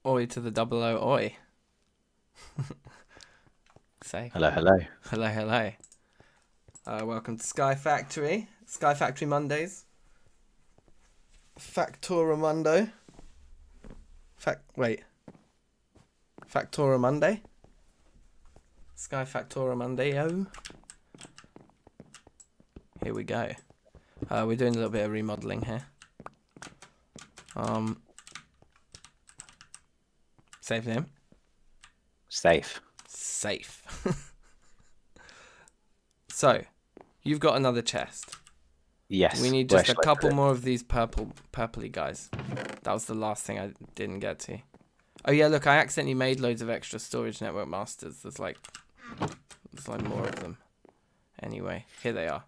Oi to the double O oi. Say Hello, hello. hello, hello. Welcome to Sky Factory. Sky Factory Mondays. Factora Mundo. Factora Monday. Sky Factora Monday. Oh. Here we go. We're doing a little bit of remodeling here. Save name. Safe. Safe. So, you've got another chest. Yes. We need Where just a shall I couple put it? more of these purpley guys. That was the last thing I didn't get to. Oh yeah, look, I accidentally made loads of extra storage network masters. There's like more of them. Anyway, here they are.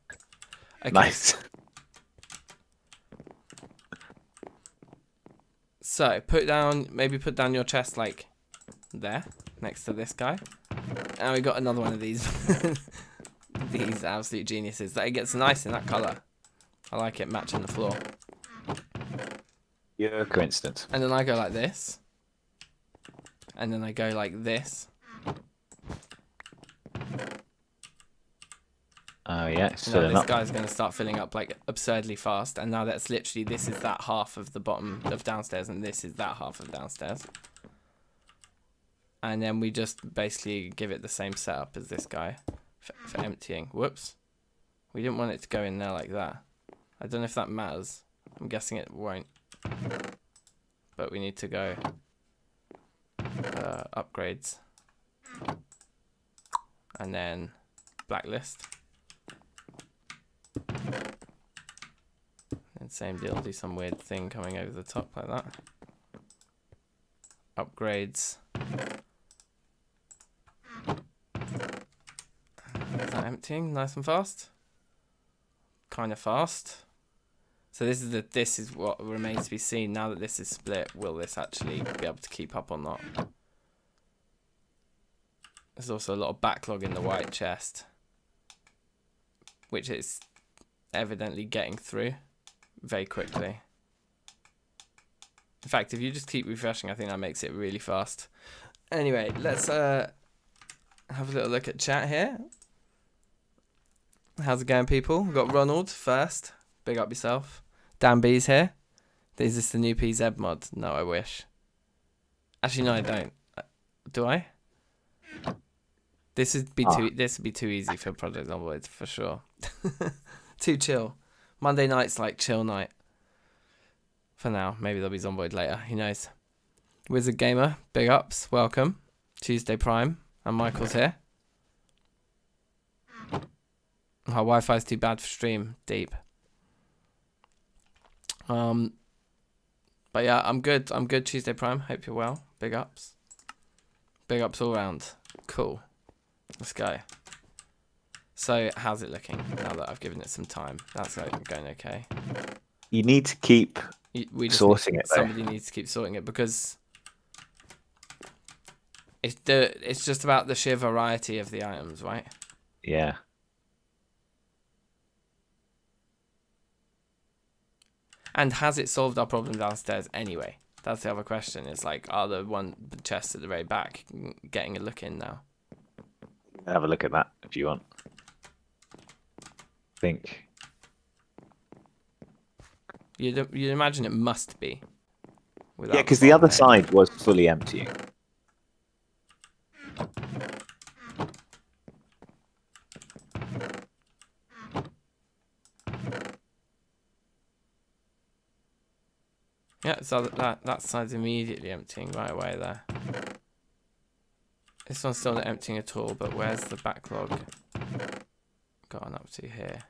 Okay. Nice. So maybe put down your chest like there, next to this guy. And we got another one of these. These absolute geniuses. That it gets nice in that colour. I like it matching the floor. Pure coincidence. And then I go like this. And then I go like this. Oh yeah, it's Now filling this up. guy's going to start filling up like absurdly fast. And now that's literally, this is that half of the bottom of downstairs. And this is that half of downstairs. And then we just basically give it the same setup as this guy for emptying. Whoops. We didn't want it to go in there like that. I don't know if that matters. I'm guessing it won't. But we need to go upgrades. And then blacklist. And same deal, do some weird thing coming over the top like that. Upgrades. Is that emptying nice and fast? Kind of fast. So this is what remains to be seen. Now that this is split, will this actually be able to keep up or not? There's also a lot of backlog in the white chest, which it's evidently getting through very quickly. In fact, if you just keep refreshing, I think that makes it really fast. Anyway, let's have a little look at chat here. How's it going, people? We've got Ronald first. Big up yourself. Dan B's here. Is this the new PZ mod? No, I wish. Actually, no, I don't. Do I? This would be too easy for Project Onwards for sure. Too chill. Monday night's like chill night. For now, maybe there'll be Zomboid later. Who knows? Wizard Gamer, big ups, welcome. Tuesday Prime, and Michael's here. Our Wi-Fi's too bad for stream. Deep. But yeah, I'm good. I'm good. Tuesday Prime. Hope you're well. Big ups. Big ups all round. Cool. Let's go. So, how's it looking now that I've given it some time? That's going okay. You need to keep sorting it. Somebody needs to keep sorting it because it's just about the sheer variety of the items, right? Yeah. And has it solved our problem downstairs anyway? That's the other question. It's like, are the chests at the very back getting a look in now? Have a look at that if you want. Think. You'd imagine it must be. Yeah, because the other side was fully emptying. Yeah, so that side's immediately emptying right away there. This one's still not emptying at all, but where's the backlog gone up to here?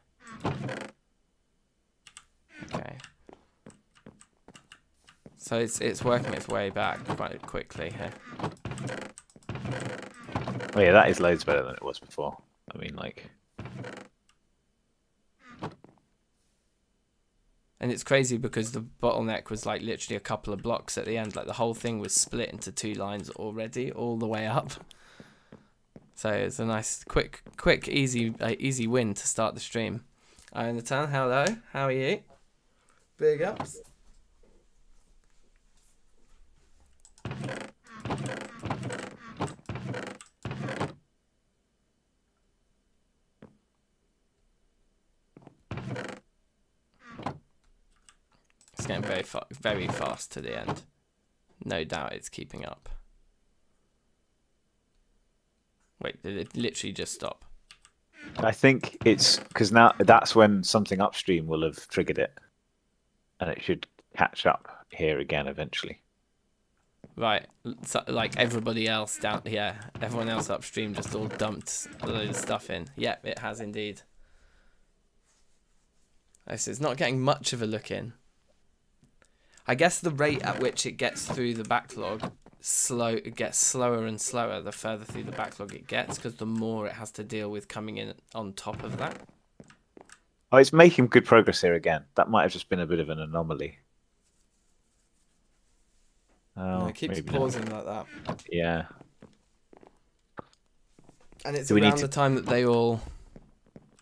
Okay. So it's working its way back quite quickly here. Oh yeah, that is loads better than it was before. I mean, like... And it's crazy because the bottleneck was like literally a couple of blocks at the end. Like the whole thing was split into 2 lines already, all the way up. So it's a nice, quick, easy win to start the stream. Natan, hello. How are you? Big ups. It's getting very fast to the end. No doubt it's keeping up. Wait, did it literally just stop? I think it's because now that's when something upstream will have triggered it, and it should catch up here again eventually. Right, so, like everybody else down here, everyone else upstream just all dumped a load of stuff in. Yep, it has indeed. So it's not getting much of a look in. I guess the rate at which it gets through the backlog it gets slower and slower the further through the backlog it gets, because the more it has to deal with coming in on top of that. Oh, it's making good progress here again. That might have just been a bit of an anomaly. Oh, No, it keeps pausing like that. Yeah. And it's around the time that they all...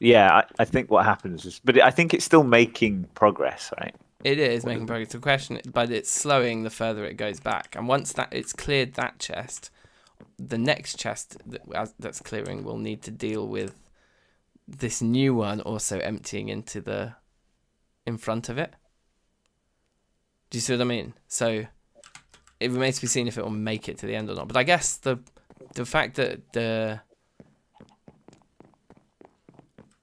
Yeah, I think what happens is... But I think it's still making progress, right? It is making progress. The question, but it's slowing the further it goes back. And once that it's cleared that chest, the next chest that's clearing will need to deal with this new one also emptying into in front of it. Do you see what I mean? So it remains to be seen if it will make it to the end or not. But I guess the fact that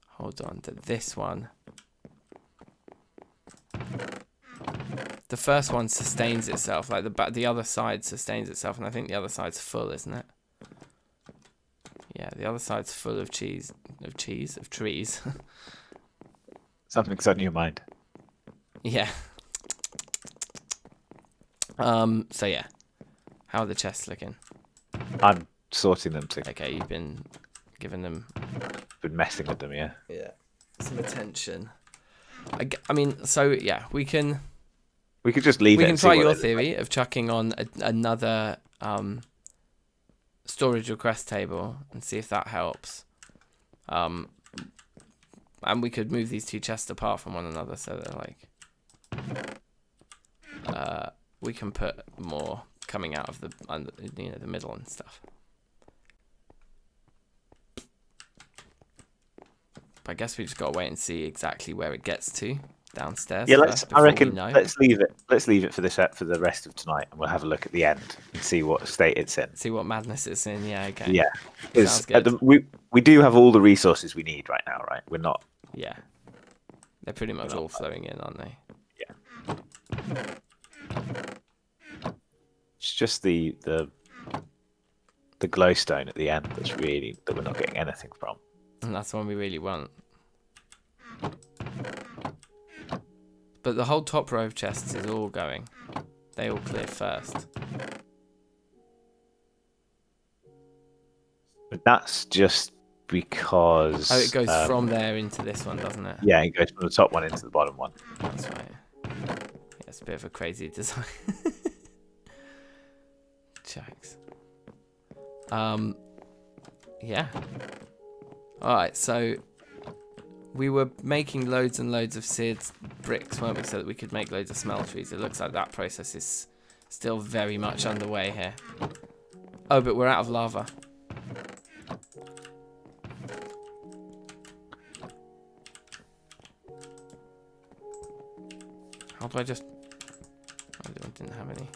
hold on, that this one, the first one sustains itself, like the other side sustains itself, and I think the other side's full, isn't it? Yeah, the other side's full of trees. Something's on your mind. Yeah. So yeah, how are the chests looking? I'm sorting them too. Okay, you've been giving them... Been messing with them, yeah. Yeah, some attention. I mean, so yeah, we can just leave it. We can try your theory of chucking on another storage request table and see if that helps. And we could move these two chests apart from one another so they're like, we can put more coming out of the middle and stuff. But I guess we just gotta wait and see exactly where it gets to downstairs. Yeah, I reckon let's leave it. Let's leave it for the rest of tonight, and we'll have a look at the end and see what state it's in. See what madness it's in. Yeah, okay. Yeah, because we do have all the resources we need right now, right? We're not. Yeah, they're pretty much all flowing in, aren't they? Yeah. It's just the glowstone at the end that we're not getting anything from. And that's the one we really want. But the whole top row of chests is all going. They all clear first. But that's just because... Oh, it goes from there into this one, doesn't it? Yeah, it goes from the top one into the bottom one. That's right. Yeah, it's a bit of a crazy design. Jokes. Yeah. Alright, so we were making loads and loads of seared bricks, weren't we, so that we could make loads of smelteries. It looks like that process is still very much underway here. Oh, but we're out of lava. How do I just... I didn't have any.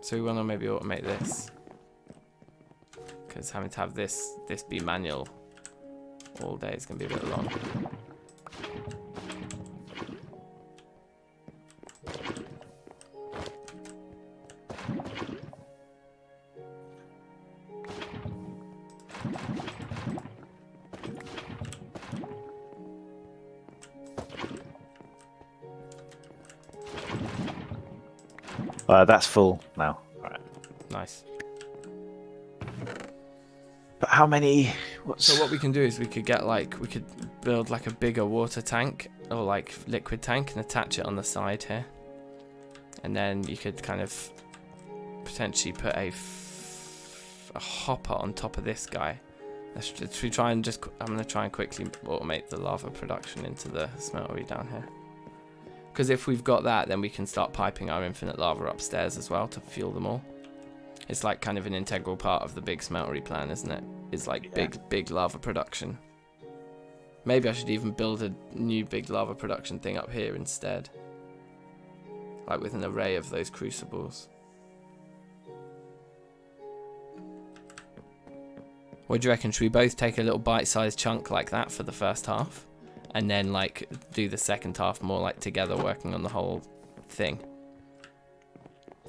So we want to maybe automate this, because having to have this be manual all day is going to be a bit long. That's full now. All right. Nice. But how many? So what we can do is we could build like a bigger water tank or like liquid tank and attach it on the side here, and then you could kind of potentially put a hopper on top of this guy. Let's we try and just. I'm gonna try and quickly automate the lava production into the smeltery down here. Because if we've got that, then we can start piping our infinite lava upstairs as well to fuel them all. It's like kind of an integral part of the big smeltery plan, isn't it? It's like big lava production. Maybe I should even build a new big lava production thing up here instead. Like with an array of those crucibles. What do you reckon? Should we both take a little bite-sized chunk like that for the first half? And then like do the second half more like together, working on the whole thing?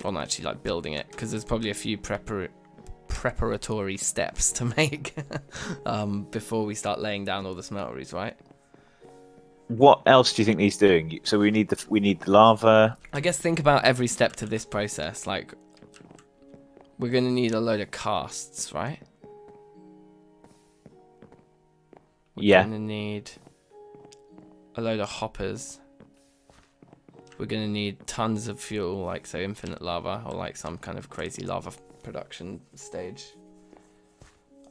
Or not actually like building it, because there's probably a few preparatory steps to make before we start laying down all the smelteries, right? What else do you think he's doing? So we need the lava. I guess think about every step to this process. Like, we're gonna need a load of casts, right? We're gonna need a load of hoppers. We're gonna need tons of fuel, like so infinite lava, or like some kind of crazy lava production stage.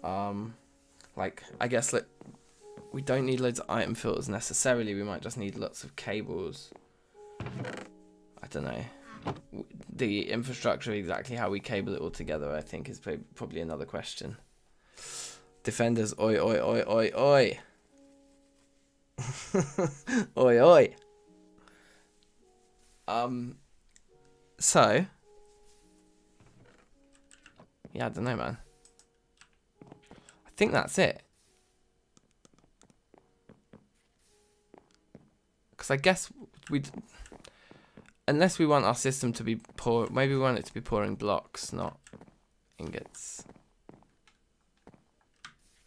Like I guess we don't need loads of item filters necessarily. We might just need lots of cables. I don't know. The infrastructure, exactly how we cable it all together, I think is probably another question. Defenders, oi, oi, oi, oi, oi. Oi, oi. So, yeah, I don't know, man. I think that's it. Because I guess unless we want our system to be maybe we want it to be pouring blocks, not ingots.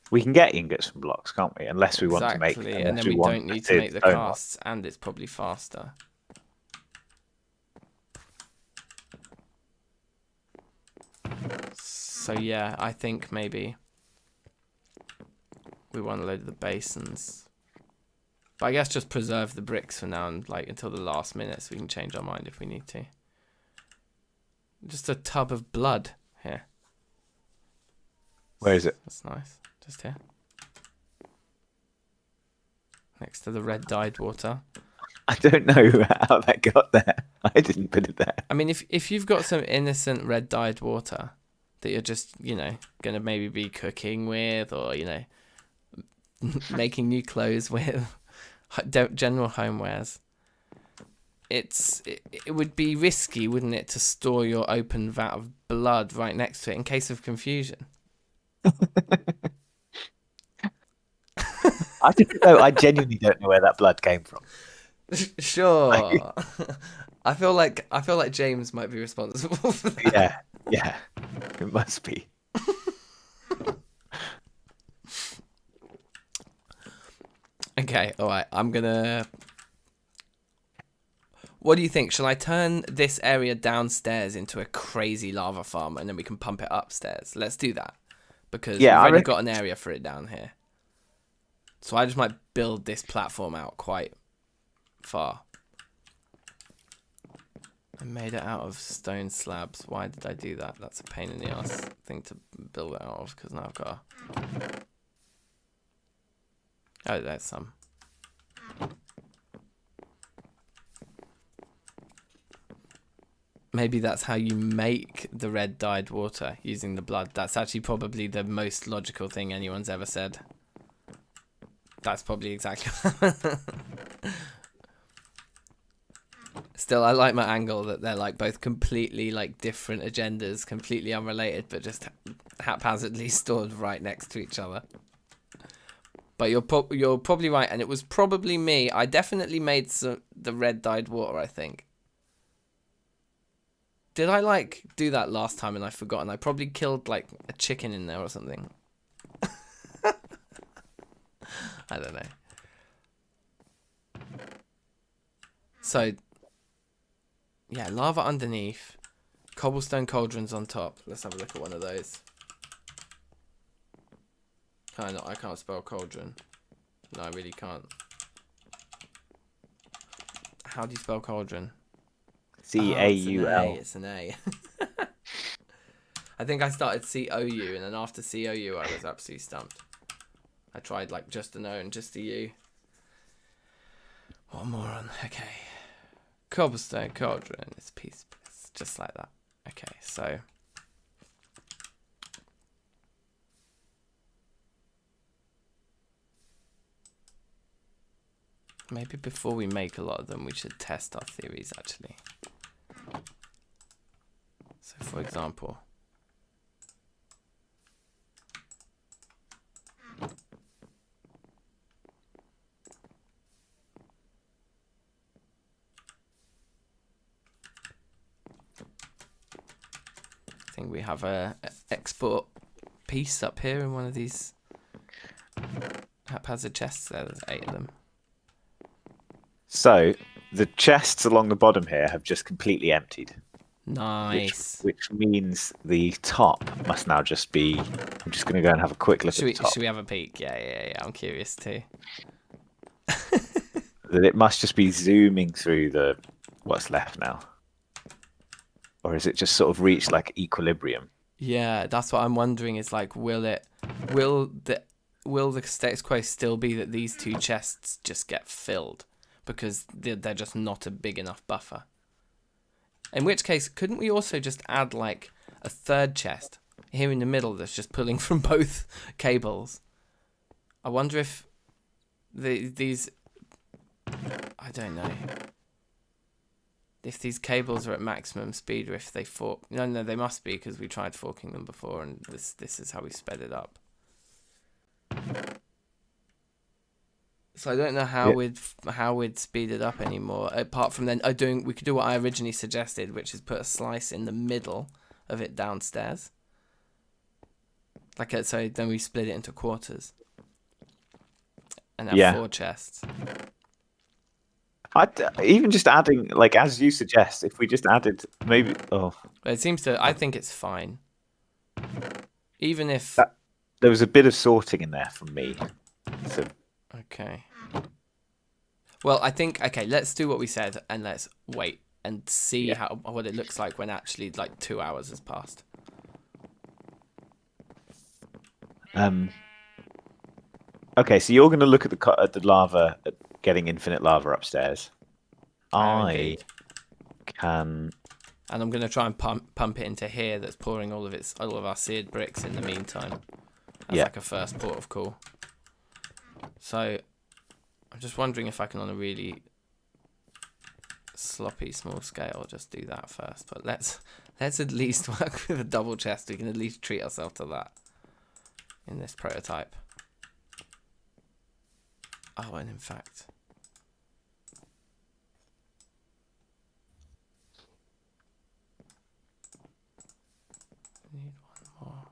We can get ingots from blocks, can't we? Unless we want to make. Exactly, and then we don't need to make the casts, and it's probably faster. So yeah, I think maybe we want to load the basins. But I guess just preserve the bricks for now and like until the last minute so we can change our mind if we need to. Just a tub of blood here. Where is it? That's nice. Just here. Next to the red dyed water. I don't know how that got there. I didn't put it there. I mean, if you've got some innocent red dyed water that you're just, going to maybe be cooking with or, making new clothes with, general homewares, it would be risky, wouldn't it, to store your open vat of blood right next to it in case of confusion? I don't know. I genuinely don't know where that blood came from. Sure. I feel like James might be responsible for that. Yeah, it must be. Okay, all right. What do you think? Shall I turn this area downstairs into a crazy lava farm and then we can pump it upstairs? Let's do that. Because we've already got an area for it down here. So I just might build this platform out quite far. I made it out of stone slabs. Why did I do that? That's a pain in the ass thing to build it out of because now I've got Oh, there's some. Maybe that's how you make the red dyed water, using the blood. That's actually probably the most logical thing anyone's ever said. That's probably exactly. Still, I like my angle that they're like both completely like different agendas, completely unrelated, but just haphazardly stored right next to each other. But you're probably right, and it was probably me. I definitely made the red dyed water, I think. Did I like do that last time and I've forgotten? I probably killed like a chicken in there or something. I don't know. So, yeah, lava underneath, cobblestone cauldrons on top. Let's have a look at one of those. I can't spell cauldron. No, I really can't. How do you spell cauldron? C-A-U-L. It's an A. I think I started C-O-U, and then after C-O-U, I was absolutely stumped. I tried like just an O and just a U. What more on? Okay. Cobblestone cauldron. It's just like that. Okay, so Maybe before we make a lot of them, we should test our theories, actually. So, for example... I think we have a export piece up here in one of these haphazard chests. There's 8 of them. So the chests along the bottom here have just completely emptied. Nice. Which means the top must now just be... I'm just going to go and have a quick look at the top. Should we have a peek? Yeah. I'm curious too. That it must just be zooming through the what's left now. Or is it just sort of reached like equilibrium? Yeah, that's what I'm wondering. Is like, will the status quo still be that these 2 chests just get filled because they're just not a big enough buffer? In which case, couldn't we also just add like a 3rd chest here in the middle that's just pulling from both cables? I wonder if these, I don't know. If these cables are at maximum speed or if they fork. No, they must be because we tried forking them before and this is how we sped it up. So I don't know how we'd speed it up anymore. Apart from then we could do what I originally suggested, which is put a slice in the middle of it downstairs. So then we split it into quarters. And have 4 chests. Even just adding, like as you suggest, if we just added maybe... It seems to... I think it's fine. Even if... There was a bit of sorting in there from me. So... Okay. Well, I think... Okay, let's do what we said and let's wait and see what it looks like when actually like 2 hours has passed. Okay, so you're going to look at the lava... getting infinite lava upstairs. I can... And I'm going to try and pump it into here that's pouring all of our seared bricks in the meantime. As like a first port of call. So, I'm just wondering if I can on a really sloppy small scale just do that first. But let's at least work with a double chest. We can at least treat ourselves to that in this prototype. Oh, and in fact... need one more.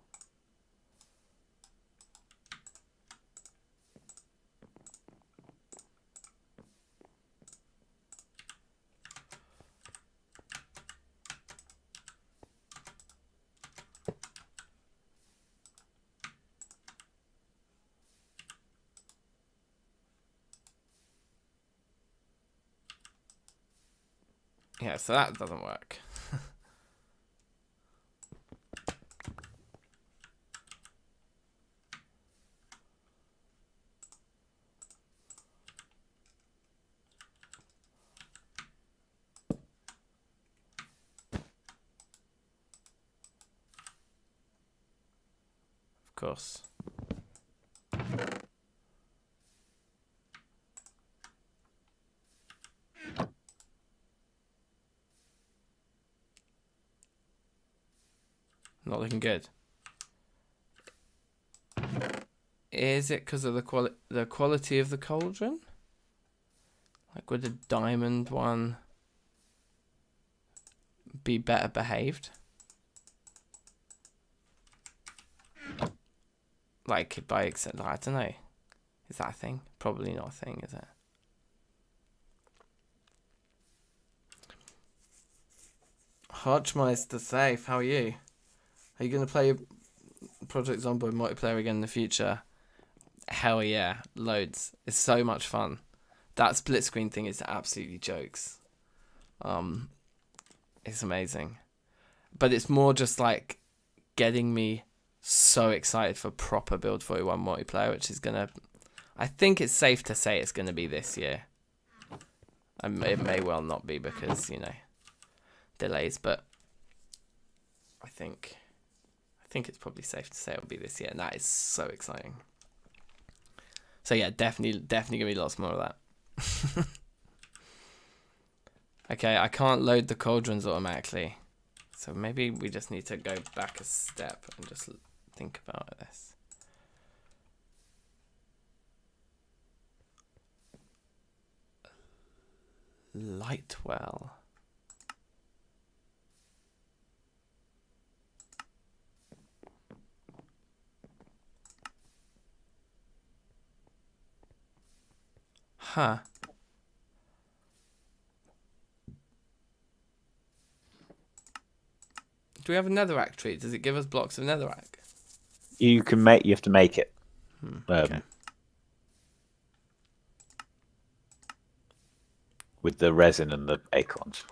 Yeah, so that doesn't work. Of course. Not looking good. Is it because of the quality of the cauldron? Like, would a diamond one be better behaved? Like, by extent, I don't know. Is that a thing? Probably not a thing, is it? Hodgemeister Safe, how are you? Are you going to play Project Zomboid multiplayer again in the future? Hell yeah, loads. It's so much fun. That split screen thing is absolutely jokes. It's amazing. But it's more just like getting me so excited for proper Build 41 multiplayer, which is going to... I think it's safe to say it's going to be this year. It may well not be because, you know, delays, but I think it's probably safe to say it'll be this year, and that is so exciting. So yeah, definitely gonna be lots more of that. Okay, I can't load the cauldrons automatically. So maybe we just need to go back a step and just think about this. Light well. Huh. Do we have a netherrack tree? Does it give us blocks of netherrack? You have to make it. Okay. With the resin and the acorns.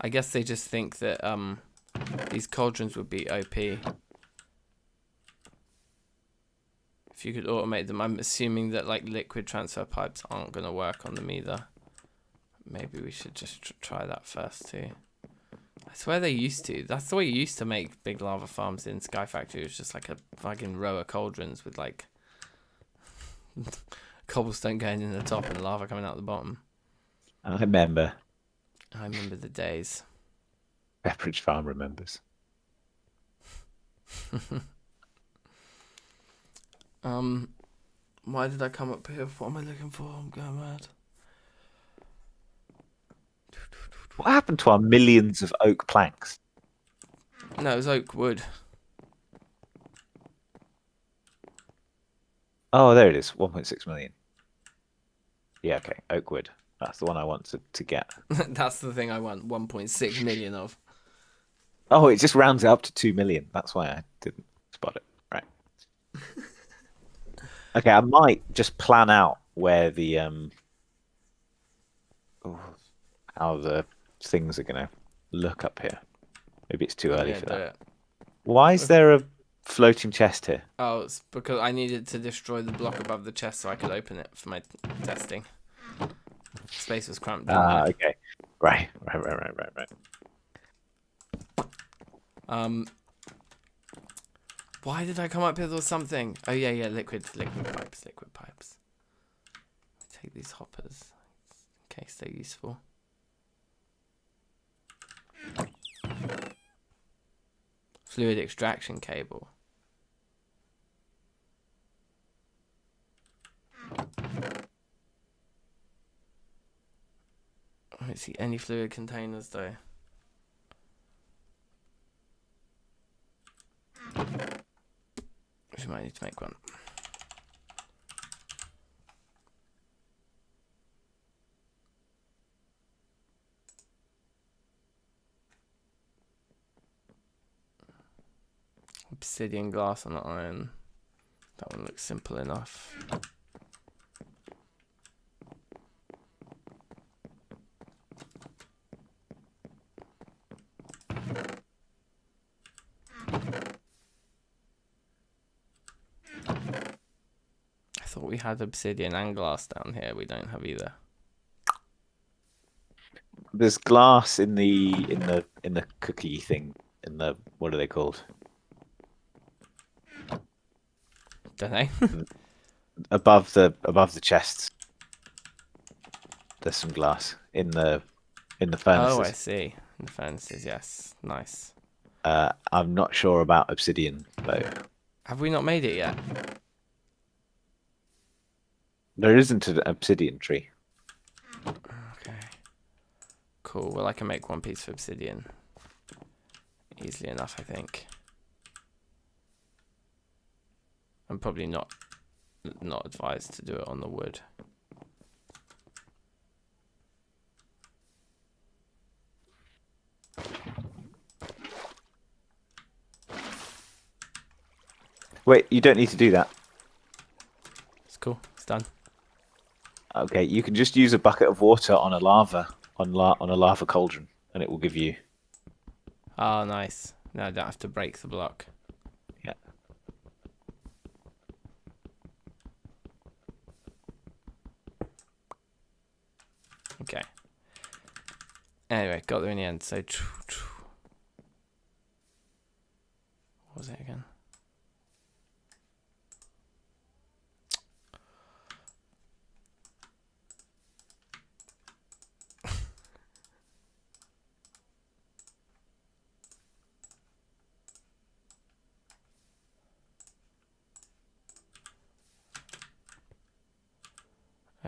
I guess they just think that these cauldrons would be OP. If you could automate them. I'm assuming that like liquid transfer pipes aren't going to work on them either. Maybe we should just try that first too. I swear they used to. That's the way you used to make big lava farms in Sky Factory. It was just like a fucking row of cauldrons with like cobblestone going in the top and lava coming out the bottom. I remember. I remember the days. Pepperidge Farm remembers. Why did I come up here? What am I looking for? I'm going mad. What happened to our millions of oak planks? No, it was oak wood. Oh, there it is. 1.6 million. Yeah, okay. Oak wood. That's the one I want to get. That's the thing I want. 1.6 million of. Oh, it just rounds it up to 2 million. That's why I didn't spot it. Right. Okay, I might just plan out where the how the things are gonna look up here. Maybe it's too early for that. Why is there a floating chest here? Oh, it's because I needed to destroy the block above the chest so I could open it for my testing. Space was cramped. Okay. Right. Why did I come up here with something? Oh yeah, liquid pipes. Take these hoppers in case they're useful. Fluid extraction cable. I don't see any fluid containers though. We might need to make one. Obsidian, glass, and iron. That one looks simple enough. I thought we had obsidian and glass down here. We don't have either. There's glass in the cookie thing. In the what are they called? Don't know. above the chests. There's some glass in the furnaces. Oh, I see. In the furnaces, yes. Nice. I'm not sure about obsidian though. Have we not made it yet? There isn't an obsidian tree. Okay. Cool. Well, I can make one piece of obsidian. Easily enough, I think. I'm probably not advised to do it on the wood. Wait, you don't need to do that. It's cool. It's done. Okay, you can just use a bucket of water on a lava cauldron, and it will give you. Oh, nice. Now I don't have to break the block. Yeah. Okay. Anyway, got there in the end. So, what was it again?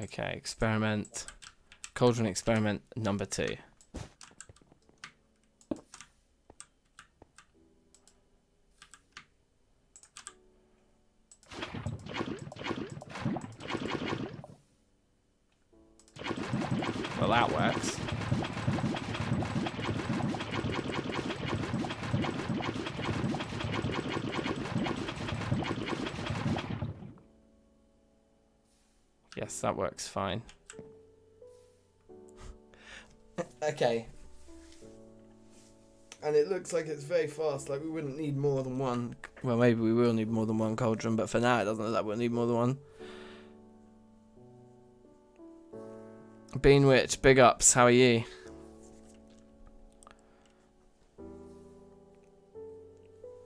Okay, experiment. Cauldron experiment number 2. Well, that works. Yes, that works fine. Okay. And it looks like it's very fast, like we wouldn't need more than one. Well, maybe we will need more than one cauldron, but for now it doesn't look like we'll need more than one. Bean Witch, big ups, how are you?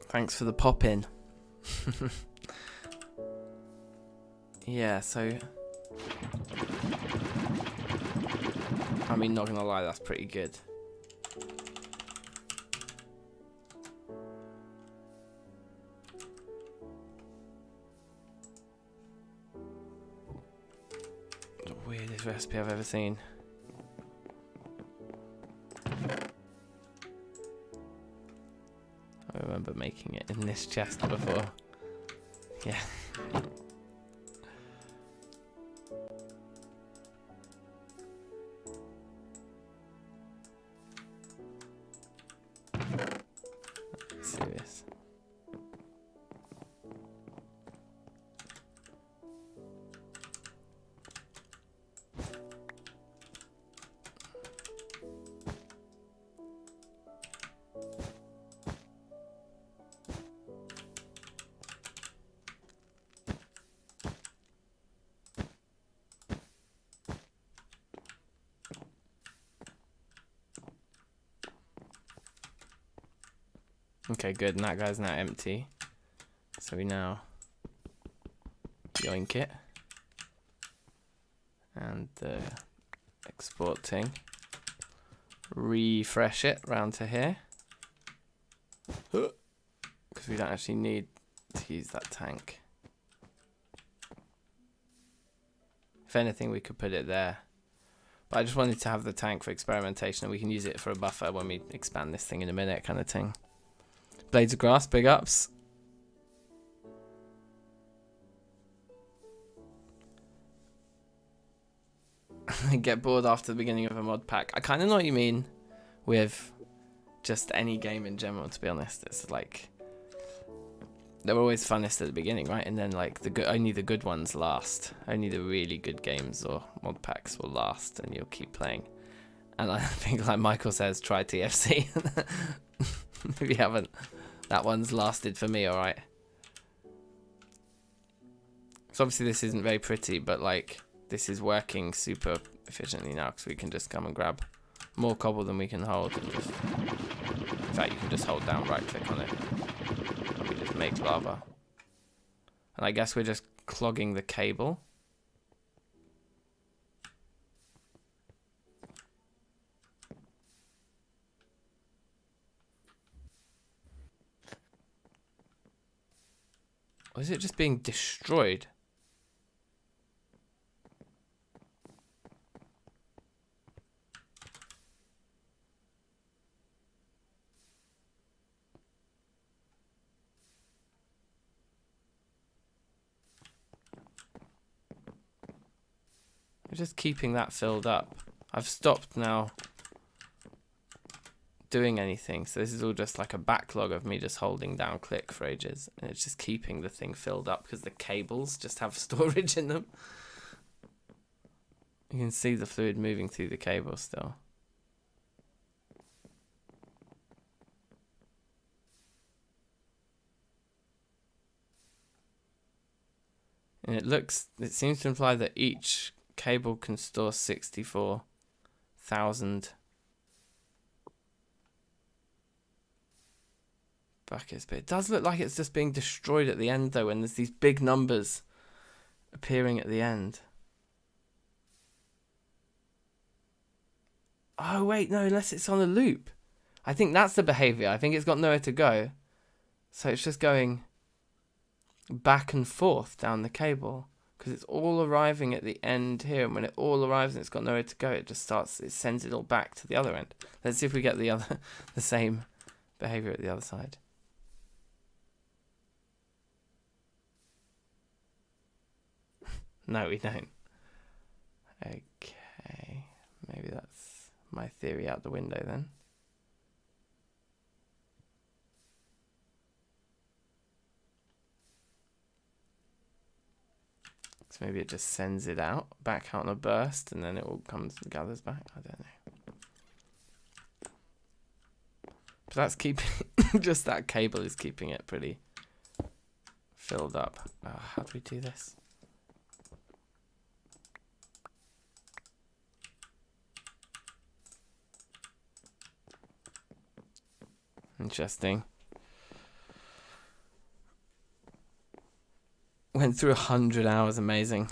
Thanks for the pop in. Yeah, so... I mean, not gonna lie, that's pretty good. The weirdest recipe I've ever seen. I remember making it in this chest before. Yeah. Serious. Okay, good. And that guy's now empty. So we now yoink it. And export ting. Refresh it round to here. Because we don't actually need to use that tank. If anything, we could put it there. But I just wanted to have the tank for experimentation, and we can use it for a buffer when we expand this thing in a minute, kind of thing. Blades of Grass, big ups. Get bored after the beginning of a mod pack. I kind of know what you mean with just any game in general, to be honest. It's like they're always funnest at the beginning, right? And then like only the good ones last. Only the really good games or mod packs will last, and you'll keep playing. And I think, like Michael says, try TFC. If you haven't, that one's lasted for me, all right. So obviously this isn't very pretty, but like this is working super efficiently now because we can just come and grab more cobble than we can hold. And just, in fact, you can just hold down, right click on it, and we just make lava. And I guess we're just clogging the cable. Or is it just being destroyed? I'm just keeping that filled up. I've stopped now doing anything, so this is all just like a backlog of me just holding down click for ages, and it's just keeping the thing filled up because the cables just have storage in them. You can see the fluid moving through the cable still. And it seems to imply that each cable can store 64,000 buckets, but it does look like it's just being destroyed at the end though, when there's these big numbers appearing at the end. Oh wait, no, unless it's on a loop. I think that's the behavior. I think it's got nowhere to go, so it's just going back and forth down the cable. because it's all arriving at the end here, and when it all arrives and it's got nowhere to go, it sends it all back to the other end. Let's see if we get the same behavior at the other side. No, we don't. Okay, maybe that's my theory out the window then. So maybe it just sends it back out in a burst, and then it all comes and gathers back. I don't know. But that's keeping just that cable is keeping it pretty filled up. How do we do this? Interesting. Went through 100 hours, amazing.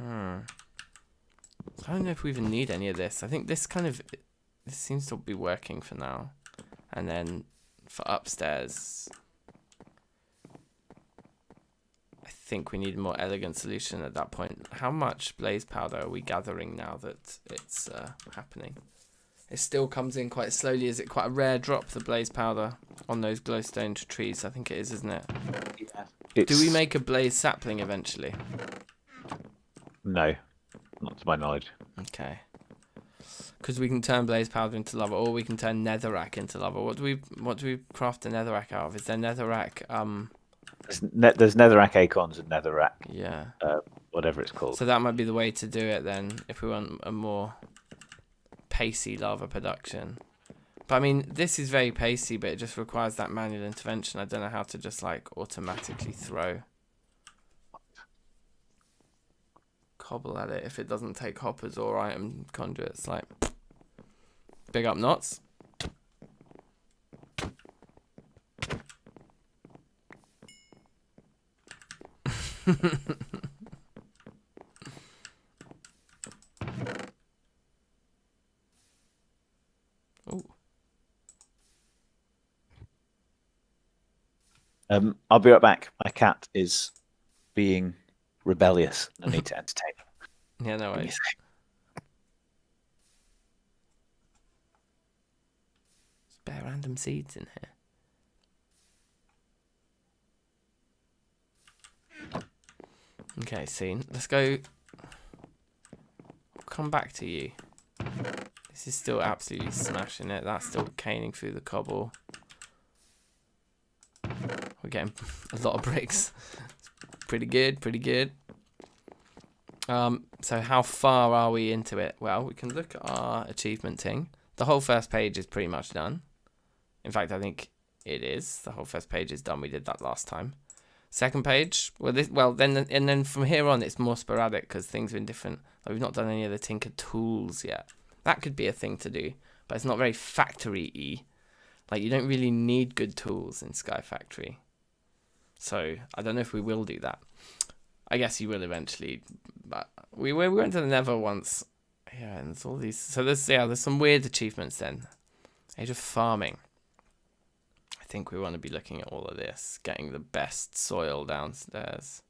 I don't know if we even need any of this. I think this seems to be working for now. And then for upstairs, I think we need a more elegant solution at that point. How much blaze powder are we gathering now that it's happening? It still comes in quite slowly. Is it quite a rare drop, the blaze powder, on those glowstone trees? I think it is, isn't it? Yeah. Do we make a blaze sapling eventually? No, not to my knowledge. Okay. Because we can turn blaze powder into lava, or we can turn netherrack into lava. What do we craft a netherrack out of? Is there netherrack? There's netherrack acorns and netherrack. Yeah. Whatever it's called. So that might be the way to do it then, if we want a more pacey lava production. But I mean, this is very pacey, but it just requires that manual intervention. I don't know how to just like automatically throw cobble at it if it doesn't take hoppers or item conduits. Like, big up knots. I'll be right back. My cat is being rebellious. I need to entertain him. Yeah, no worries. There's bare random seeds in here. Okay, scene. Let's go. I'll come back to you. This is still absolutely smashing it. That's still caning through the cobble. We're getting a lot of bricks. Pretty good, pretty good. So how far are we into it? Well, we can look at our achievement thing. The whole first page is pretty much done. In fact, I think it is. The whole first page is done. We did that last time. Second page, then from here on it's more sporadic because things are in different. Like we've not done any of the Tinker tools yet. That could be a thing to do, but it's not very factory-y. Like you don't really need good tools in Sky Factory. So I don't know if we will do that. I guess you will eventually. But we went to the Nether once. Yeah, and there's all these. So there's some weird achievements then. Age of Farming. I think we want to be looking at all of this, getting the best soil downstairs.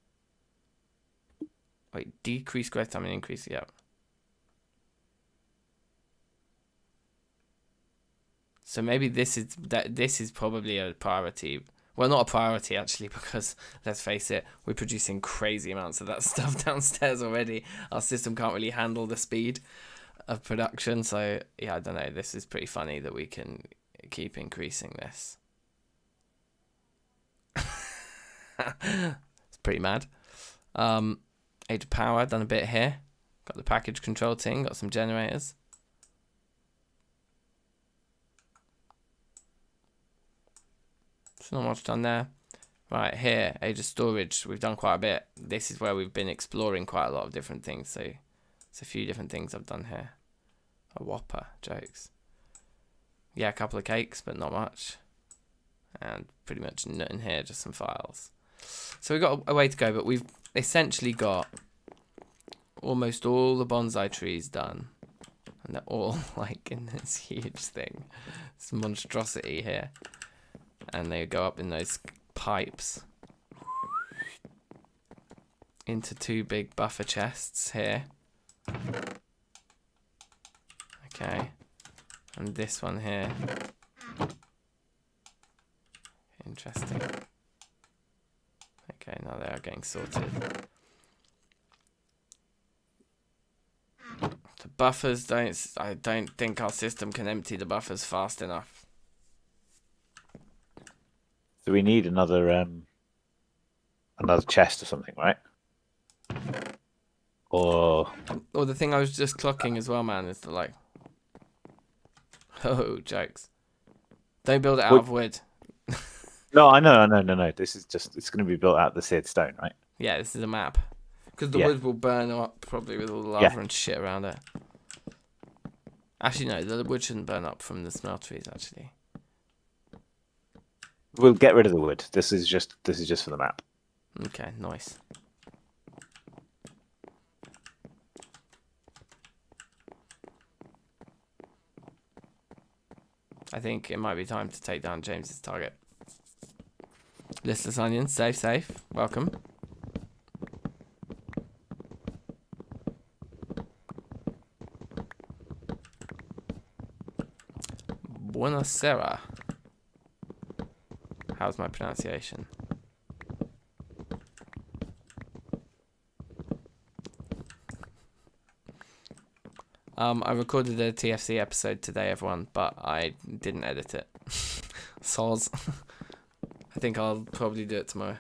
Wait, decrease growth time and increase. Yep. So maybe this is probably a priority. Well, not a priority actually, because let's face it, we're producing crazy amounts of that stuff downstairs already. Our system can't really handle the speed of production. So yeah, I don't know. This is pretty funny that we can keep increasing this. It's pretty mad. Age of Power, done a bit here. Got the package control thing, got some generators. Not much done there. Right, here, Age of Storage, we've done quite a bit. This is where we've been exploring quite a lot of different things, so it's a few different things I've done here. A whopper, jokes. Yeah, a couple of cakes, but not much. And pretty much nothing here, just some files. So we've got a way to go, but we've essentially got almost all the bonsai trees done. And they're all like in this huge thing, this monstrosity here. And they go up in those pipes into 2 big buffer chests here. Okay. And this one here. Interesting. Okay, now they are getting sorted. The buffers I don't think our system can empty the buffers fast enough. So we need another chest or something, right? Or the thing I was just clocking as well, man, is that like, oh, jokes. Don't build it out of wood. no, I know. This is just, it's going to be built out of the seared stone, right? Yeah, this is a map. Because the wood will burn up probably with all the lava and shit around it. Actually, no, the wood shouldn't burn up from the smelteries, actually. We'll get rid of the wood. This is just for the map. Okay, nice. I think it might be time to take down James's target. Listless Onion, safe. Welcome. Buonasera. How's my pronunciation? I recorded a TFC episode today, everyone, but I didn't edit it. Soz. I think I'll probably do it tomorrow.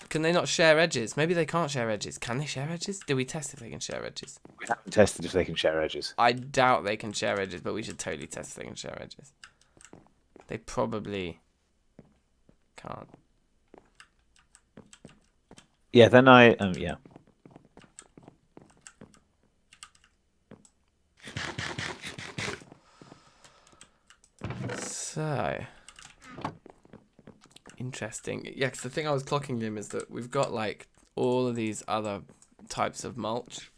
Can they not share edges? Maybe they can't share edges. Can they share edges? Did we test if they can share edges? We haven't tested if they can share edges. I doubt they can share edges, but we should totally test if they can share edges. They probably can't. Yeah, then yeah. So, interesting. Yeah, because the thing I was clocking him is that we've got like all of these other types of mulch.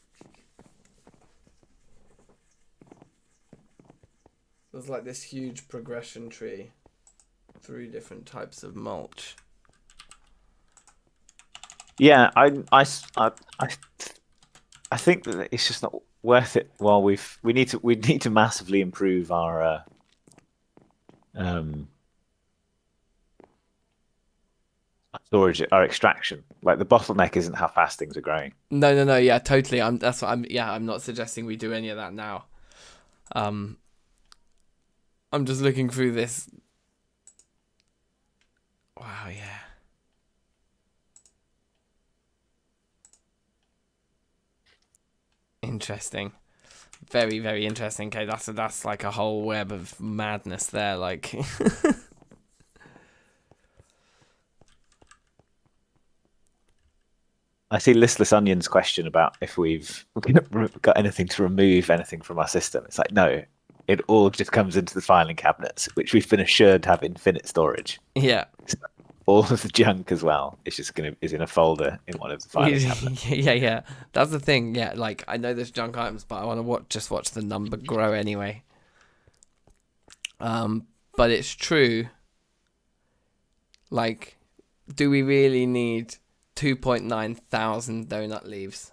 There's like this huge progression tree through different types of mulch. Yeah, I think that it's just not worth it. While we need to massively improve our storage, our extraction. Like the bottleneck isn't how fast things are growing. No. Yeah, totally. I'm not suggesting we do any of that now. I'm just looking through this. Wow, yeah. Interesting. Very, very interesting. Okay, that's like a whole web of madness there. Like, I see Listless Onion's question about if we've got anything to remove anything from our system. It's like, no, it all just comes into the filing cabinets, which we've been assured have infinite storage. yeah. So all of the junk as well is in a folder in one of the filing cabinets. Yeah. That's the thing. Yeah, like I know there's junk items, but I want to just watch the number grow anyway. But it's true. Like, do we really need 2.9 thousand donut leaves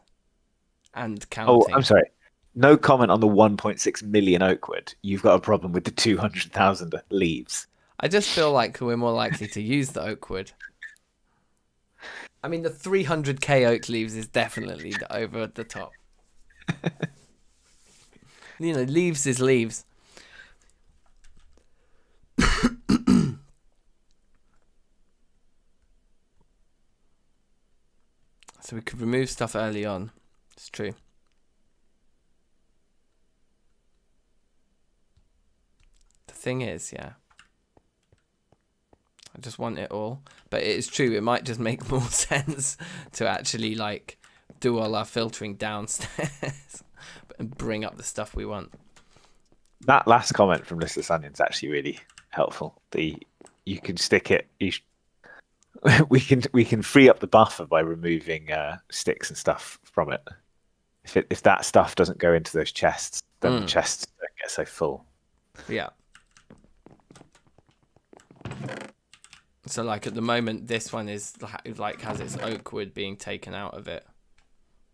and counting? Oh, I'm sorry. No comment on the 1.6 million oakwood. You've got a problem with the 200,000 leaves. I just feel like we're more likely to use the oak wood. I mean, the 300k oak leaves is definitely over the top. You know, leaves is leaves. So we could remove stuff early on. It's true. The thing is, yeah. I just want it all. But it is true, it might just make more sense to actually like do all our filtering downstairs and bring up the stuff we want. That last comment from Listless Onion is actually really helpful. You can stick it. We can free up the buffer by removing sticks and stuff from it. If that stuff doesn't go into those chests, then the chests don't get so full. Yeah. So like at the moment, this one is like has its oak wood being taken out of it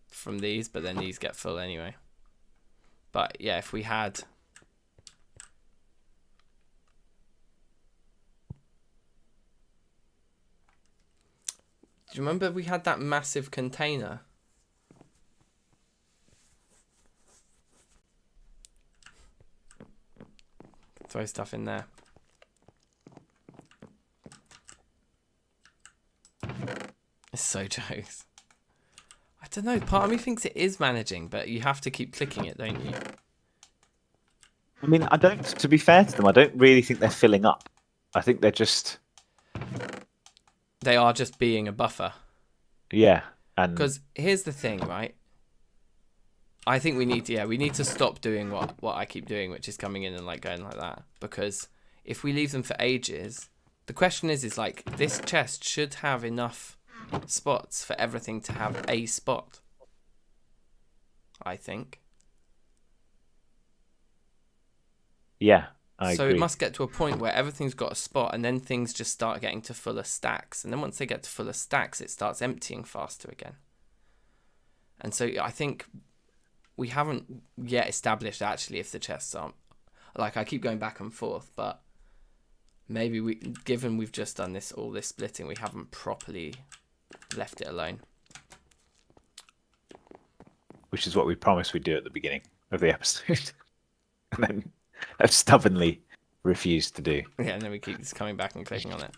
from these, but then these get full anyway. But yeah, if we had... Do you remember we had that massive container? Throw stuff in there. It's so jokes. I don't know, part of me thinks it is managing, but you have to keep clicking it, don't you? I mean, to be fair to them, I don't really think they're filling up. I think they're just... They are just being a buffer. Yeah. And because here's the thing, right? I think we need to stop doing what I keep doing, which is coming in and like going like that. Because if we leave them for ages, the question is like, this chest should have enough spots for everything to have a spot, I think. Yeah, I so agree. It must get to a point where everything's got a spot, and then things just start getting to fuller stacks, and then once they get to fuller stacks, it starts emptying faster again. And so I think we haven't yet established actually if the chests aren't, like, I keep going back and forth, but maybe given we've just done all this splitting, we haven't properly left it alone. Which is what we promised we'd do at the beginning of the episode. And then I've stubbornly refused to do. Yeah, and then we keep just coming back and clicking on it.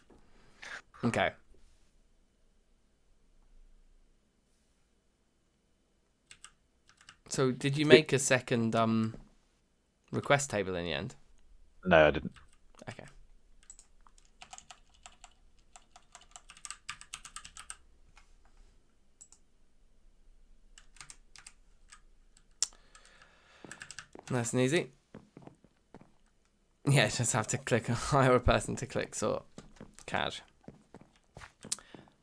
Okay. So did you make a second request table in the end? No, I didn't. Okay. Nice and easy. Yeah, just have to hire a person to click sort cache.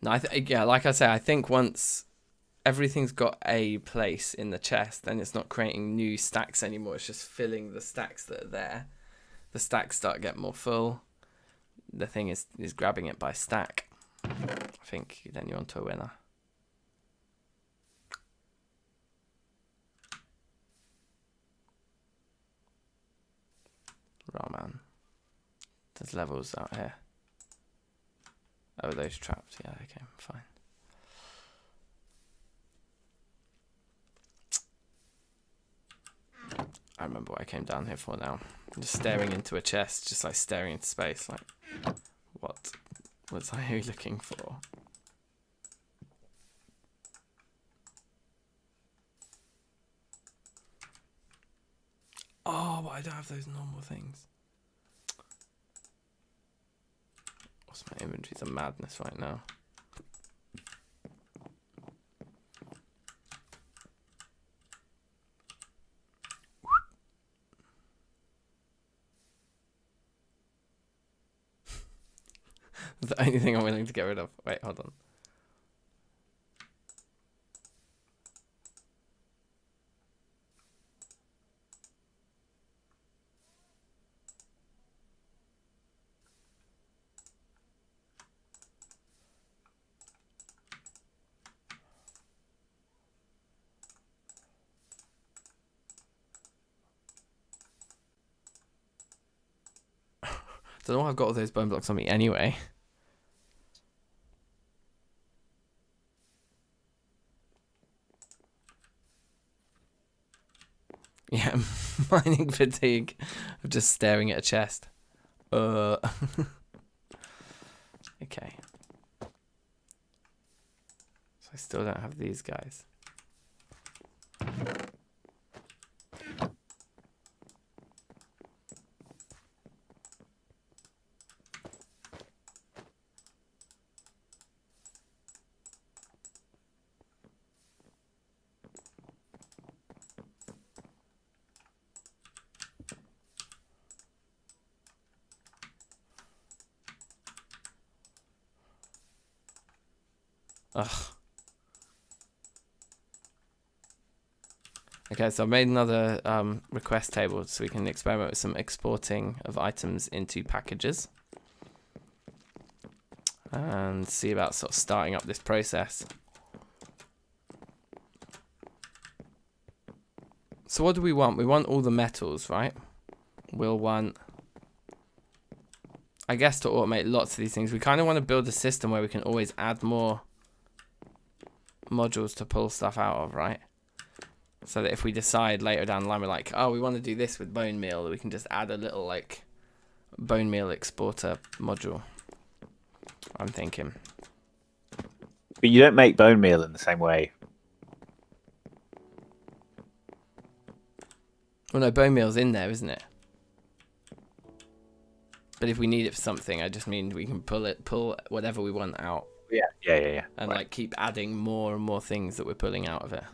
No, yeah, like I say, I think once everything's got a place in the chest, then it's not creating new stacks anymore. It's just filling the stacks that are there. The stacks start to get more full. The thing is grabbing it by stack. I think then you're onto a winner. Raw man. There's levels out here. Oh, those traps. Yeah, okay, fine. I remember what I came down here for now. I'm just staring into a chest, just like staring into space. Like, what was I looking for? Oh, but I don't have those normal things. What's my inventory's a madness right now. The only thing I'm willing to get rid of. Wait, hold on. Don't know why I've got all those bone blocks on me anyway. Yeah, mining fatigue of just staring at a chest. Okay. So I still don't have these guys. Ugh. Okay, so I made another request table so we can experiment with some exporting of items into packages. And see about sort of starting up this process. So what do we want? We want all the metals, right? We'll want, I guess, to automate lots of these things. We kind of want to build a system where we can always add more modules to pull stuff out of, right? So that if we decide later down the line, we're like, oh, we want to do this with bone meal, we can just add a little like bone meal exporter module. I'm thinking. But you don't make bone meal in the same way. Well, no, bone meal's in there, isn't it? But if we need it for something, I just mean we can pull whatever we want out. Yeah. And right. like keep adding more and more things that we're pulling out of it.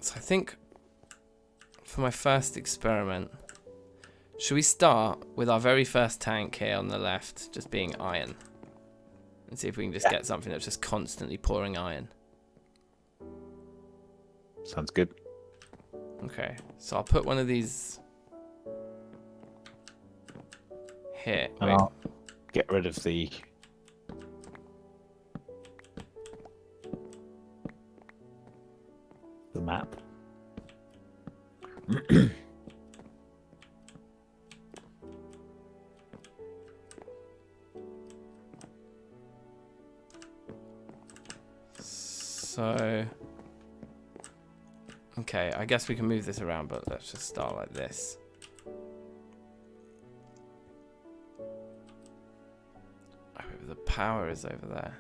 So I think for my first experiment, should we start with our very first tank here on the left, just being iron? And see if we can just get something that's just constantly pouring iron. Sounds good. Okay, so I'll put one of these here. And I'll get rid of the map. So, okay, I guess we can move this around, but let's just start like this. Oh, the power is over there.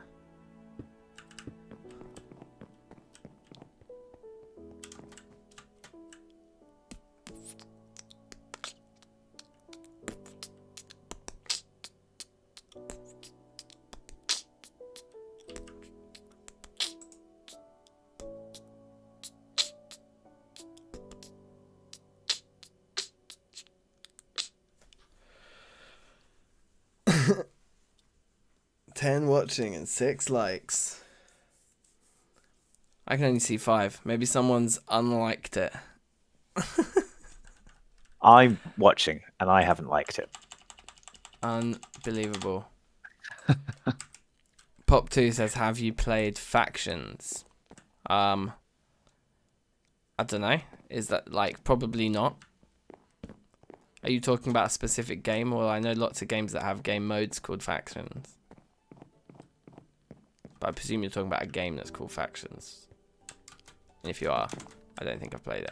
Watching and 6 likes. I can only see 5. Maybe someone's unliked it. I'm watching and I haven't liked it. Unbelievable. Pop2 says, have you played Factions? I don't know. Is that like probably not? Are you talking about a specific game? Well, I know lots of games that have game modes called Factions. But I presume you're talking about a game that's called Factions. And if you are, I don't think I've played it.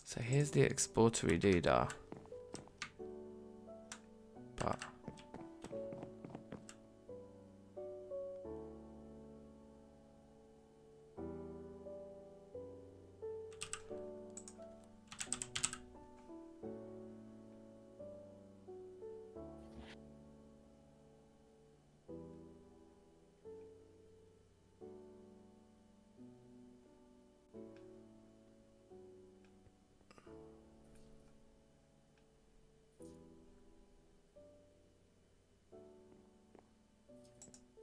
So here's the exporter doodah. But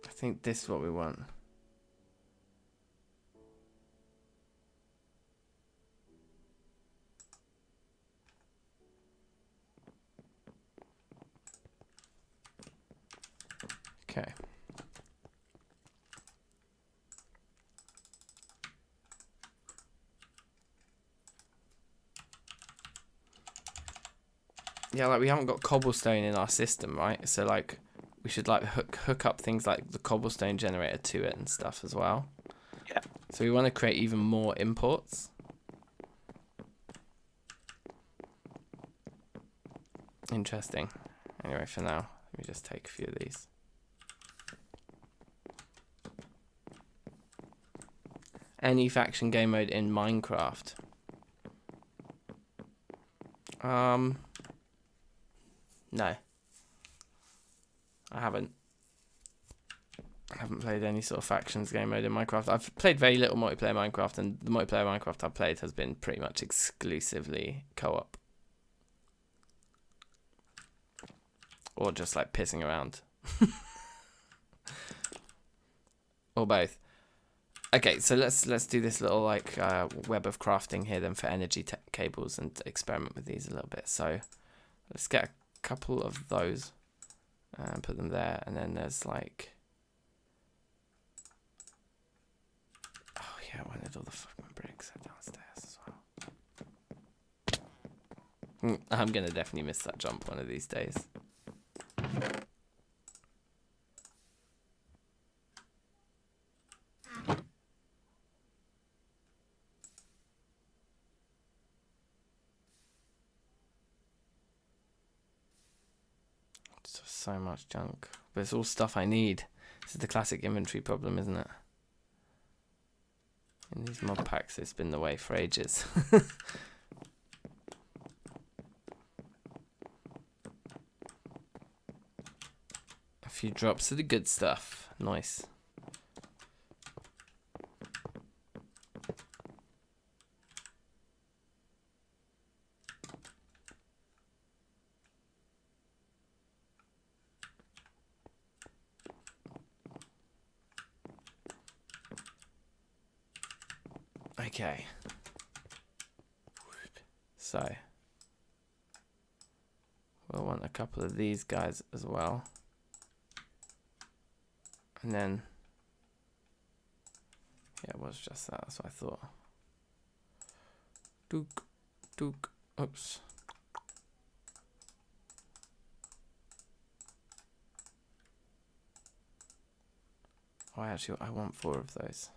I think this is what we want. Okay. Yeah, like we haven't got cobblestone in our system, right? So like we should like hook up things like the cobblestone generator to it and stuff as well. Yeah. So we want to create even more imports. Interesting. Anyway, for now, let me just take a few of these. Any faction game mode in Minecraft? No. I haven't played any sort of factions game mode in Minecraft. I've played very little multiplayer Minecraft, and the multiplayer Minecraft I've played has been pretty much exclusively co-op. Or just like pissing around. Or both. Okay, so let's do this little like web of crafting here then for energy cables and experiment with these a little bit. So let's get a couple of those and put them there, and then there's like, oh yeah, I wanted all the fucking bricks downstairs as well. I'm gonna definitely miss that jump one of these days. So much junk, but it's all stuff I need. This is the classic inventory problem, isn't it? In these mod packs, it's been the way for ages. A few drops of the good stuff. Nice. Okay. So we'll want a couple of these guys as well. And then, yeah, it was just that. That's what I thought. Dook, dook. Oops. Oh, I want 4 of those.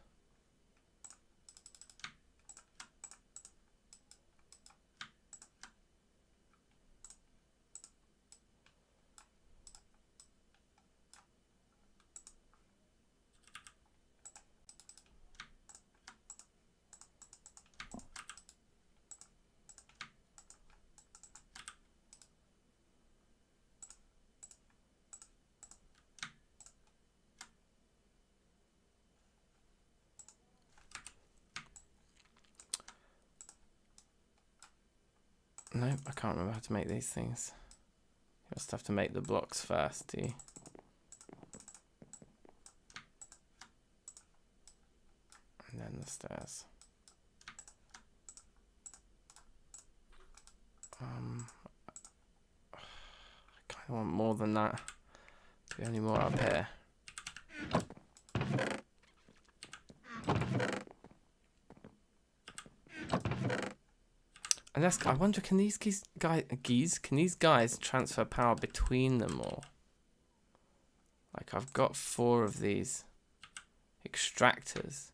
Nope, I can't remember how to make these things. You just have to make the blocks first, do you? And then the stairs. I kind of want more than that. Be only more up here. And I wonder, can these guys transfer power between them all? Like, I've got 4 of these extractors.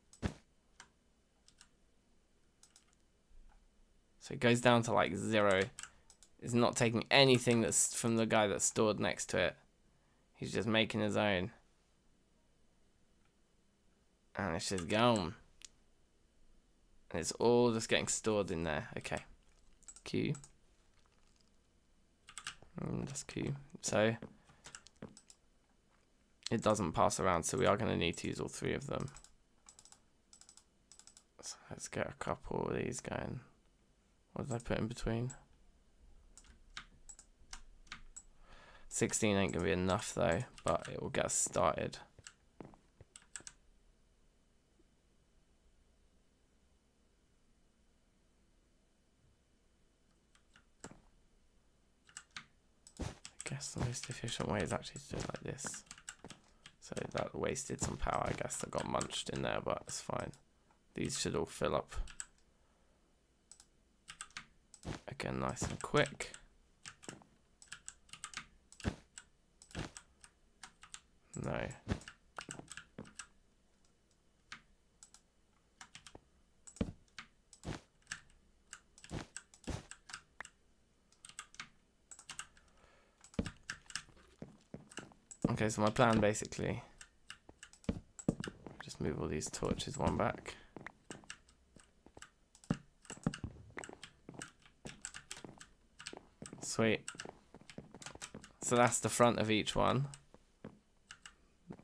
So it goes down to like 0. It's not taking anything that's from the guy that's stored next to it. He's just making his own. And it's just gone. And it's all just getting stored in there. Okay. Q. That's Q. So it doesn't pass around, so we are going to need to use all 3 of them. So let's get a couple of these going. What did I put in between? 16 ain't going to be enough though, but it will get us started. I guess the most efficient way is actually to do it like this. So that wasted some power, I guess, that got munched in there, but it's fine. These should all fill up. Again, nice and quick. No. Okay, so my plan basically, just move all these torches one back. Sweet. So that's the front of each one.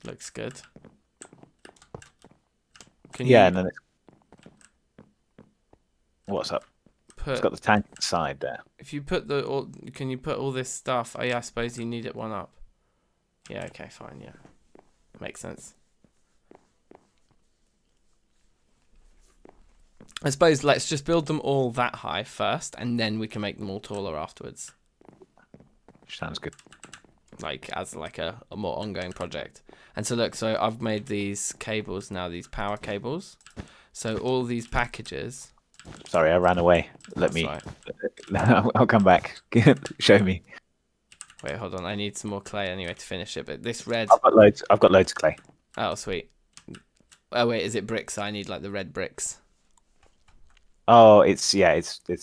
Looks good. And then what's up? It's got the tank inside there. If you put can you put all this stuff? Oh yeah, I suppose you need it one up. Yeah, okay, fine, yeah. makes sense. I suppose let's just build them all that high first, and then we can make them all taller afterwards. Sounds good. Like as like a more ongoing project. And so look, so I've made these cables now, these power cables. So all these packages. Sorry, I ran away. Let me. Right. I'll come back. Show me. Wait, hold on. I need some more clay anyway to finish it. But this red. I've got loads. I've got loads of clay. Oh, sweet. Oh wait, is it bricks? I need like the red bricks. Oh, it's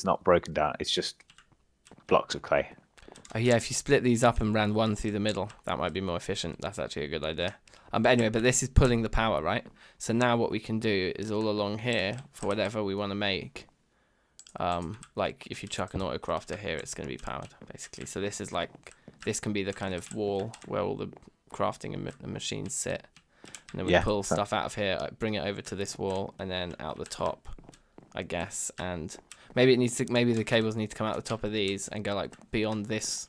not broken down. It's just blocks of clay. Oh yeah, if you split these up and ran one through the middle, that might be more efficient. That's actually a good idea. But anyway, but this is pulling the power, right? So now what we can do is all along here, for whatever we want to make, like if you chuck an autocrafter here, it's going to be powered, basically. So this is like, this can be the kind of wall where all the crafting and machines sit. And then we pull stuff out of here, bring it over to this wall, and then out the top, I guess. And maybe maybe the cables need to come out the top of these and go like beyond this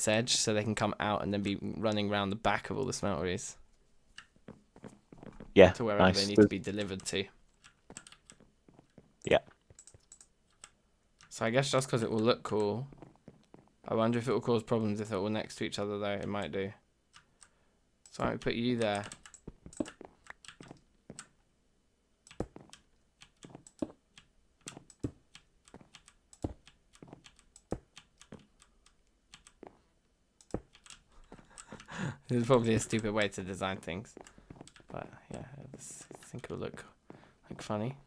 edge, so they can come out and then be running around the back of all the smelteries. Yeah, to wherever they need to be delivered to. Yeah. So I guess just because it will look cool, I wonder if it will cause problems if they're all next to each other, though. It might do. So I might put you there. This is probably a stupid way to design things, but yeah, I think it'll look like funny.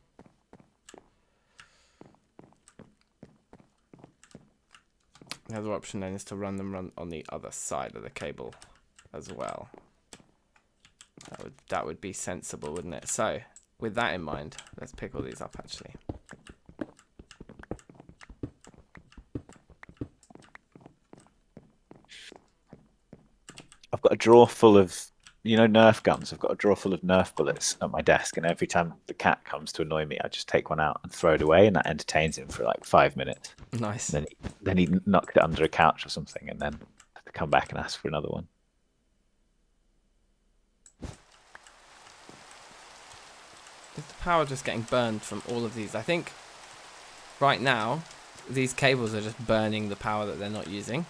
The other option then is to run them on the other side of the cable as well. That would be sensible, wouldn't it? So with that in mind, let's pick all these up actually. I've got a drawer full of, Nerf guns. I've got a drawer full of Nerf bullets at my desk, and every time the cat comes to annoy me, I just take one out and throw it away, and that entertains him for like 5 minutes. Nice. Then he knocked it under a couch or something, and then to come back and ask for another one. Is the power just getting burned from all of these? I think right now these cables are just burning the power that they're not using.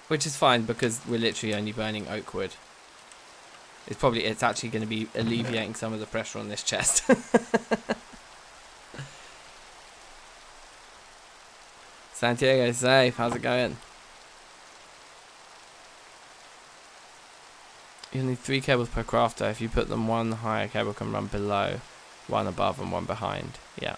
Which is fine because we're literally only burning oak wood. It's actually going to be alleviating some of the pressure on this chest. Santiago, safe. How's it going? You'll need 3 cables per crafter. If you put them one higher cable can run below, one above and one behind. Yeah.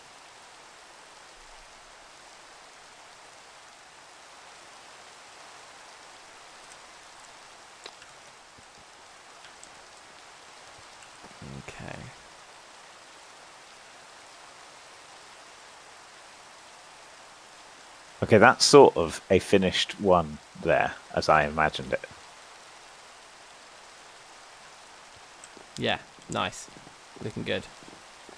Okay. Okay, that's sort of a finished one there, as I imagined it. Yeah, nice. Looking good.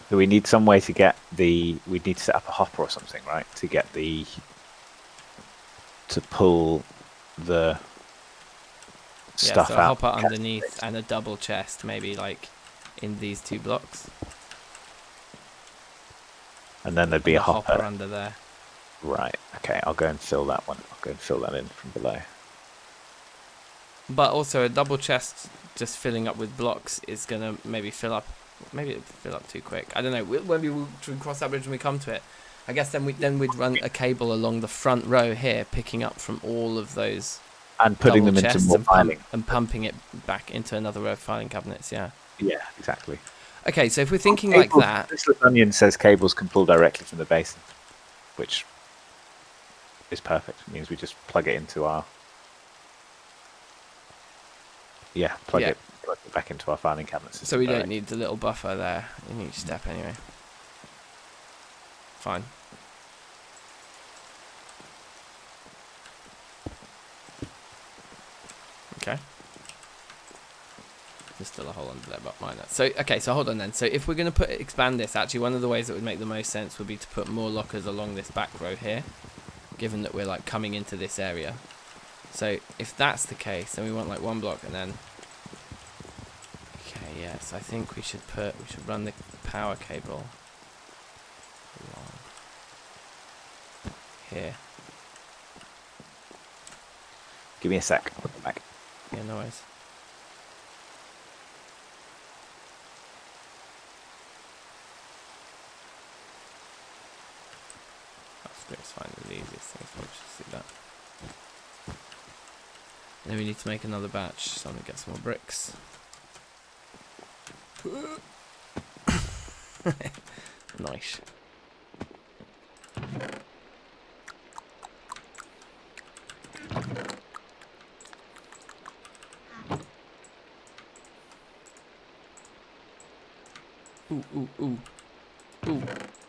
So we need some way to get we need to set up a hopper or something, right? To get to pull the stuff so a out. hopper underneath and a double chest, maybe like in these 2 blocks. And then there'd be a hopper under there. Right. Okay, I'll go and fill that one. I'll go and fill that in from below. But also a double chest just filling up with blocks is going to maybe fill up too quick. I don't know. We'll cross that bridge when we come to it. I guess then we'd run a cable along the front row here, picking up from all of those and putting them into more filing and pumping it back into another row of filing cabinets. Yeah. Yeah, exactly. Okay, so if we're thinking like that, this onion says cables can pull directly from the basin, which is perfect. It means we just plug it into our plug it back into our filing cabinets. So we don't need the little buffer there in each step anyway. Fine. Okay. There's still a hole under there, but minor. So, okay, so hold on then. So if we're going to expand this, actually one of the ways that would make the most sense would be to put more lockers along this back row here, given that we're like coming into this area. So if that's the case, then we want like 1 block and then. Okay, yes, I think we should run the power cable along here. Give me a sec. I'll come back. Yeah, no worries. Let's find the easiest thing. So we'll just do that. And then we need to make another batch, so I'm gonna get some more bricks. Nice. Ooh, ooh, ooh. Ooh,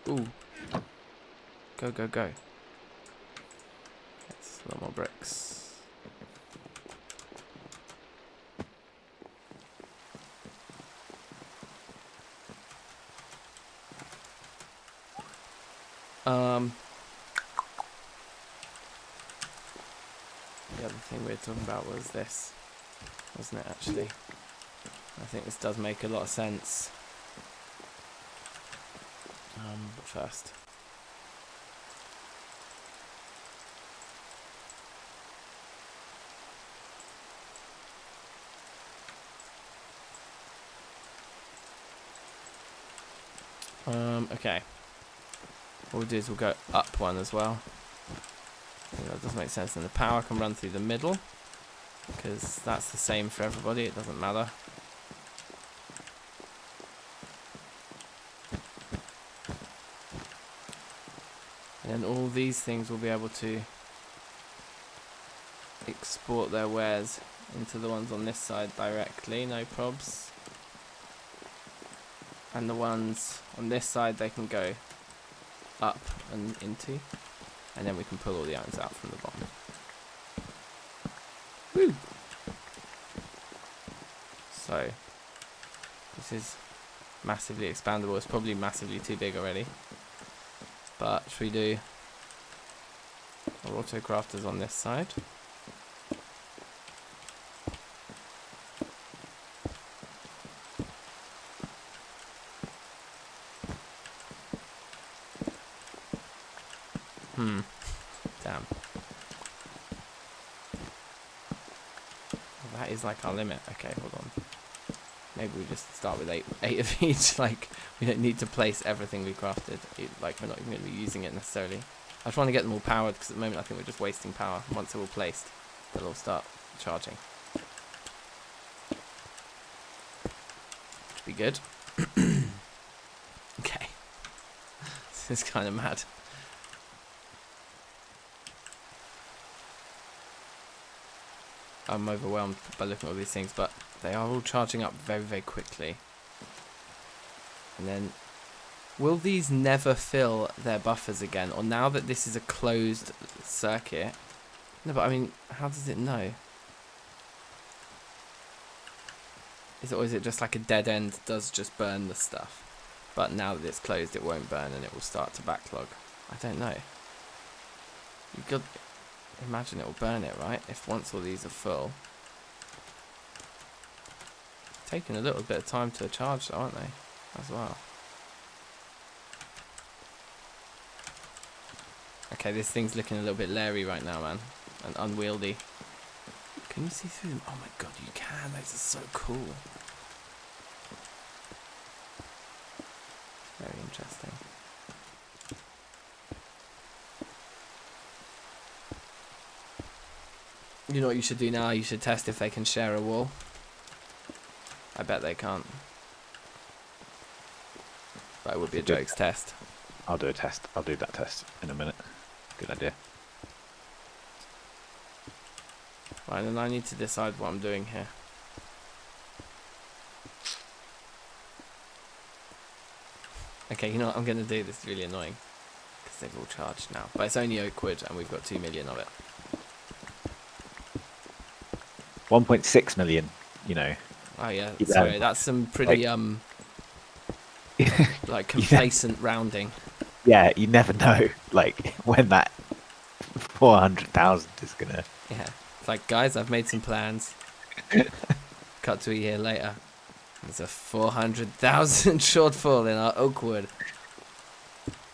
ooh. Go, go, go. Yes, a lot more bricks. The other thing we were talking about was this, wasn't it, actually? I think this does make a lot of sense. But first. Okay. What we'll do is we'll go up 1 as well. That does make sense. And the power can run through the middle, because that's the same for everybody. It doesn't matter. And then all these things will be able to export their wares into the ones on this side directly, no probs. And the ones on this side they can go up and into, and then we can pull all the items out from the bottom. Woo! So this is massively expandable. It's probably massively too big already, but should we do our auto crafters on this side? Damn. Well, that is like our limit. Okay, hold on. Maybe we just start with eight of each. Like, we don't need to place everything we crafted. Like, we're not even going to be using it necessarily. I just want to get them all powered, because at the moment I think we're just wasting power. Once they're all placed, they'll all start charging. Should be good. Okay. This is kind of mad. I'm overwhelmed by looking at all these things, but they are all charging up very, very quickly. And then, will these never fill their buffers again? Or now that this is a closed circuit? No, but I mean, how does it know? Or is it just like a dead end, does just burn the stuff? But now that it's closed, it won't burn and it will start to backlog. I don't know. You could imagine it will burn it, right? If once all these are full. Taking a little bit of time to charge, though, aren't they? As well. Okay, this thing's looking a little bit leery right now, man. And unwieldy. Can you see through them? Oh my god, you can. Those are so cool. Very interesting. You know what you should do now? You should test if they can share a wall. I bet they can't. But it would be a jokes test. I'll do a test. I'll do that test in a minute. Good idea. Right, and I need to decide what I'm doing here. Okay, you know what I'm going to do? This is really annoying. Because they've all charged now. But it's only oak wood and we've got 2 million of it. 1.6 million, you know. Oh yeah, sorry, that's some pretty like complacent rounding. Yeah, you never know, like when that 400,000 is gonna. Yeah, It's like, guys, I've made some plans. Cut to a year later. There's a 400,000 shortfall in our oak wood.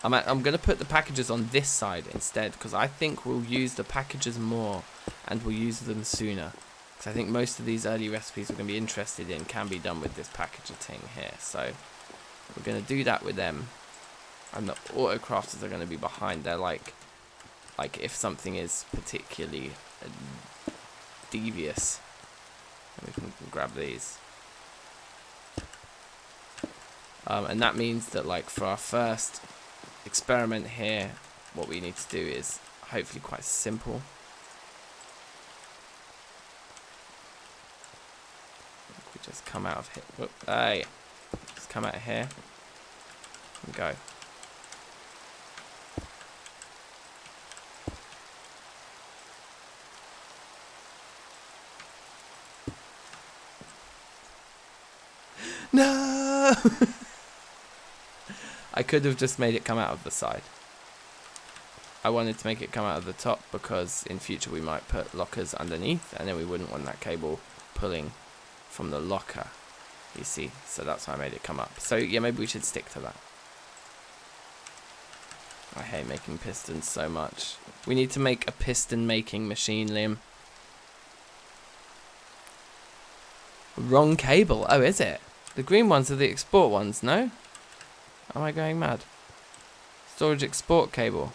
I'm going to put the packages on this side instead, because I think we'll use the packages more and we'll use them sooner. Because I think most of these early recipes we're going to be interested in can be done with this packager thing here. So we're going to do that with them. And the auto crafters are going to be behind. They're like if something is particularly devious, we can grab these. And that means that, like, for our first experiment here, what we need to do is hopefully quite simple. We just come out of here. Whoop, hey, just come out of here and go. No. I could have just made it come out of the side. I wanted to make it come out of the top because in future we might put lockers underneath and then we wouldn't want that cable pulling from the locker, you see. So that's why I made it come up. So yeah, maybe we should stick to that. I hate making pistons so much. We need to make a piston making machine, Liam. Wrong cable. Oh, is it? The green ones are the export ones, no? Am I going mad? Storage export cable.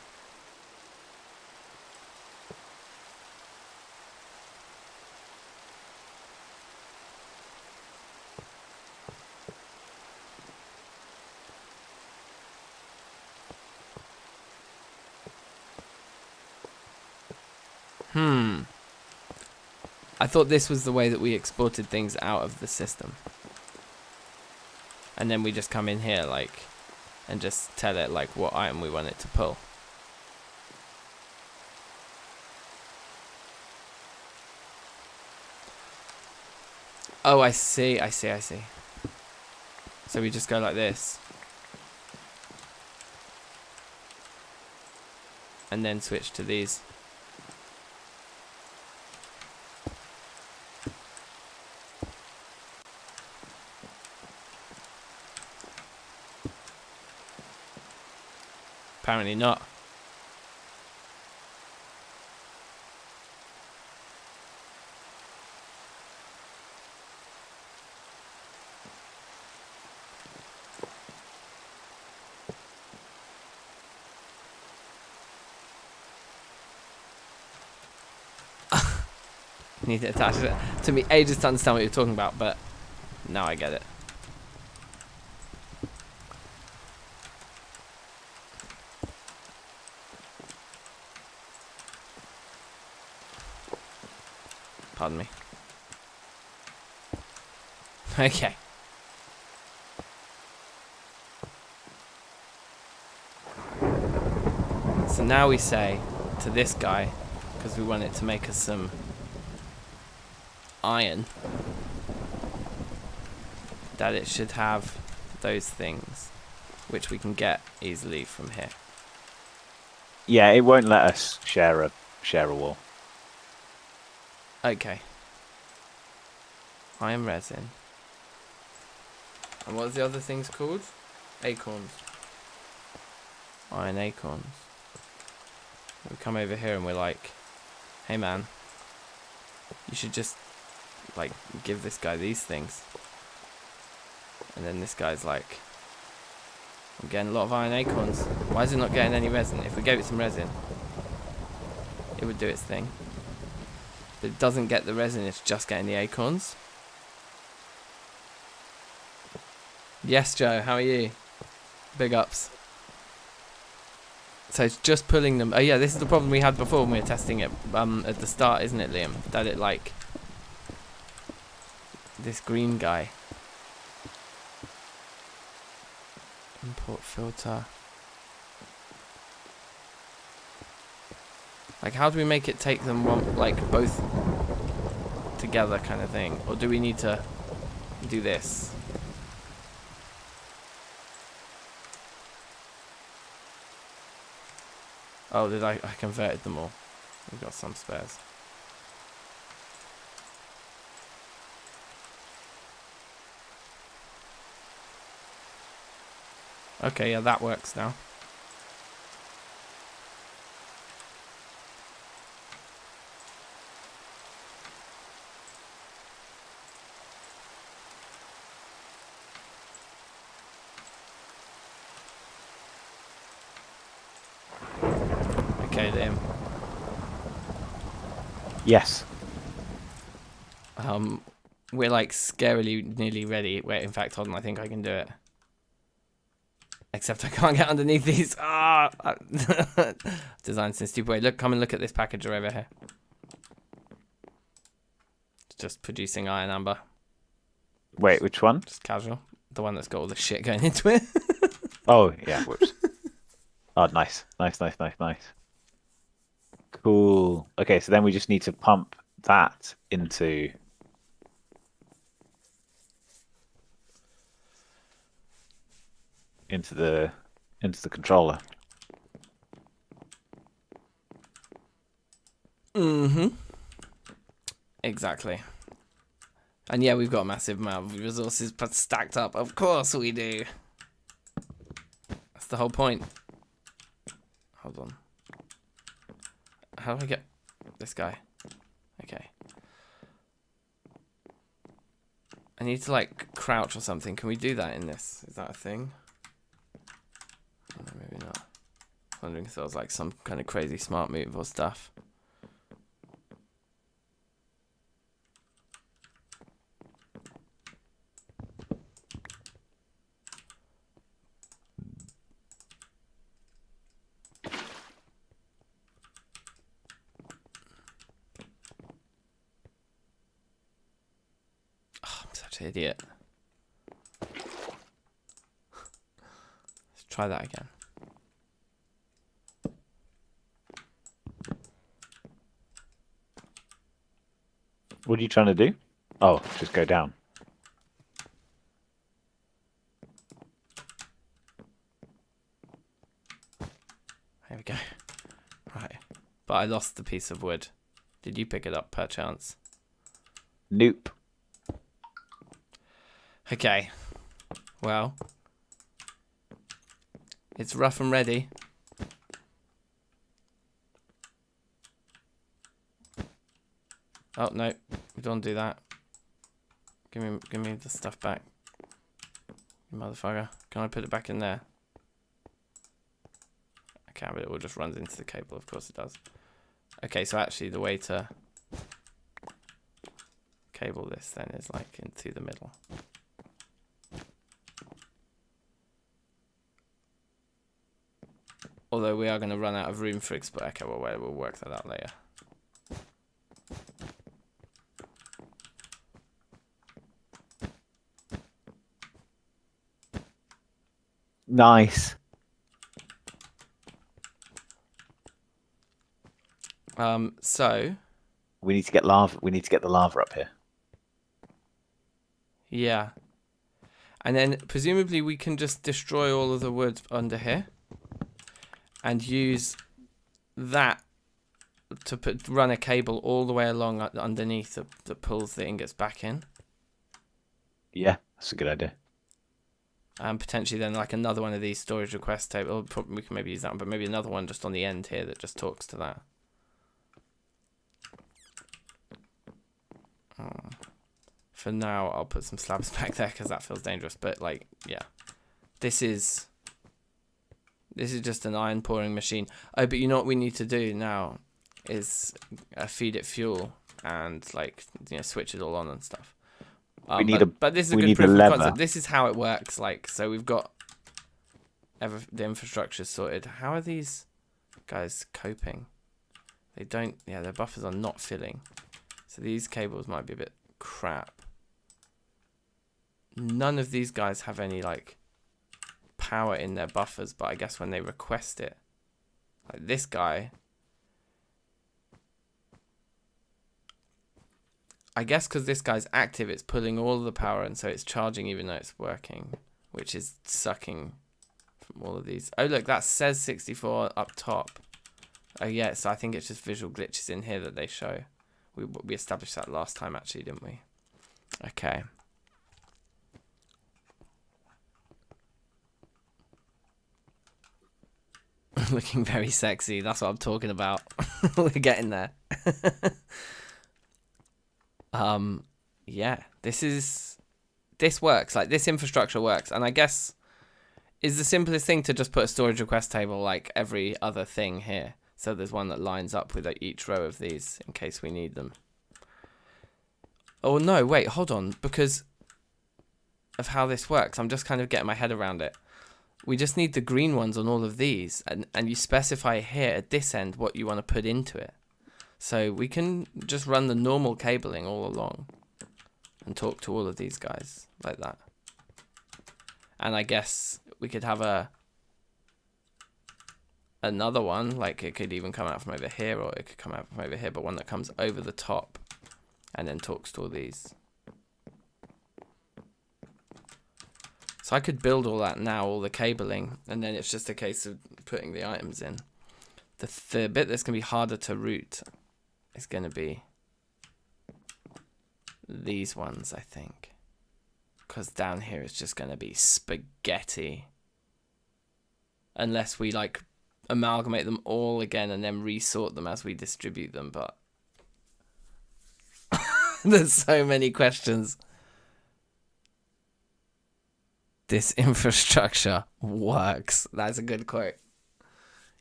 I thought this was the way that we exported things out of the system. And then we just come in here, like, and just tell it, like, what item we want it to pull. Oh, I see. So we just go like this. And then switch to these. Apparently not. Need to attach it. Took me ages to understand what you're talking about, but now I get it. Pardon me. Okay. So now we say to this guy, because we want it to make us some iron, that it should have those things, which we can get easily from here. Yeah, it won't let us share a wall. Okay. Iron resin. And what was the other things called? Acorns. Iron acorns. We come over here and we're like, hey man, you should just, like, give this guy these things. And then this guy's like, I'm getting a lot of iron acorns. Why is it not getting any resin? If we gave it some resin, it would do its thing. But it doesn't get the resin, it's just getting the acorns. Yes, Joe, how are you? Big ups. So it's just pulling them. Oh yeah, this is the problem we had before when we were testing it at the start, isn't it, Liam? That it, like, this green guy. Import filter. Like, how do we make it take them one, like, both together kind of thing? Or do we need to do this? Oh, I converted them all. We've got some spares. Okay, yeah, that works now. Okay, Liam. Yes. We're like scarily nearly ready. Wait, in fact, hold on. I think I can do it. Except I can't get underneath these. Ah! Designed in a stupid way. Look, come and look at this packager over here. It's just producing iron amber. Wait, which one? Just casual. The one that's got all the shit going into it. Oh, yeah. Whoops. Oh, nice. Nice. Cool. Okay, so then we just need to pump that into the controller. Mm-hmm. Exactly. And yeah, we've got a massive amount of resources stacked up. Of course we do. That's the whole point. Hold on. How do I get this guy? Okay. I need to like crouch or something. Can we do that in this? Is that a thing? Oh, no, maybe not. I'm wondering if there was like some kind of crazy smart move or stuff. Oh, I'm such an idiot. Let's try that again. What are you trying to do? Oh, just go down. There we go. Right. But I lost the piece of wood. Did you pick it up, perchance? Nope. Okay. Well. It's rough and ready. Oh, no. We don't do that. Give me the stuff back. You motherfucker. Can I put it back in there? I can, but it all just runs into the cable. Of course it does. Okay, so actually the way to cable this then is like into the middle. Although we are going to run out of room for okay, well, we'll work that out later. Nice. So We need to get lava. We need to get the lava up here. yeah. And then presumably we can just destroy all of the wood under here and use that to run a cable all the way along underneath that pulls the ingots back in. Yeah, that's a good idea. And potentially then like another one of these storage request table. We can maybe use that one, but maybe another one just on the end here that just talks to that. For now, I'll put some slabs back there because that feels dangerous. But like, yeah, this is just an iron pouring machine. Oh, but you know what we need to do now is feed it fuel and like switch it all on and stuff. But this is a good proof of concept. This is how it works. Like, so we've got the infrastructure sorted. How are these guys coping? They don't. Yeah, their buffers are not filling. So these cables might be a bit crap. None of these guys have any like power in their buffers, but I guess when they request it, like this guy, I guess because this guy's active, it's pulling all of the power, and so it's charging even though it's working, which is sucking from all of these. Oh look, that says 64 up top. Oh yeah, so I think it's just visual glitches in here that they show. We established that last time actually, didn't we? Okay. looking very sexy. That's what I'm talking about. We're getting there. Yeah, this works. Like, this infrastructure works, and I guess is the simplest thing to just put a storage request table like every other thing here. So there's one that lines up with each row of these in case we need them. Oh no, wait, hold on, because of how this works, I'm just kind of getting my head around it. We just need the green ones on all of these, and you specify here at this end what you want to put into it. So we can just run the normal cabling all along and talk to all of these guys like that. And I guess we could have another one, like it could even come out from over here, or it could come out from over here, but one that comes over the top and then talks to all these. So I could build all that now, all the cabling, and then it's just a case of putting the items in. The bit that's going to be harder to route is going to be these ones, I think. Because down here it's just going to be spaghetti. Unless we, like, amalgamate them all again and then resort them as we distribute them, but there's so many questions. This infrastructure works. That's a good quote.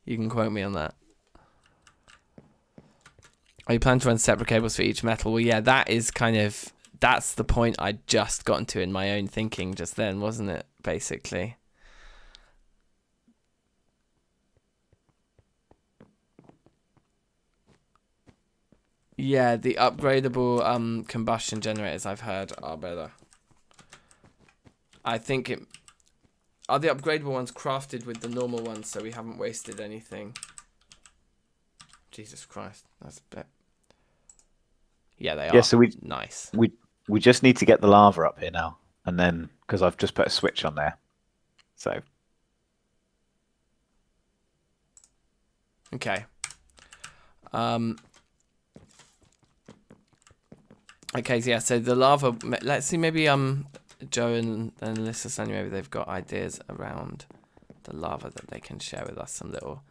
You can quote me on that. Are you planning to run separate cables for each metal? Well, yeah, that's the point I'd just gotten to in my own thinking just then, wasn't it? Basically. Yeah, the upgradable combustion generators I've heard are better. I think are the upgradable ones crafted with the normal ones, so we haven't wasted anything. Jesus Christ, that's a bit. Yeah, they are. Yeah, so nice. We just need to get the lava up here now, and then because I've just put a switch on there, so. Okay. Okay, so yeah, so the lava. Let's see, maybe Joe and Alyssa, maybe they've got ideas around the lava that they can share with us, some little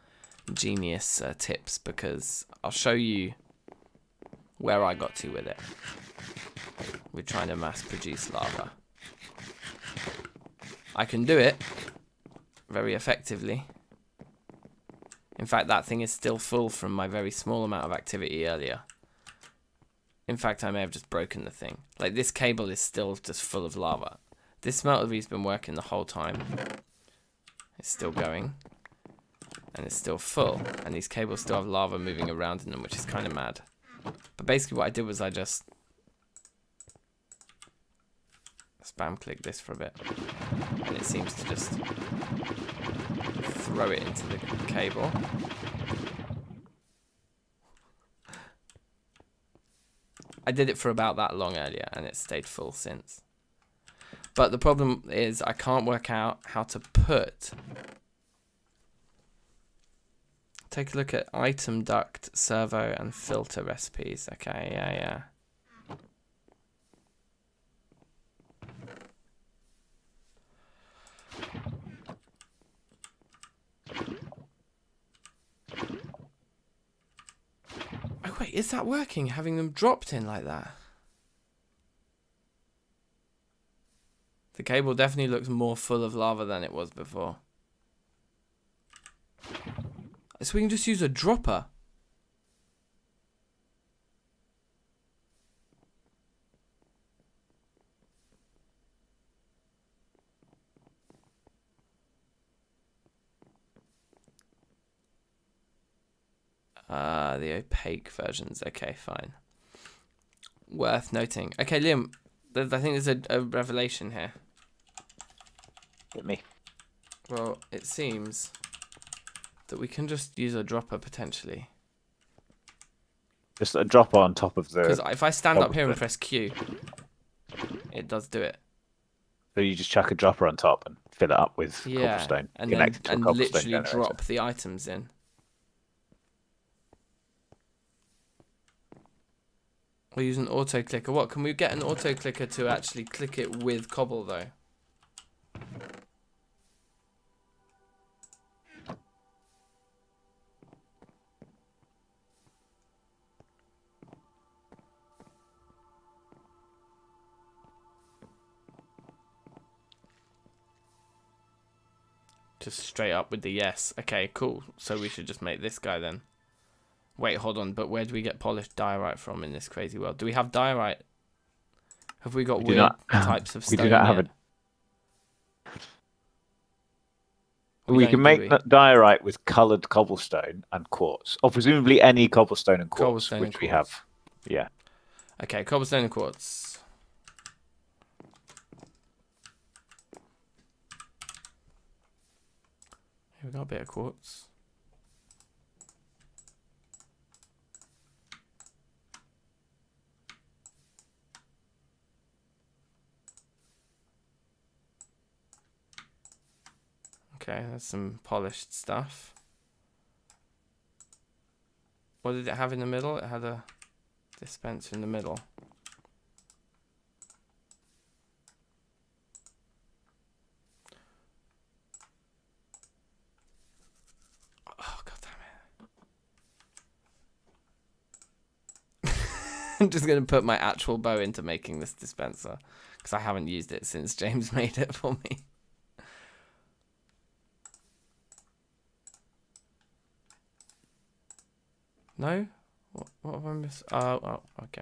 genius tips, because I'll show you where I got to with it. We're trying to mass produce lava. I can do it very effectively. In fact, that thing is still full from my very small amount of activity earlier. In fact, I may have just broken the thing. Like, this cable is still just full of lava. This smelter's been working the whole time. It's still going. And it's still full. And these cables still have lava moving around in them, which is kind of mad. But basically what I did was I just spam click this for a bit. And it seems to just throw it into the cable. I did it for about that long earlier, and it's stayed full since. But the problem is I can't work out how to put... Take a look at item duct, servo, and filter recipes. Okay, yeah. Oh wait, is that working? Having them dropped in like that? The cable definitely looks more full of lava than it was before. So we can just use a dropper. The opaque versions. Okay, fine. Worth noting. Okay, Liam, I think there's a revelation here. Hit me. Well, it seems that we can just use a dropper potentially. Just a dropper on top of the... Because if I stand up here and press Q, it does do it. So you just chuck a dropper on top and fill it up with cobblestone. And then literally drop the items in. We'll use an auto clicker. What, can we get an auto clicker to actually click it with cobble though? Just straight up with the yes. Okay, cool. So we should just make this guy then. Wait, hold on. But where do we get polished diorite from in this crazy world? Do we have diorite? Have we got weird types of stone? We do not have yet? We don't, can do make we? diorite with coloured cobblestone and quartz, or presumably any cobblestone and quartz, Cobblestone which and we quartz. have. Yeah. Okay, cobblestone and quartz. Here we got a bit of quartz. Okay, that's some polished stuff. What did it have in the middle? It had a dispenser in the middle. Oh, god damn it. I'm just going to put my actual bow into making this dispenser, because I haven't used it since James made it for me. No? What have I missed? Oh, okay.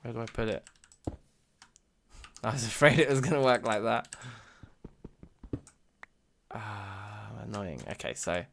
Where do I put it? I was afraid it was going to work like that. Annoying. Okay, so...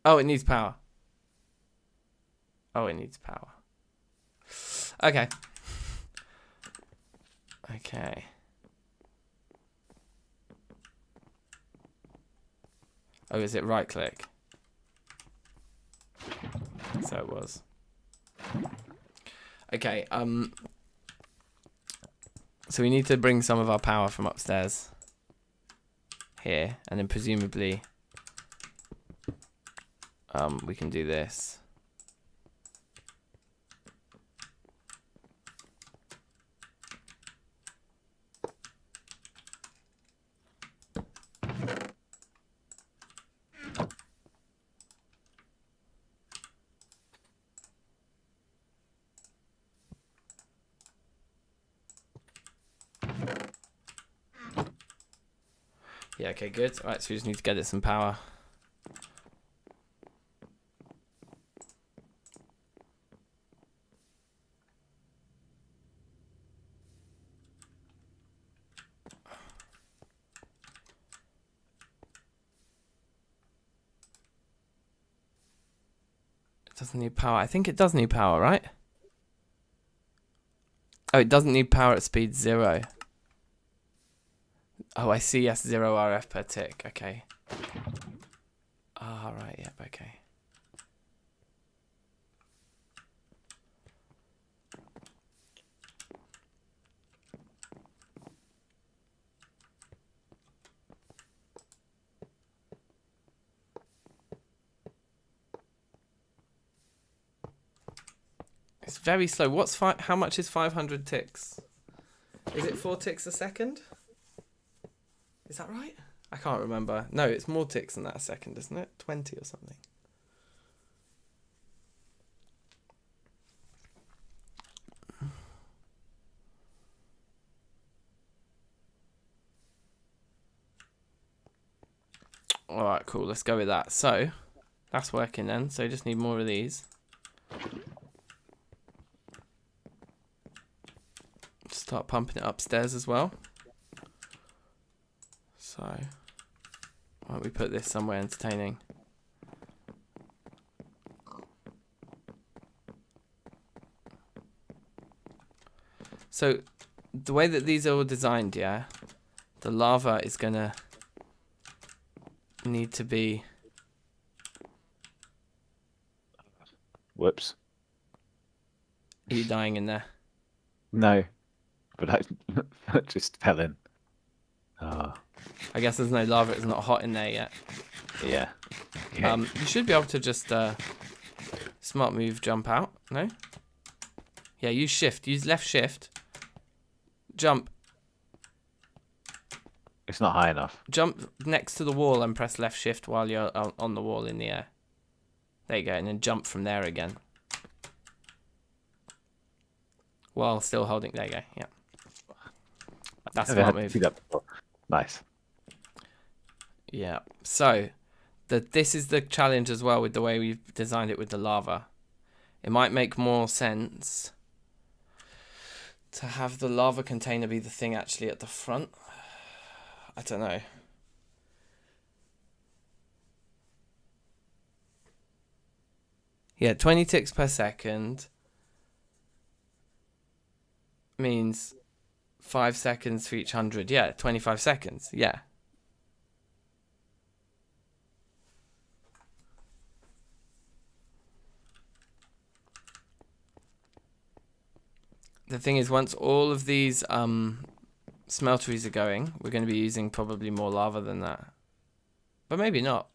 Oh, it needs power. Oh, it needs power. Okay. Okay. Oh, is it right click? So it was. Okay, so we need to bring some of our power from upstairs here, and then presumably we can do this. Yeah, okay, good. Alright, so we just need to get it some power. It doesn't need power. I think it does need power, right? Oh, it doesn't need power at speed 0. Oh, I see. Yes, 0 RF per tick. Okay. Ah, right. Yep. Okay. It's very slow. How much is 500 ticks? Is it 4 ticks a second? Is that right? I can't remember. No, it's more ticks than that a second, isn't it? 20 or something. Alright, cool. Let's go with that. So, that's working then. So, just need more of these. Start pumping it upstairs as well. So, why don't we put this somewhere entertaining? So the way that these are all designed, yeah, the lava is gonna need to be. Whoops. Are you dying in there? No, but I just fell in. Oh, I guess there's no lava. It's not hot in there yet. yeah. Okay. You should be able to just smart move, jump out. No. Yeah, use shift. Use left shift. Jump. It's not high enough. Jump next to the wall and press left shift while you're on the wall in the air. There you go, and then jump from there again. While still holding. There you go. Yeah. That's a smart move. Nice. Yeah. So, this is the challenge as well with the way we've designed it with the lava. It might make more sense to have the lava container be the thing actually at the front. I don't know. Yeah, 20 ticks per second means 5 seconds for each 100. Yeah, 25 seconds. Yeah. The thing is, once all of these smelteries are going, we're going to be using probably more lava than that. But maybe not.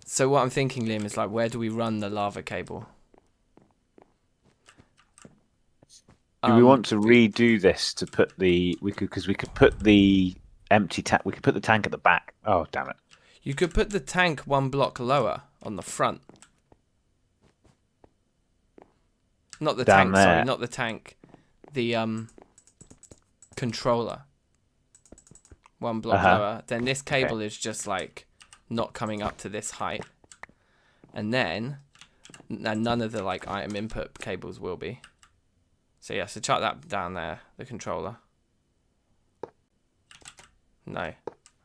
So what I'm thinking, Liam, is like, where do we run the lava cable? Do we want to redo this to put the we could put the empty tank, we could put the tank at the back. Oh, damn it. You could put the tank 1 block lower on the front. Not the tank, sorry, not the tank. The controller. 1 block lower. Then this cable is just like not coming up to this height. And then none of the like item input cables will be. So yeah, so chuck that down there, the controller. No.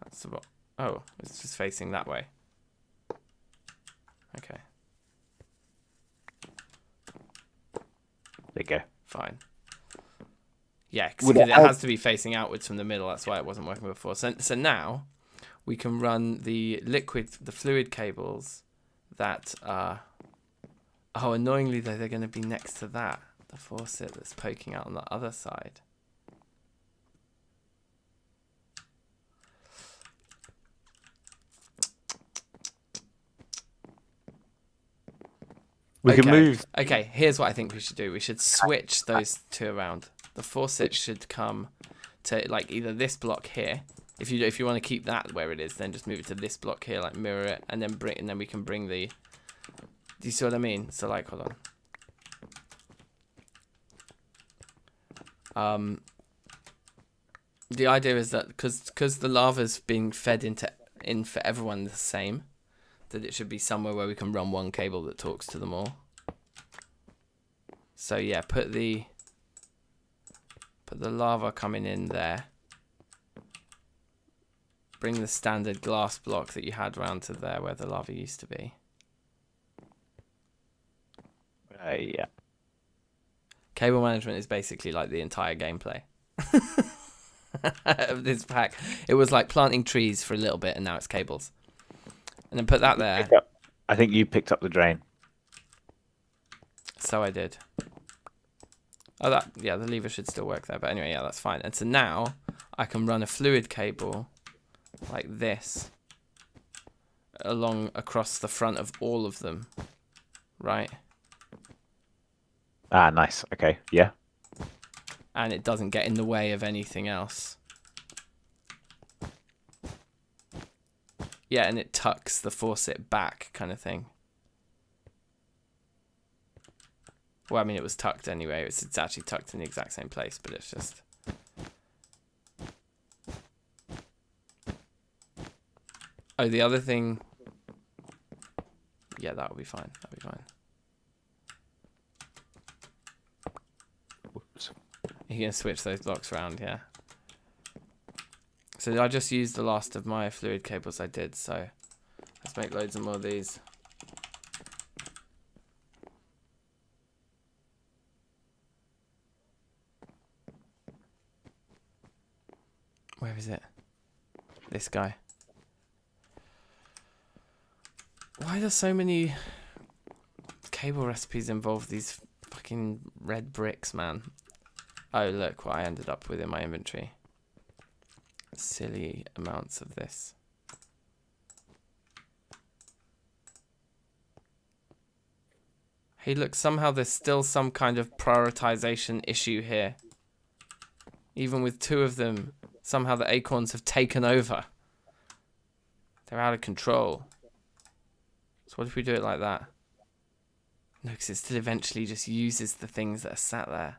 That's the oh, it's just facing that way. Okay. There you go. Fine. Yeah, because it has to be facing outwards from the middle. That's why it wasn't working before. So now we can run the fluid cables that are. Oh, annoyingly though, they're going to be next to that. The faucet that's poking out on the other side. We can move. Okay, here's what I think we should do. We should switch those two around. The faucet should come to like either this block here. If you want to keep that where it is, then just move it to this block here, like mirror it, and then we can bring the. Do you see what I mean? So like, hold on. The idea is that because the lava's being fed in for everyone the same, that it should be somewhere where we can run one cable that talks to them all. So yeah, put the lava coming in there. Bring the standard glass block that you had round to there where the lava used to be. Yeah. Cable management is basically like the entire gameplay of this pack. It was like planting trees for a little bit, and now it's cables. And then put that there. I think you picked up the drain. So I did. Oh, the lever should still work there. But anyway, yeah, that's fine. And so now I can run a fluid cable like this across the front of all of them, right? Ah, nice. Okay, yeah. And it doesn't get in the way of anything else. Yeah, and it tucks the faucet back, kind of thing. Well, I mean, it was tucked anyway. It's actually tucked in the exact same place, but it's just... Oh, the other thing... Yeah, that'll be fine. That'll be fine. Whoops. You're going to switch those blocks around, yeah. So I just used the last of my fluid cables I did, so let's make loads of more of these. Where is it? This guy. Why do so many cable recipes involve these fucking red bricks, man? Oh, look what I ended up with in my inventory. Silly amounts of this. Hey, look, somehow there's still some kind of prioritization issue here. Even with 2 of them, somehow the acorns have taken over. They're out of control. So what if we do it like that? No, because it still eventually just uses the things that are sat there.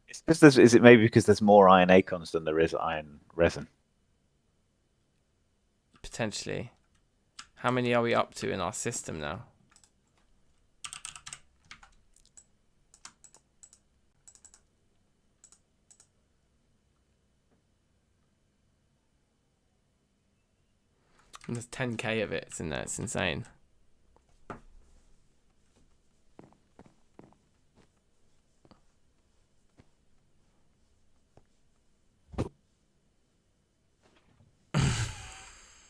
It's because is it maybe because there's more iron acorns than there is iron resin? Potentially. How many are we up to in our system now? And there's 10k of it. It's in there. It's insane.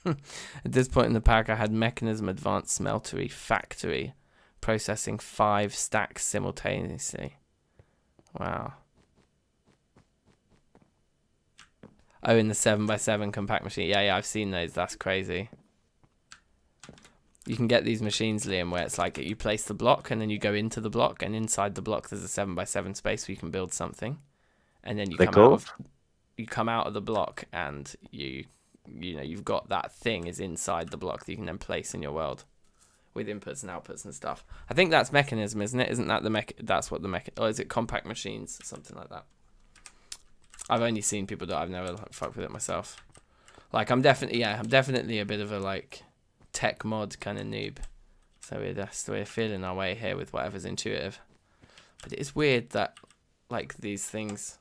At this point in the pack, I had Mechanism Advanced Smeltery Factory processing 5 stacks simultaneously. Wow. Oh, in the 7x7 compact machine. Yeah, I've seen those. That's crazy. You can get these machines, Liam, where it's like you place the block and then you go into the block, and inside the block there's a 7x7 space where you can build something, and then you come out of the block and you've got that thing is inside the block that you can then place in your world with inputs and outputs and stuff. I think that's Mechanism, isn't it? Isn't that that's what the or is it compact machines, something like that? I've only seen people do it. I've never fucked with it myself. Like I'm definitely a bit of a like tech mod kind of noob. So we're feeling our way here with whatever's intuitive. But it is weird that like these things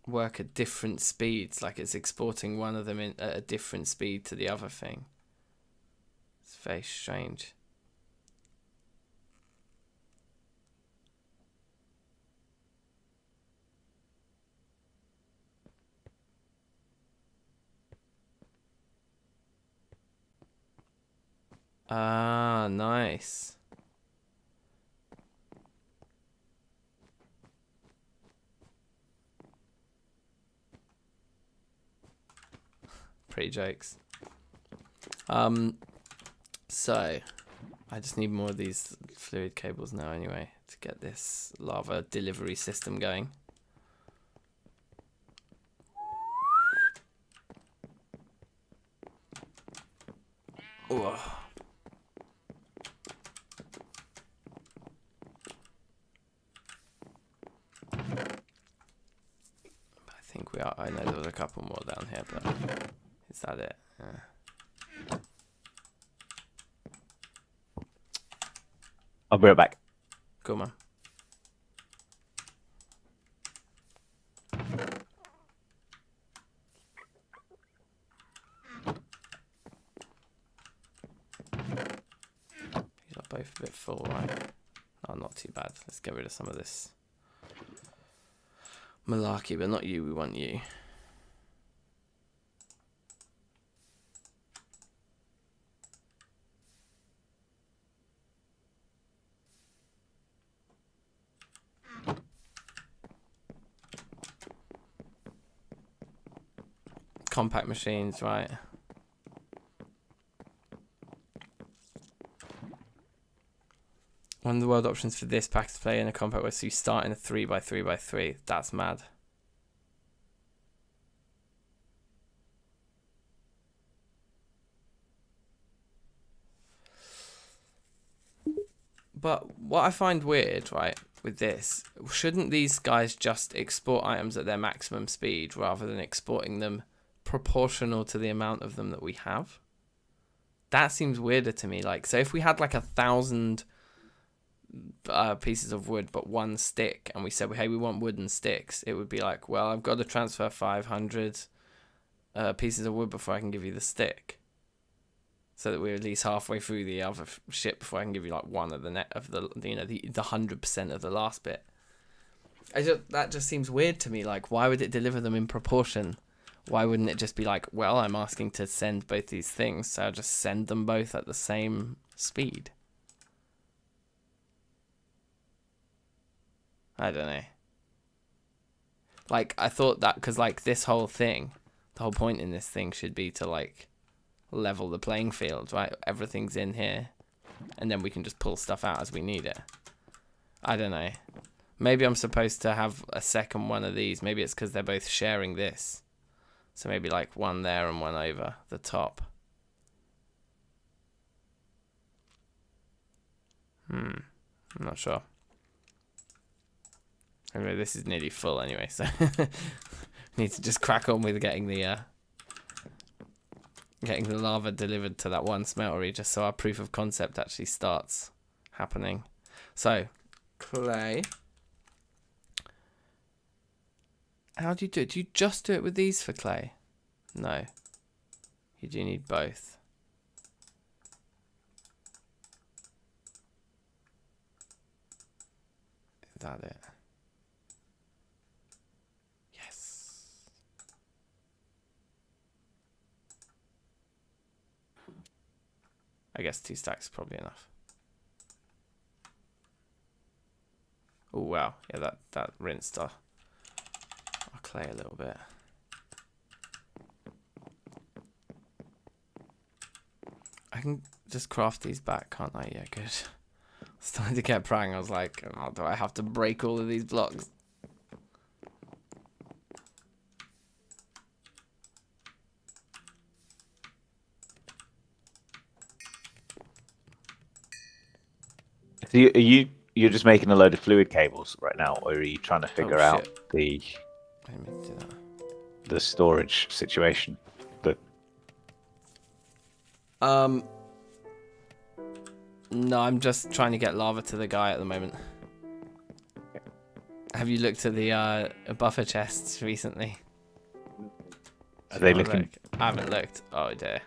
work at different speeds. Like it's exporting one of them at a different speed to the other thing. It's very strange. Ah, nice. Pretty jokes. So I just need more of these fluid cables now anyway to get this lava delivery system going. Ooh. I think we are. I know there was a couple more down here, but is that it? Yeah. I'll be right back. Cool, man. These are both a bit full, right? Oh, not too bad. Let's get rid of some of this malarkey, but not you. We want you. Compact machines, right? One of the world options for this pack is to play in a compact where so you start in a 3x3x3. That's mad. But what I find weird, right, with this, shouldn't these guys just export items at their maximum speed rather than exporting them proportional to the amount of them that we have? That seems weirder to me. Like, so if we had like 1,000 pieces of wood but 1 stick, and we said, hey, we want wooden sticks, it would be like, well, I've got to transfer 500 pieces of wood before I can give you the stick. so that we're at least halfway through the other ship before I can give you like one of the net of the 100% of the last bit. That just seems weird to me. Like, why would it deliver them in proportion? Why wouldn't it just be like, well, I'm asking to send both these things, so I'll just send them both at the same speed? I don't know. Like, I thought that because, like, this whole thing, the whole point in this thing should be to, like, level the playing field, right? Everything's in here, and then we can just pull stuff out as we need it. I don't know. Maybe I'm supposed to have a second one of these. Maybe it's because they're both sharing this. So maybe, like, one there and one over the top. I'm not sure. Anyway, this is nearly full anyway, so need to just crack on with getting the lava delivered to that one smeltery, just so our proof of concept actually starts happening. So, clay. How do you do it? Do you just do it with these for clay? No. You do need both. Is that it? I guess 2 stacks is probably enough. Oh wow, yeah, that rinsed our clay a little bit. I can just craft these back, can't I? Yeah, good. Starting to get prang. I was like, oh, do I have to break all of these blocks? So you're just making a load of fluid cables right now, or are you trying to figure out the storage situation? No, I'm just trying to get lava to the guy at the moment. Have you looked at the buffer chests recently? Are they looking? I haven't looked. Oh dear.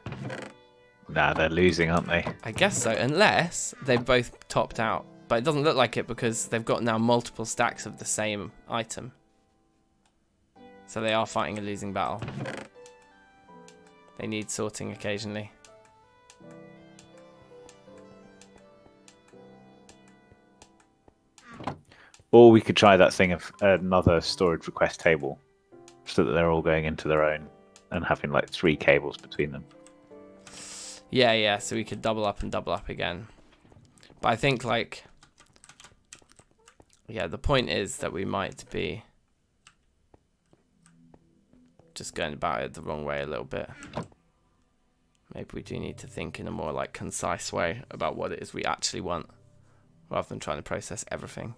Nah, they're losing, aren't they? I guess so, unless they've both topped out. But it doesn't look like it because they've got now multiple stacks of the same item. So they are fighting a losing battle. They need sorting occasionally. Or we could try that thing of another storage request table, so that they're all going into their own and having like 3 cables between them. Yeah, so we could double up and double up again. But I think, like, yeah, the point is that we might be just going about it the wrong way a little bit. Maybe we do need to think in a more, like, concise way about what it is we actually want, rather than trying to process everything.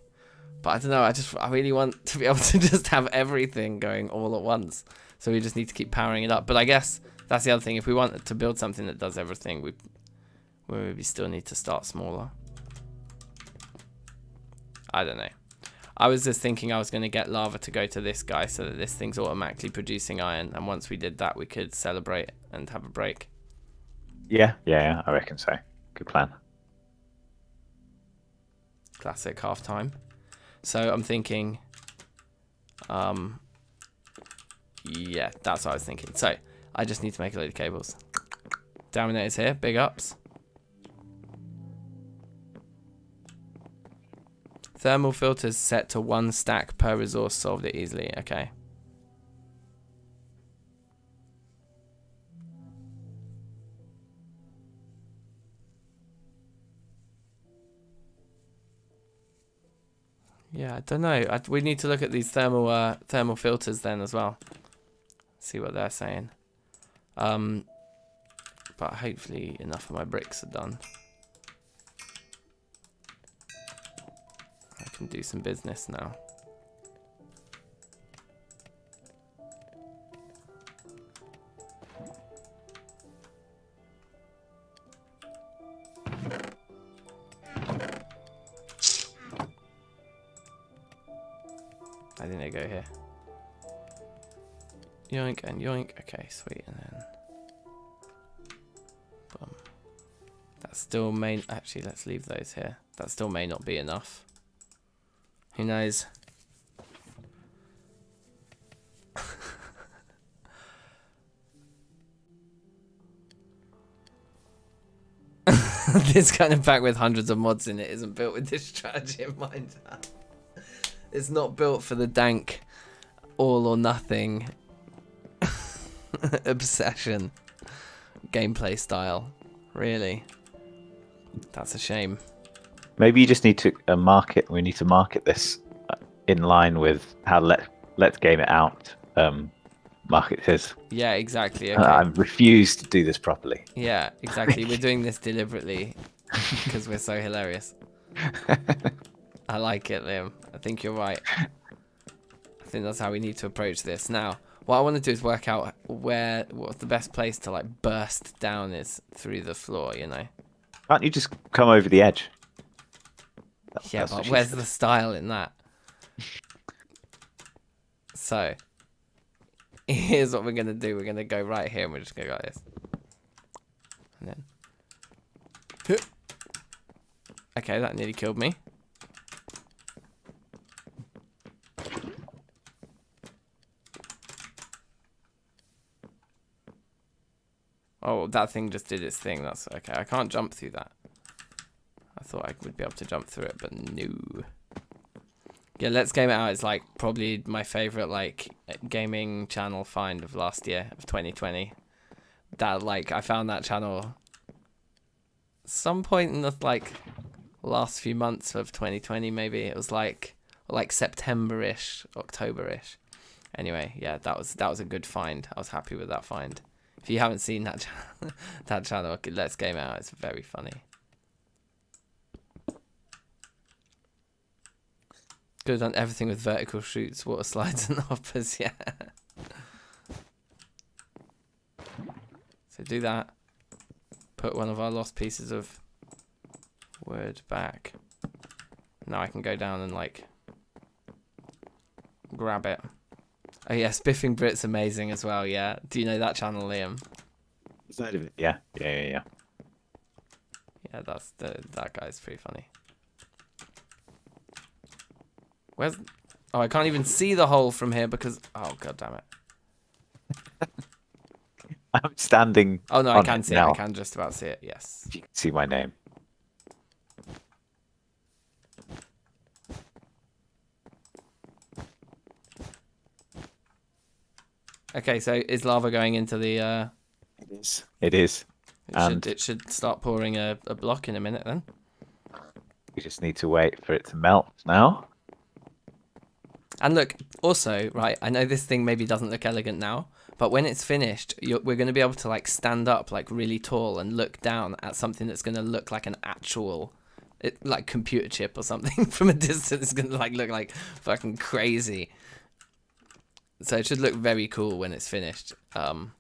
But I don't know, I really want to be able to just have everything going all at once. So we just need to keep powering it up. But I guess that's the other thing. If we want to build something that does everything, we maybe still need to start smaller. I don't know. I was just thinking I was going to get lava to go to this guy so that this thing's automatically producing iron. And once we did that, we could celebrate and have a break. Yeah, I reckon so. Good plan. Classic half-time. So I'm thinking, yeah, that's what I was thinking. So I just need to make a load of cables. Dominators here, big ups. Thermal filters set to 1 stack per resource, solved it easily. Okay. Yeah, I don't know. We need to look at these thermal filters then as well. See what they're saying. But hopefully enough of my bricks are done. I can do some business now. I think they go here. Yoink and yoink. Okay, sweet. And then boom. That still may... Actually, let's leave those here. That still may not be enough. Who knows? This kind of pack with hundreds of mods in it isn't built with this strategy in mind. It's not built for the dank all or nothing obsession gameplay style. Really, that's a shame. Maybe you just need to market. We need to market this in line with how let's game it out. Market his. Yeah, exactly. Okay. I refuse to do this properly. Yeah, exactly. We're doing this deliberately because we're so hilarious. I like it, Liam. I think you're right. I think that's how we need to approach this. Now, what I want to do is work out what the best place to like burst down is through the floor, you know? Can't you just come over the edge? Yeah, but where's the style in that? So, here's what we're going to do. We're going to go right here and we're just going to go like this. And then... Okay, that nearly killed me. Oh, that thing just did its thing. That's okay. I can't jump through that. I thought I would be able to jump through it, but no. Yeah, Let's Game It Out is like probably my favorite like gaming channel find of last year, of 2020. That like I found that channel some point in the like last few months of 2020 maybe. It was like September-ish, October-ish. Anyway, yeah, that was a good find. I was happy with that find. If you haven't seen that that channel, Let's Game Out, it's very funny. Could have done everything with vertical shoots, water slides, and hoppers, yeah. So do that. Put one of our lost pieces of wood back. Now I can go down and like grab it. Oh yeah, Spiffing Brit's amazing as well, yeah. Do you know that channel, Liam? Side of it. Yeah. Yeah, that guy's pretty funny. Where's... Oh, I can't even see the hole from here because... Oh, god damn it. I'm standing. Oh no, I can see it. Now. I can just about see it, yes. You can see my name. Okay, so is lava going into the... It is. It is. It should start pouring a block in a minute then. We just need to wait for it to melt now. And look, also, right, I know this thing maybe doesn't look elegant now, but when it's finished, we're going to be able to like stand up like really tall and look down at something that's going to look like an actual... like computer chip or something from a distance. It's going to like look like fucking crazy. So it should look very cool when it's finished. And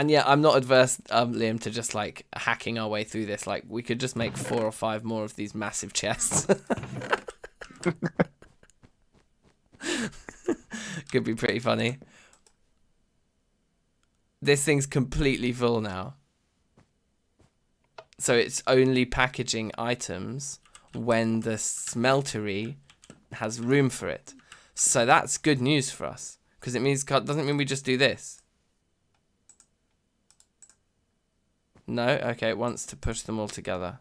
yeah, I'm not adverse, Liam, to just like hacking our way through this. Like we could just make 4 or 5 more of these massive chests. Could be pretty funny. This thing's completely full now. So it's only packaging items when the smeltery has room for it. So that's good news for us, because it means doesn't mean we just do this. No, okay, it wants to push them all together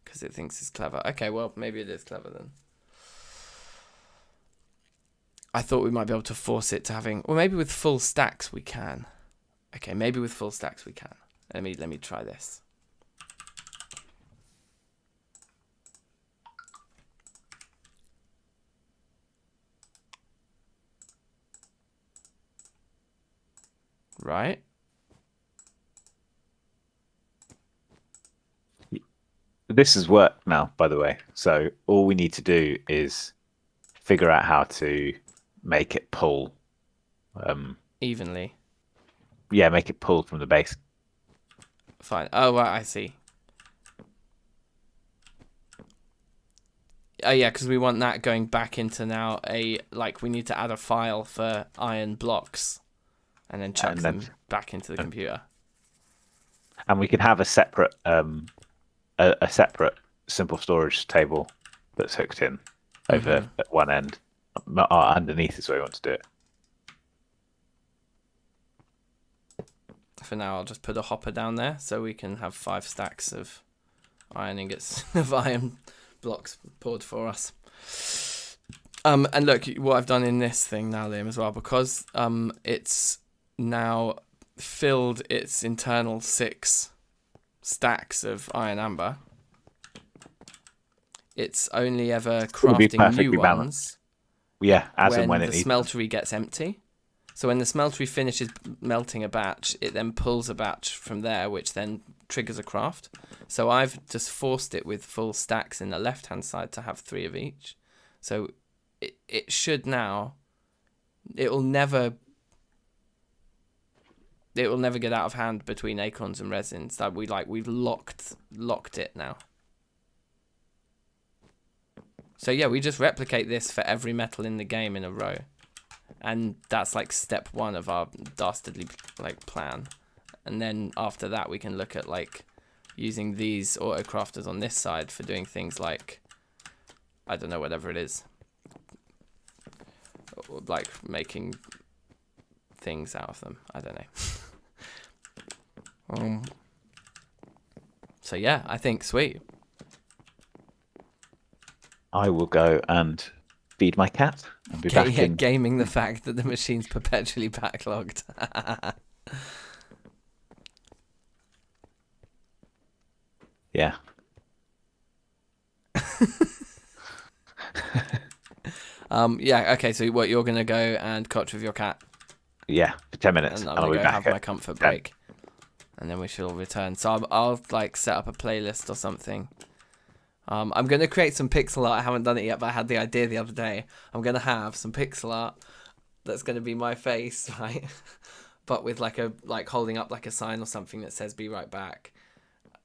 because it thinks it's clever. Okay, well maybe it is clever then. I thought we might be able to force it to having, or maybe with full stacks we can. Okay, maybe with full stacks we can. Let me try this. Right. This has worked now, by the way. So all we need to do is figure out how to make it pull. Evenly. Yeah, make it pull from the base. Fine. Oh, right, I see. Oh, yeah, because we want that going back into now like, we need to add a file for iron blocks and then chuck them back into the computer. And we can have a separate a separate simple storage table that's hooked in over at one end. Underneath is where we want to do it. For now, I'll just put a hopper down there so we can have 5 stacks of iron ingots of iron blocks poured for us. And look, what I've done in this thing now, Liam, as well, because it's now filled its internal 6 stacks of iron amber. It's only ever crafting new ones. Balanced. Yeah, as and when the smeltery gets empty. So when the smeltery finishes melting a batch, it then pulls a batch from there, which then triggers a craft. So I've just forced it with full stacks in the left-hand side to have 3 of each. So it should now. It will never get out of hand between acorns and resins. That we've locked it now. So yeah, we just replicate this for every metal in the game in a row. And that's like step 1 of our dastardly plan. And then after that we can look at using these auto crafters on this side for doing things like, I don't know, whatever it is. Like making things out of them. I don't know. So yeah, I think sweet. I will go and feed my cat and be back in. Gaming the fact that the machine's perpetually backlogged. Yeah. Yeah, okay, so what, you're going to go and cotch with your cat? Yeah, for 10 minutes. And I'll go have my comfort break. And then we shall return. So I'll set up a playlist or something. I'm going to create some pixel art. I haven't done it yet, but I had the idea the other day. I'm going to have some pixel art that's going to be my face, right? But with holding up a sign or something that says "Be right back,"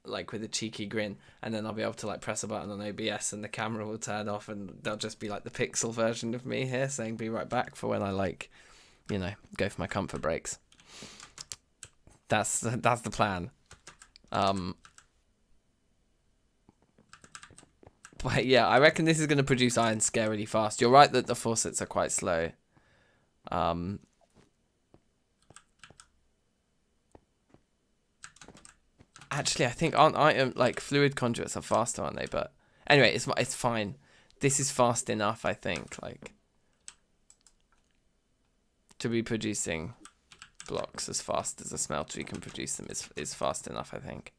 with a cheeky grin, and then I'll be able to press a button on OBS and the camera will turn off, and there'll just be the pixel version of me here saying "Be right back" for when I go for my comfort breaks. That's the plan. But yeah, I reckon this is going to produce iron scarily fast. You're right that the faucets are quite slow. Actually, I think aren't fluid conduits are faster, aren't they? But anyway, it's fine. This is fast enough, I think. To be producing blocks as fast as a smeltery can produce them is fast enough, I think.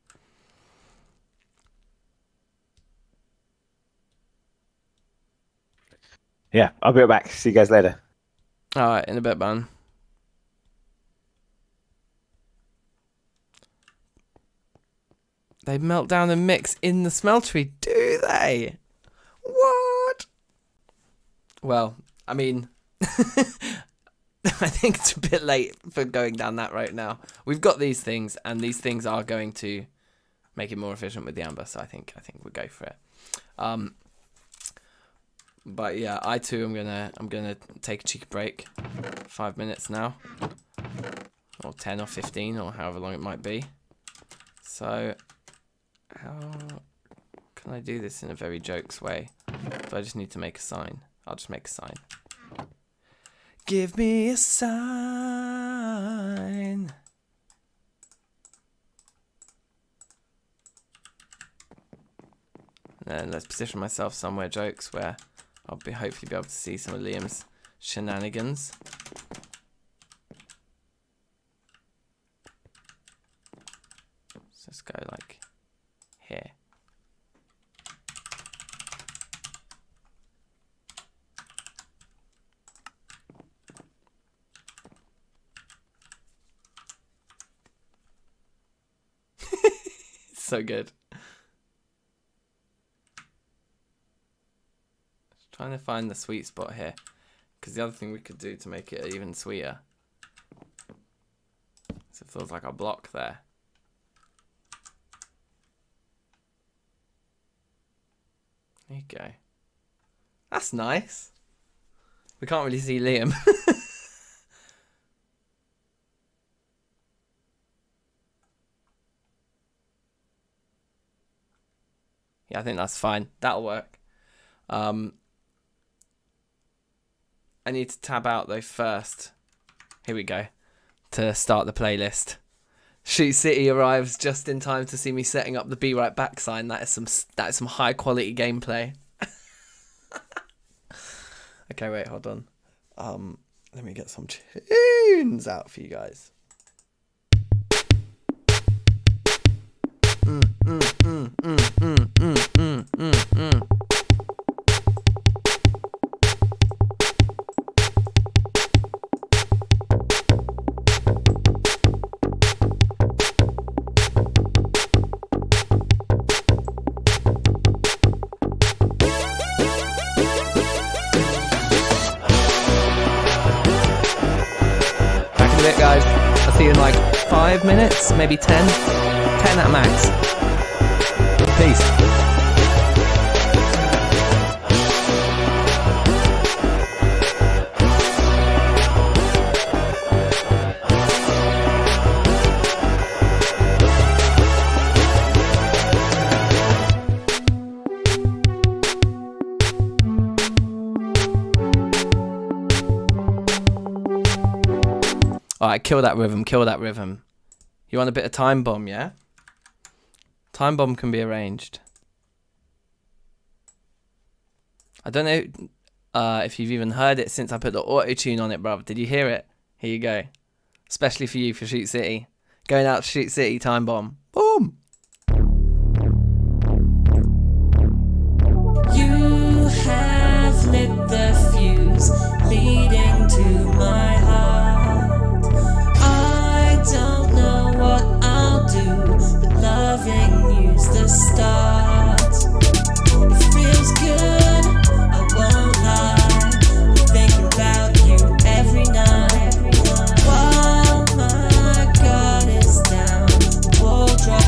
Yeah, I'll be right back. See you guys later. All right, in a bit, man. They melt down and mix in the smeltery, do they? What? Well, I mean, I think it's a bit late for going down that route now. We've got these things, and these things are going to make it more efficient with the amber. So I think we'll go for it. But yeah, I too am gonna take a cheeky break. 5 minutes now, or 10 or 15 or however long it might be. So how can I do this in a very jokes way? Do I just need to make a sign? I'll just make a sign. Give me a sign. And then let's position myself somewhere jokes where I'll hopefully be able to see some of Liam's shenanigans. So let's go here. So good. Trying to find the sweet spot here, because the other thing we could do to make it even sweeter is if there was a block there. There you go. That's nice. We can't really see Liam. Yeah, I think that's fine. That'll work. I need to tab out though first. Here we go. To start the playlist. Shoot City arrives just in time to see me setting up the Be Right Back sign. That is some high quality gameplay. Okay, wait, hold on. Let me get some tunes out for you guys. Guys, I'll see you in like 5 minutes, maybe 10 at max. Peace. Alright, kill that rhythm. You want a bit of Time Bomb, yeah? Time Bomb can be arranged. I don't know if you've even heard it since I put the auto-tune on it, bruv. Did you hear it? Here you go. Especially for you for Shoot City. Going out to Shoot City, Time Bomb. Boom! You have lit the fuse leading to my heart. Don't know what I'll do, but loving you's the start. It feels good, I won't lie. I'm thinking about you every night. While my guard is down, the wall drops.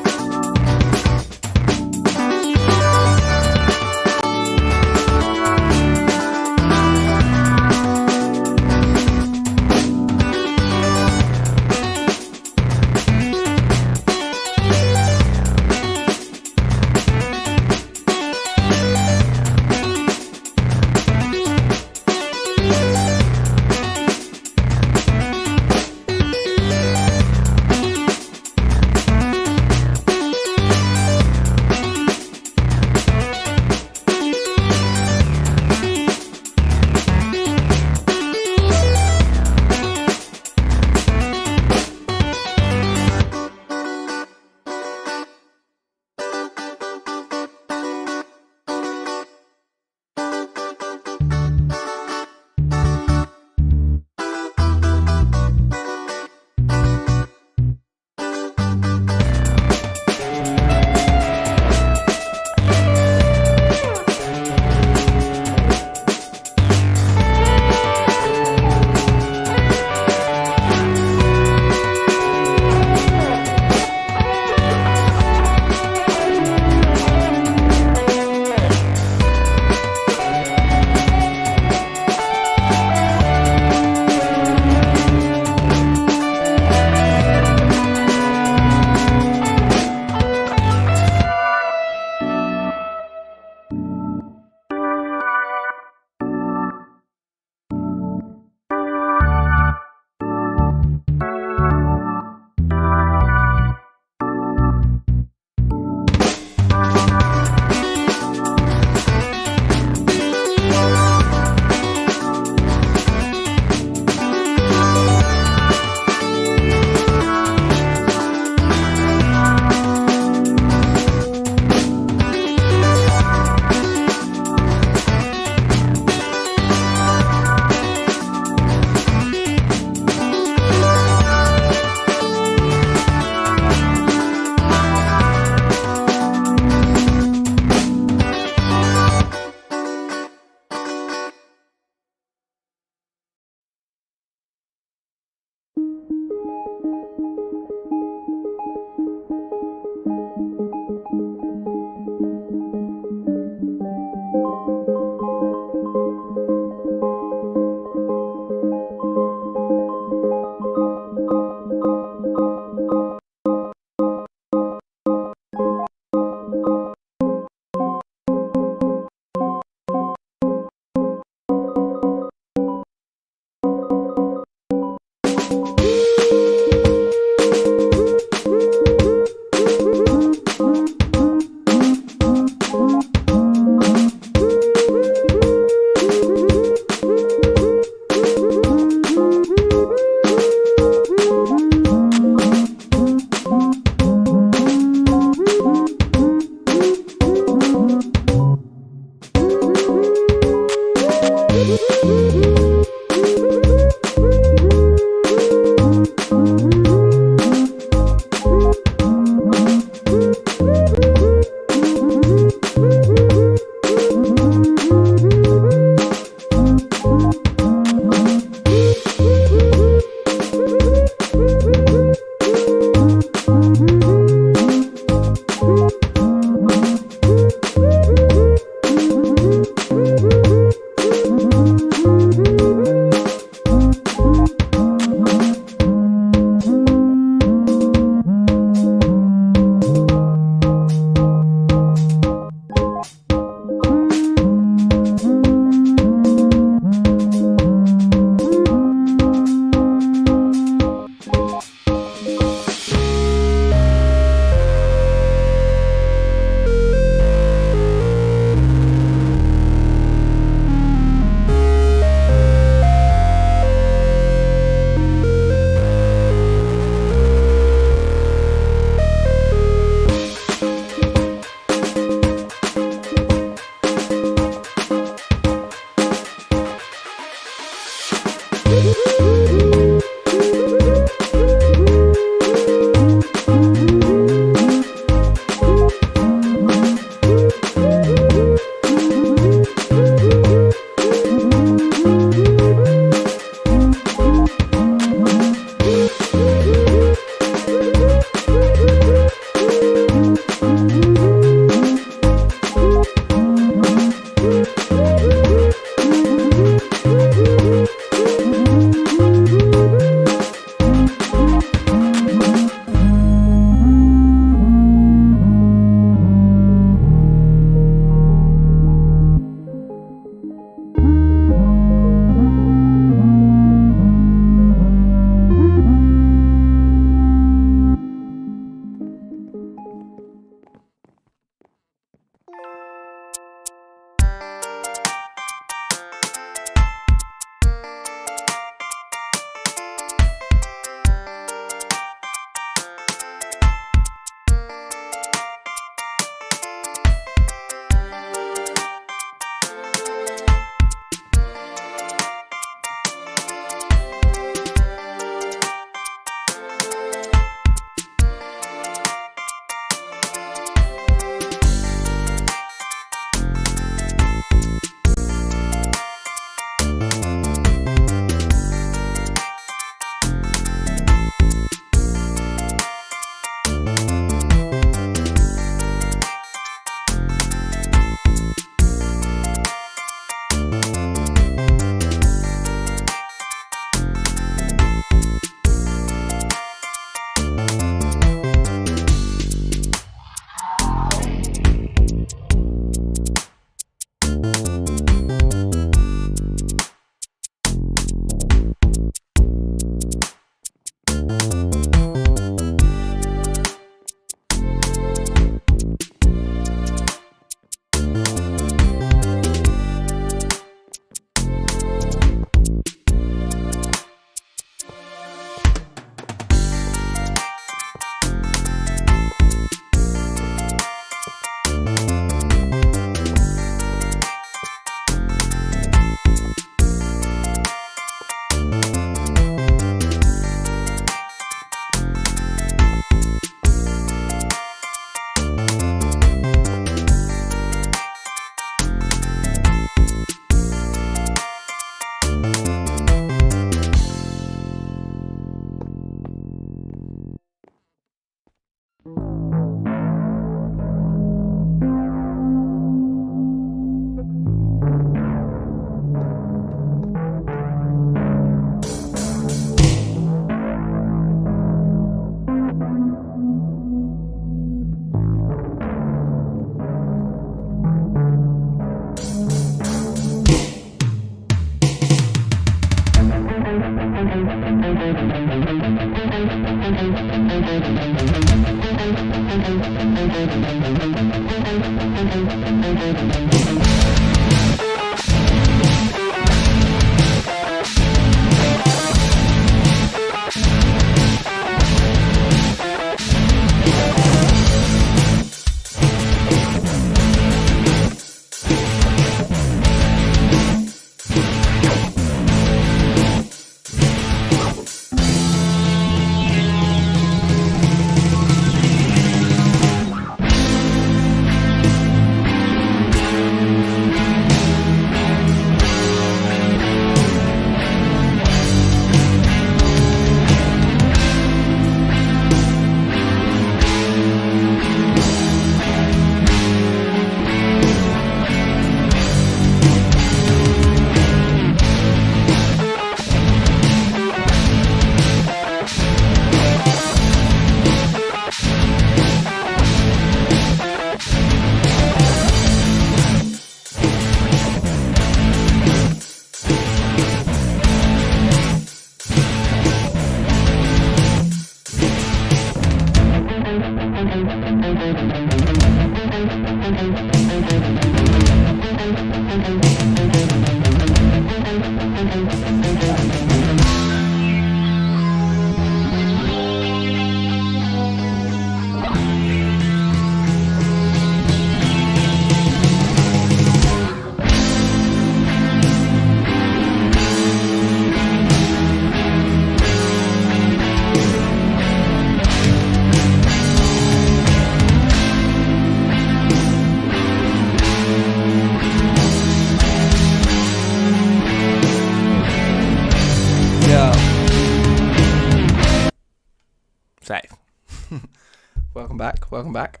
Welcome back.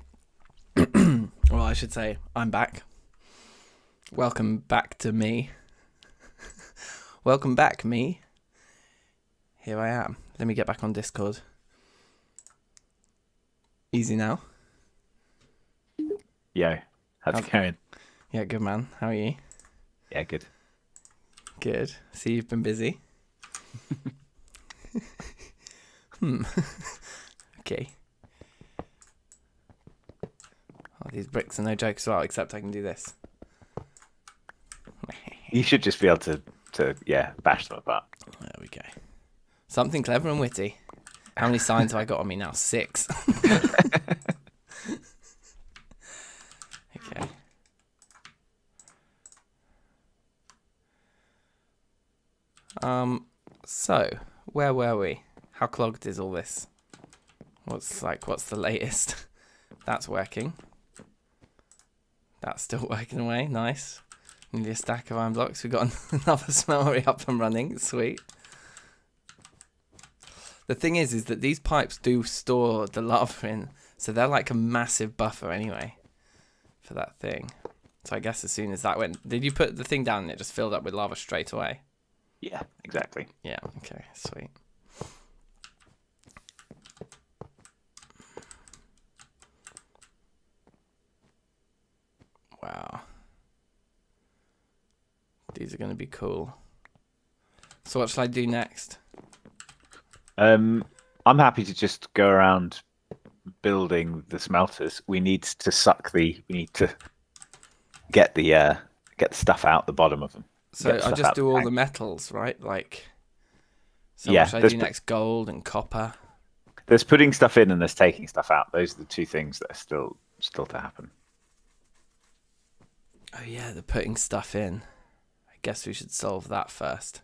Well, I should say I'm back. Welcome back to me. Welcome back, me. Here I am. Let me get back on Discord. Easy now. Yo, how's it going? Yeah, good man. How are you? Yeah, good. Good. See, you've been busy. Okay. Oh, these bricks are no joke as well, except I can do this. You should just be able to bash them apart. There we go. Something clever and witty. How many signs have I got on me now? 6. Okay. So, where were we? How clogged is all this? What's the latest? That's working. That's still working away. Nice. Nearly a stack of iron blocks. We've got another smeltery up and running. Sweet. The thing is that these pipes do store the lava in, so they're like a massive buffer anyway for that thing. So I guess as soon as that went... Did you put the thing down and it just filled up with lava straight away? Yeah, exactly. Yeah, okay, sweet. Wow. These are going to be cool. So what shall I do next? I'm happy to just go around building the smelters. We need to get the stuff out the bottom of them. So I just do all the metals, right? Like, so what should I do next? Gold and copper. There's putting stuff in and there's taking stuff out. Those are the two things that are still to happen. Oh yeah, the putting stuff in. I guess we should solve that first.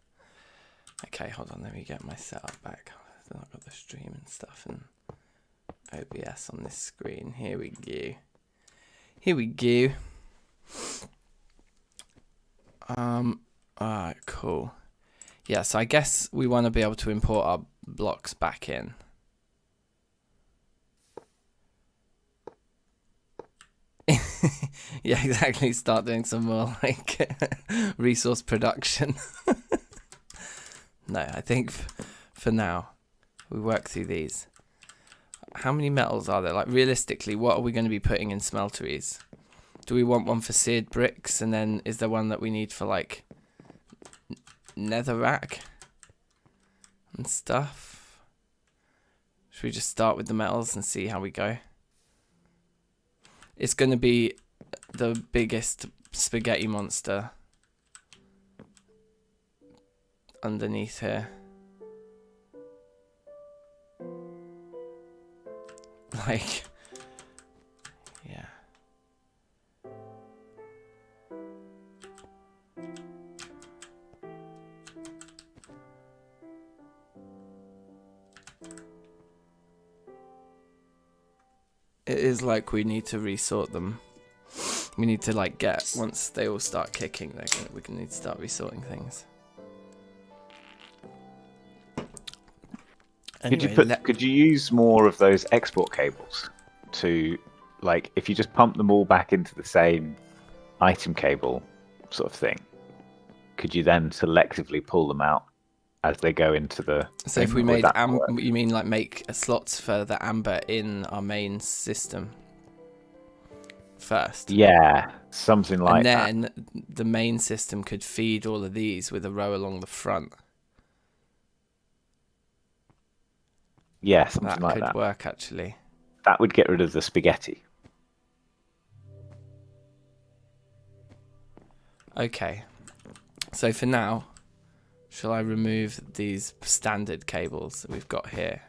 Okay, hold on. Let me get my setup back. I've got the stream and stuff and OBS on this screen. Here we go. Here we go. Alright, cool. Yeah, so I guess we want to be able to import our blocks back in. Yeah, exactly. Start doing some more like resource production. No, I think for now we work through these. How many metals are there? Like realistically, what are we going to be putting in smelteries? Do we want one for seared bricks, and then is there one that we need for like netherrack and stuff? Should we just start with the metals and see how we go? It's going to be the biggest spaghetti monster underneath here. Like, yeah. It is like we need to resort them. We need to like get, once they all start kicking, we can need to start resorting things. Anyway, Could you use more of those export cables to, like, if you just pump them all back into the same item cable sort of thing, could you then selectively pull them out as they go into the... So if we made, you mean like make a slots for the amber in our main system first? Yeah, something like that. And then the main system could feed all of these with a row along the front. Yeah, something like that. That could work, actually. That would get rid of the spaghetti. Okay. So for now, shall I remove these standard cables that we've got here?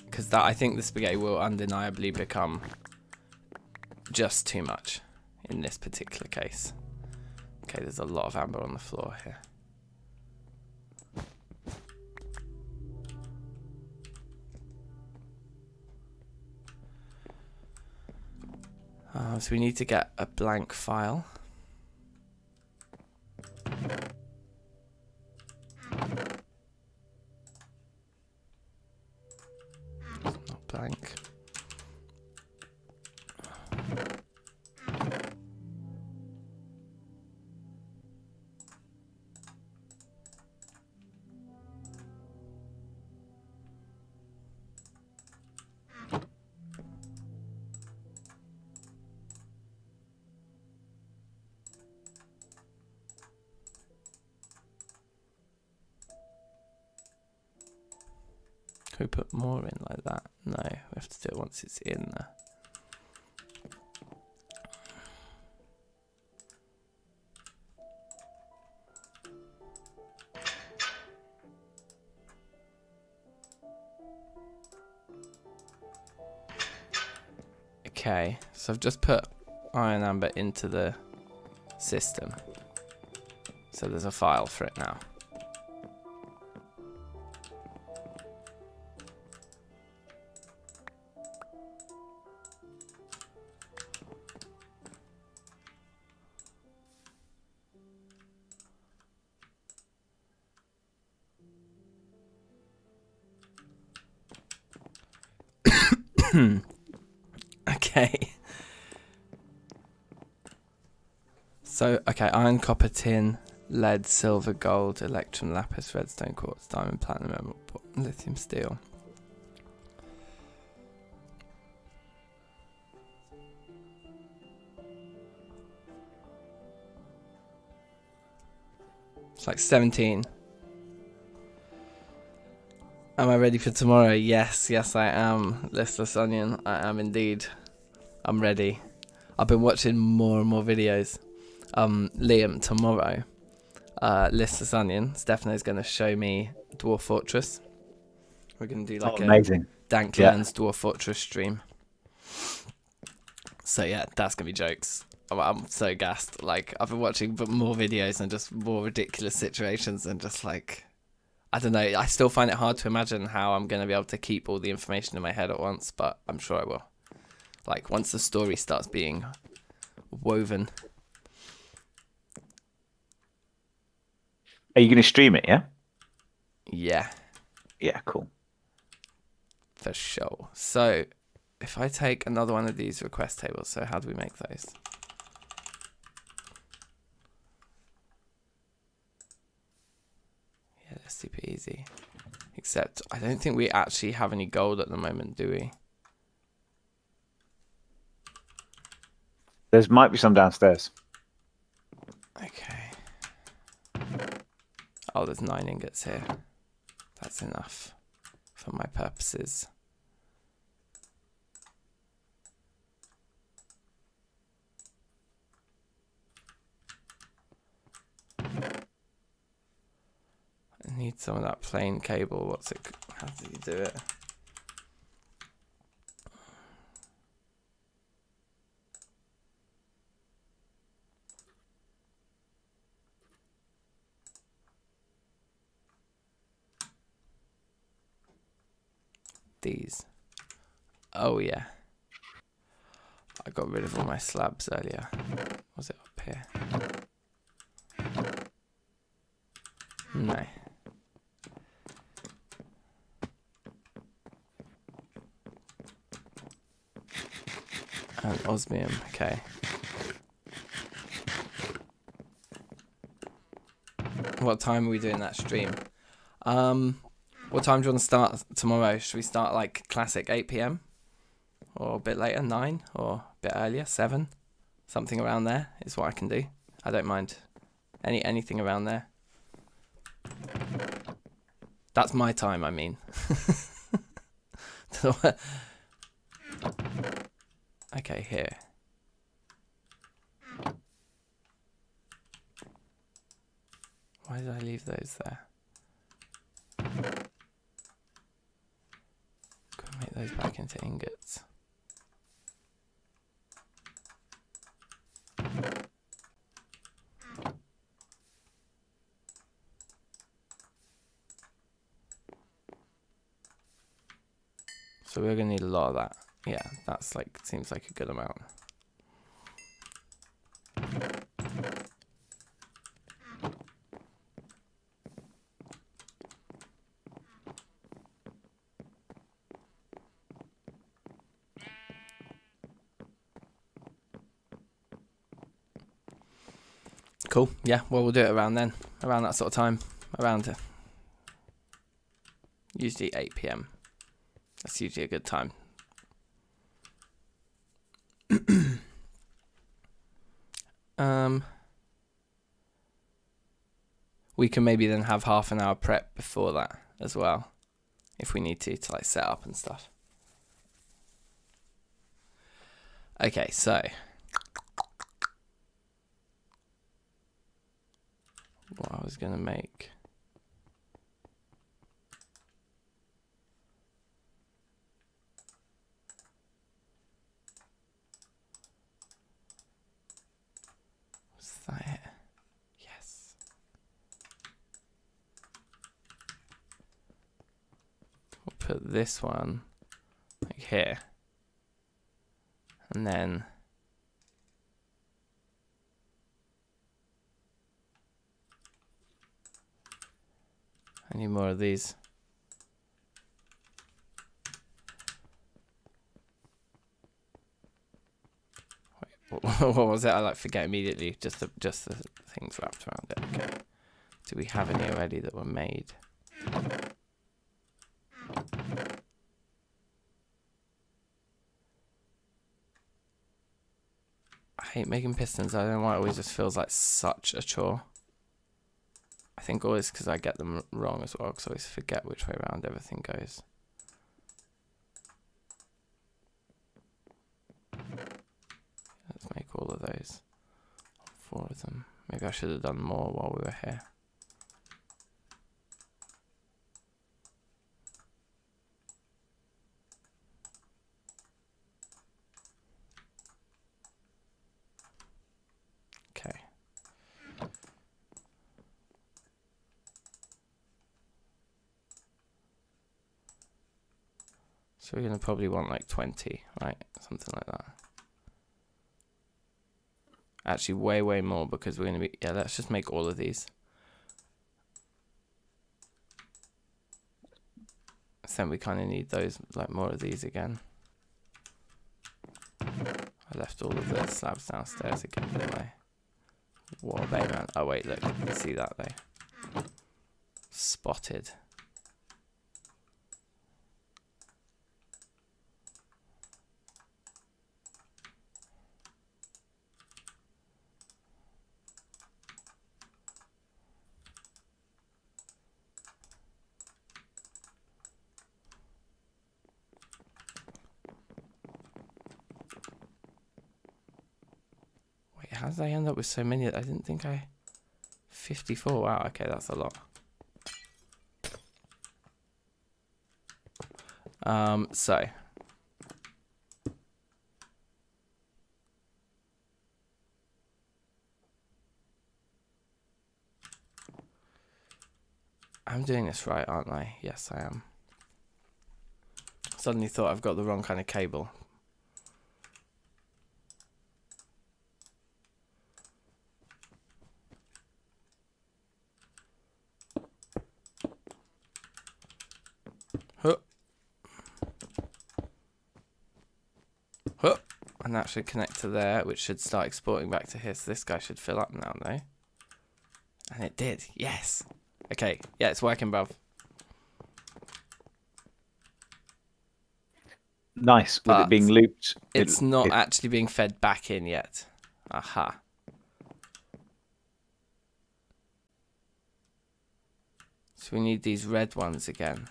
Because I think the spaghetti will undeniably become just too much in this particular case. Okay, there's a lot of amber on the floor here. So we need to get a blank file. Not blank. Can we put more in like that? No, we have to do it once it's in there. Okay, so I've just put iron amber into the system. So there's a file for it now. Okay. So, okay, iron, copper, tin, lead, silver, gold, electrum, lapis, redstone, quartz, diamond, platinum, emerald, lithium, steel. It's like 17. Am I ready for tomorrow? Yes, I am. Listless Onion, I am indeed. I'm ready. I've been watching more and more videos. Liam, tomorrow, Listless Onion, Stefano's going to show me Dwarf Fortress. We're going to do like amazing. Dank Learns Dwarf Fortress stream. So yeah, that's going to be jokes. I'm so gassed. Like, I've been watching more videos and just more ridiculous situations and just like... I don't know, I still find it hard to imagine how I'm going to be able to keep all the information in my head at once, but I'm sure I will. Like, once the story starts being woven. Are you going to stream it, yeah? Yeah. Yeah, cool. For sure. So, if I take another one of these request tables, so how do we make those? Yeah, they're super easy. Except, I don't think we actually have any gold at the moment, do we? There might be some downstairs. Okay. Oh, there's 9 ingots here. That's enough for my purposes. some of that plain cable. What's it? How do you do it? These. Oh yeah. I got rid of all my slabs earlier. Was it up here? No. And osmium, okay. What time are we doing that stream? What time do you want to start tomorrow? Should we start like classic 8 PM? Or a bit later, 9? Or a bit earlier, 7? Something around there is what I can do. I don't mind. Anything around there. That's my time, I mean. Okay, here. Why did I leave those there? Could make those back into ingots. So we're gonna need a lot of that. Yeah, that's like, seems like a good amount. Cool. Yeah, well, we'll do it around then. Around that sort of time. Around usually 8 PM. That's usually a good time. We can maybe then have half an hour prep before that as well, if we need to like set up and stuff. Okay, so what I was gonna make. Was that it? Yes. We'll put this one like here. And then I need more of these. Wait, what was it? I like forget immediately. Just the things wrapped around it. Okay. Do we have any already that were made? I hate making pistons. I don't know why it always just feels like such a chore. I think always because I get them wrong as well, because I always forget which way around everything goes. Let's make all of those. 4 of them. Maybe I should have done more while we were here. Okay. So we're going to probably want like 20, right? Something like that. Actually, way more, because we're going to be... Yeah, let's just make all of these. So then we kind of need those, like more of these again. I left all of the slabs downstairs again, didn't I? What a bay man. Oh wait, look, you see that though? Spotted. How did I end up with so many? I didn't think I... 54, wow, okay, that's a lot. So I'm doing this right, aren't I? Yes, I am. Suddenly thought I've got the wrong kind of cable. Huh. Huh. And that should connect to there, which should start exporting back to here. So this guy should fill up now, though. And it did. Yes. Okay. Yeah, it's working, bruv. Nice. With it being looped. It's not actually being fed back in yet. Aha. So we need these red ones again.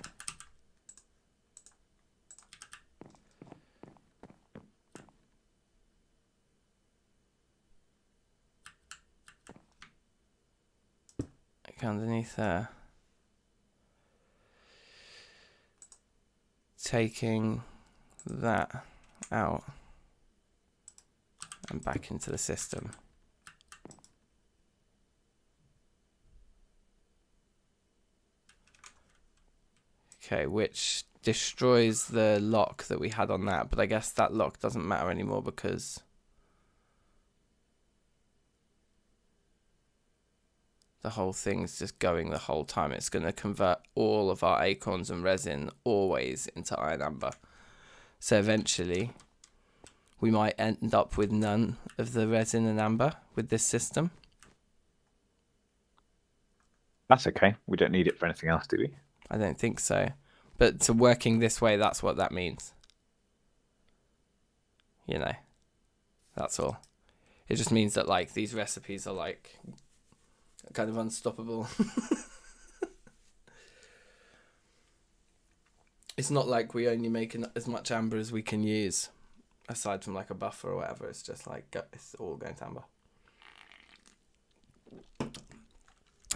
Like underneath there. Taking that out and back into the system. Okay, which destroys the lock that we had on that, but I guess that lock doesn't matter anymore because the whole thing's just going the whole time. It's going to convert all of our acorns and resin always into iron amber. So eventually we might end up with none of the resin and amber with this system. That's okay. We don't need it for anything else, do we? I don't think so. But to working this way, that's what that means. You know, that's all. It just means that like these recipes are like kind of unstoppable. It's not like we only make as much amber as we can use, aside from like a buffer or whatever. It's just like it's all going to amber.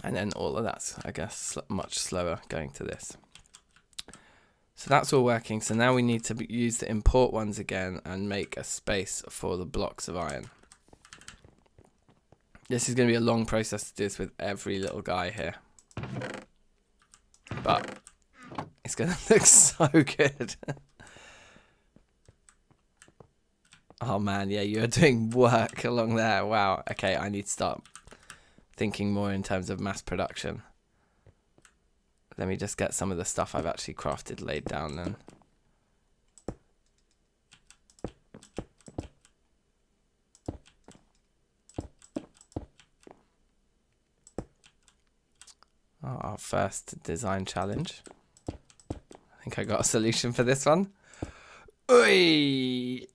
And then all of that's, I guess, much slower going to this. So that's all working. So now we need to use the import ones again and make a space for the blocks of iron. This is going to be a long process to do this with every little guy here. But it's going to look so good. Oh man, yeah, you're doing work along there. Wow. Okay, I need to start thinking more in terms of mass production. Let me just get some of the stuff I've actually crafted laid down then. Oh, our first design challenge. I think I got a solution for this one. Oi!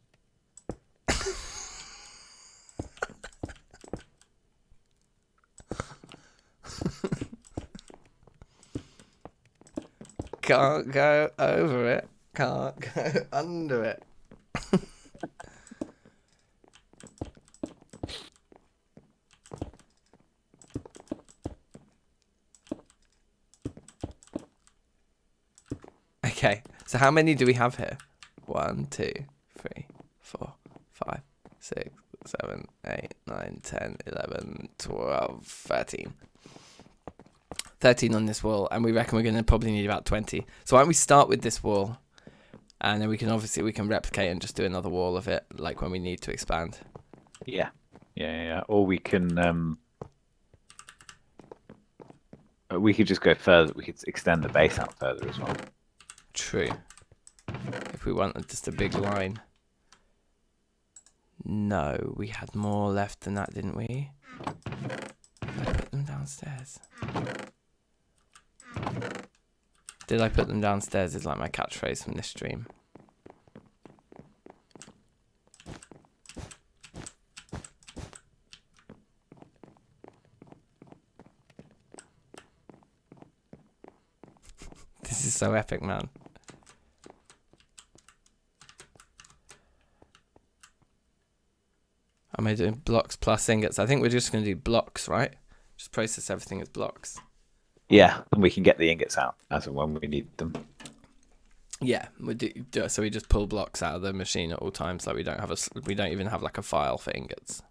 Can't go over it, can't go under it. Okay, so how many do we have here? 1, 2, 3, 4, 5, 6, 7, 8, 9, 10, 11, 12, 13. 13 on this wall, and we reckon we're going to probably need about 20. So why don't we start with this wall, and then we can replicate and just do another wall of it, like when we need to expand. Yeah. Or we can we could just go further. We could extend the base out further as well. True. If we wanted just a big line. No, we had more left than that, didn't we? I put them downstairs. Did I put them downstairs is like my catchphrase from this stream. This is so epic, man. Am I doing blocks plus ingots? I think we're just going to do blocks, right? Just process everything as blocks. Yeah, and we can get the ingots out as and when we need them. Yeah, so we just pull blocks out of the machine at all times. Like we don't even have like a file for ingots.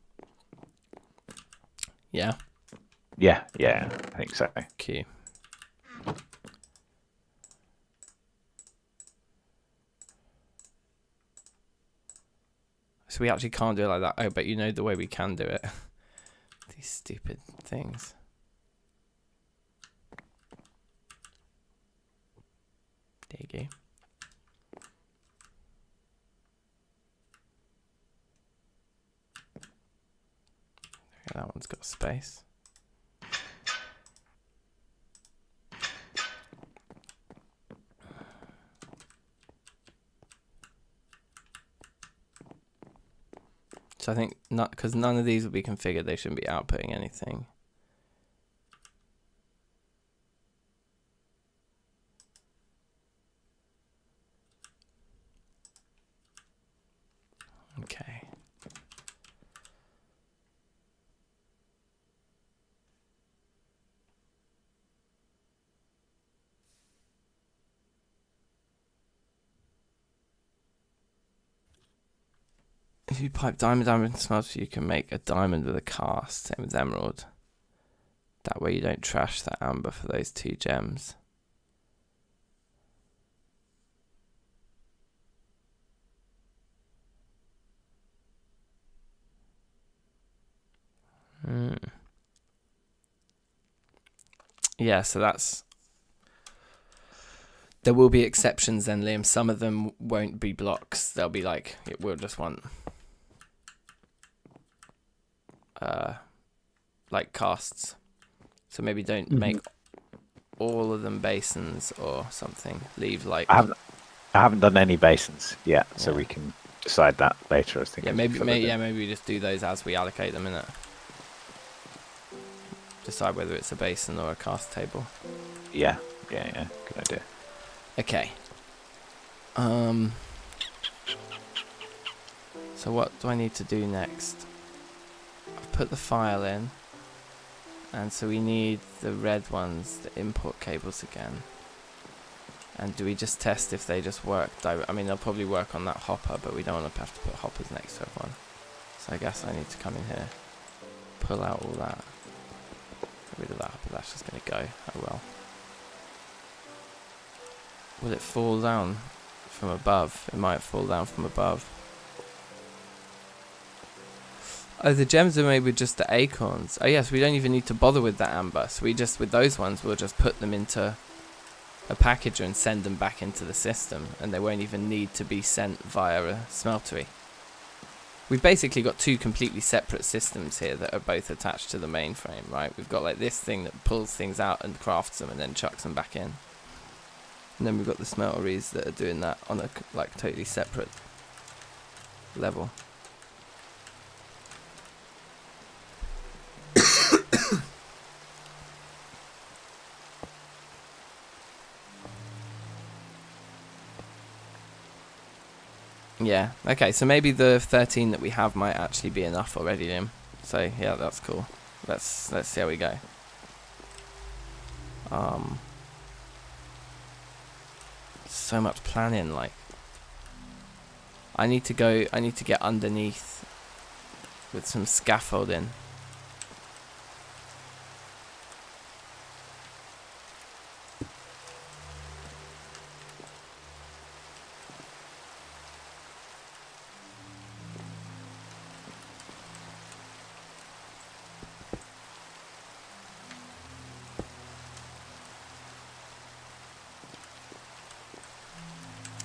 Yeah. Yeah, I think so. Key. So we actually can't do it like that. Oh, but you know the way we can do it. These stupid things. There you go. Okay, that one's got space. So I think not, because none of these will be configured, they shouldn't be outputting anything. Okay. If you pipe diamond smelter, you can make a diamond with a cast. Same with emerald. That way you don't trash that amber for those 2 gems. Yeah, so that's... There will be exceptions then, Liam. Some of them won't be blocks. They'll be like, it will just want... like casts. So maybe don't make all of them basins or something. Leave like... I haven't done any basins yet, so we can decide that later. I think. Yeah, maybe we just do those as we allocate them, innit? Decide whether it's a basin or a cast table. Yeah. Good idea. Okay. So what do I need to do next? I've put the file in. And so we need the red ones, the import cables again. And do we just test if they just work? I mean, they'll probably work on that hopper, but we don't want to have to put hoppers next to everyone. So I guess I need to come in here, pull out all that. Get rid of that hopper, that's just going to go. Oh well. Will it fall down from above? It might fall down from above. Oh, the gems are made with just the acorns. Oh yes, we don't even need to bother with that amber. So with those ones, we'll just put them into a packager and send them back into the system. And they won't even need to be sent via a smeltery. We've basically got 2 completely separate systems here that are both attached to the mainframe, right? We've got like this thing that pulls things out and crafts them and then chucks them back in. And then we've got the smelteries that are doing that on a like totally separate level. Yeah, okay, so maybe the 13 that we have might actually be enough already, Liam. So, yeah, that's cool. Let's see how we go. So much planning, like. I need to get underneath with some scaffolding.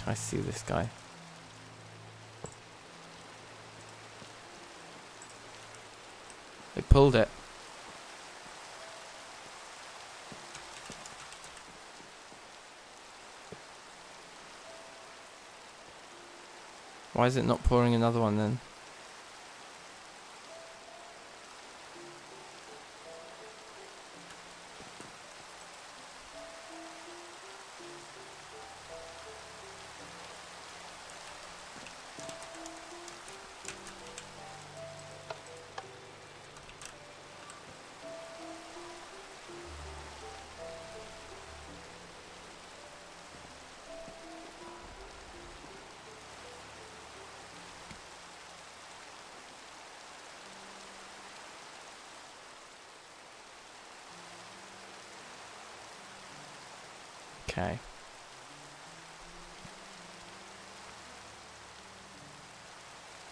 I see this guy. They pulled it. Why is it not pouring another one then? Okay.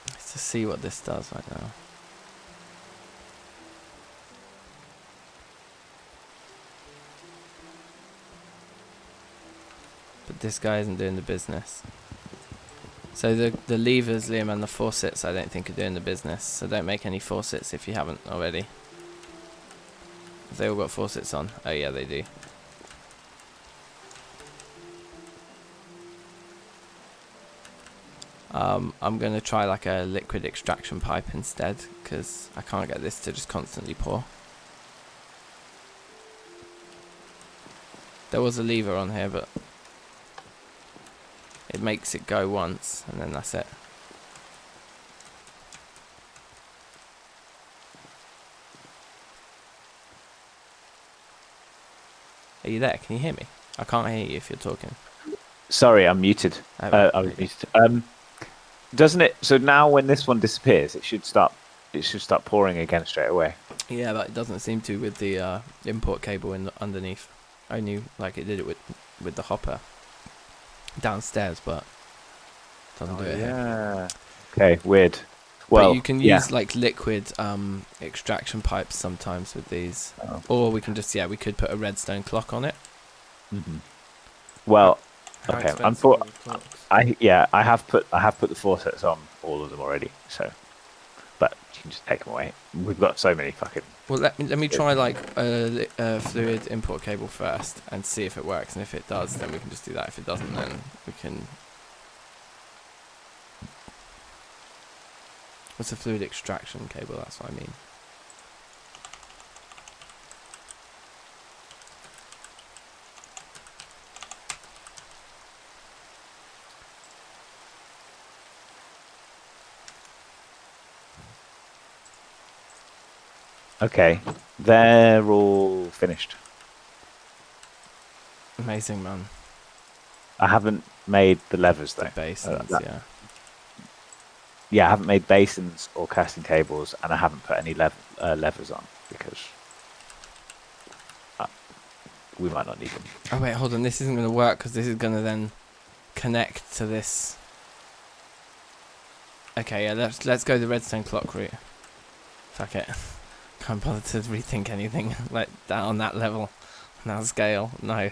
Let's just see what this does right now. But this guy isn't doing the business. So the levers, Liam, and the faucets I don't think are doing the business. So don't make any faucets if you haven't already. Have they all got faucets on? Oh yeah, they do. I'm going to try like a liquid extraction pipe instead, because I can't get this to just constantly pour. There was a lever on here, but it makes it go once, and then that's it. Are you there? Can you hear me? I can't hear you if you're talking. Sorry, I'm muted. Oh, I was muted. Doesn't it? So now when this one disappears, it should start pouring again straight away. Yeah, but it doesn't seem to with the import cable underneath. I knew like it did it with the hopper downstairs, but doesn't do it here. Yeah. Okay, weird. Well, but you can use like liquid extraction pipes sometimes with these, or we can just we could put a redstone clock on it. Mm-hmm. Well, How okay. expensive are the clocks? I have put the faucets on all of them already. So, but you can just take them away. We've got so many fucking. Well, let me try like a fluid import cable first and see if it works, and if it does, then we can just do that. If it doesn't, then we can. What's a fluid extraction cable? That's what I mean. Okay, they're all finished. Amazing, man. I haven't made the levers though. The basins, yeah. Yeah, I haven't made basins or casting tables, and I haven't put any levers on because we might not need them. Oh wait, hold on. This isn't going to work because this is going to then connect to this. Okay, yeah. Let's go the redstone clock route. Fuck it. Can't bother to rethink anything like that on that level, on that scale. No.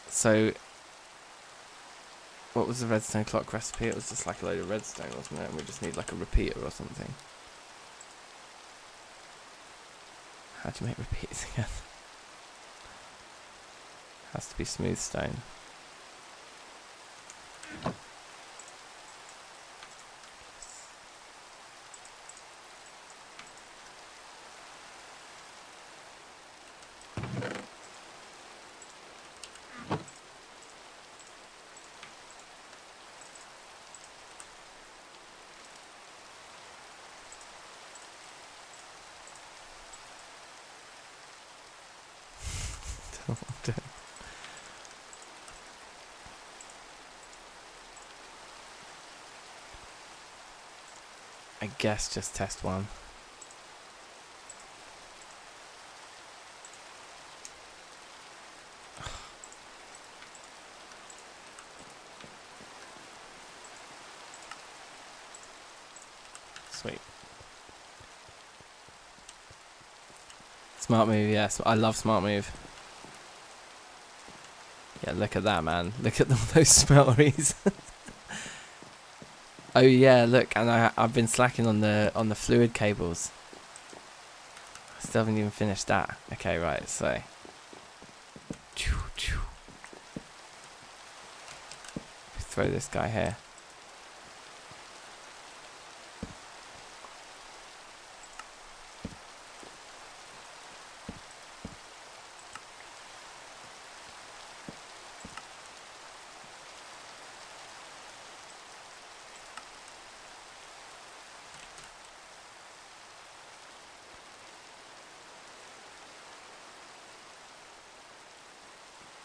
So. What was the redstone clock recipe? It was just like a load of redstone, wasn't it? And we just need like a repeater or something. How do you make repeaters again? Has to be smooth stone. I guess just test one. Sweet. Smart move, yes. I love smart move. Yeah, look at that, man. Look at all those smelteries. Oh yeah, look, and I've been slacking on the fluid cables. I still haven't even finished that. Okay, right, so. Throw this guy here.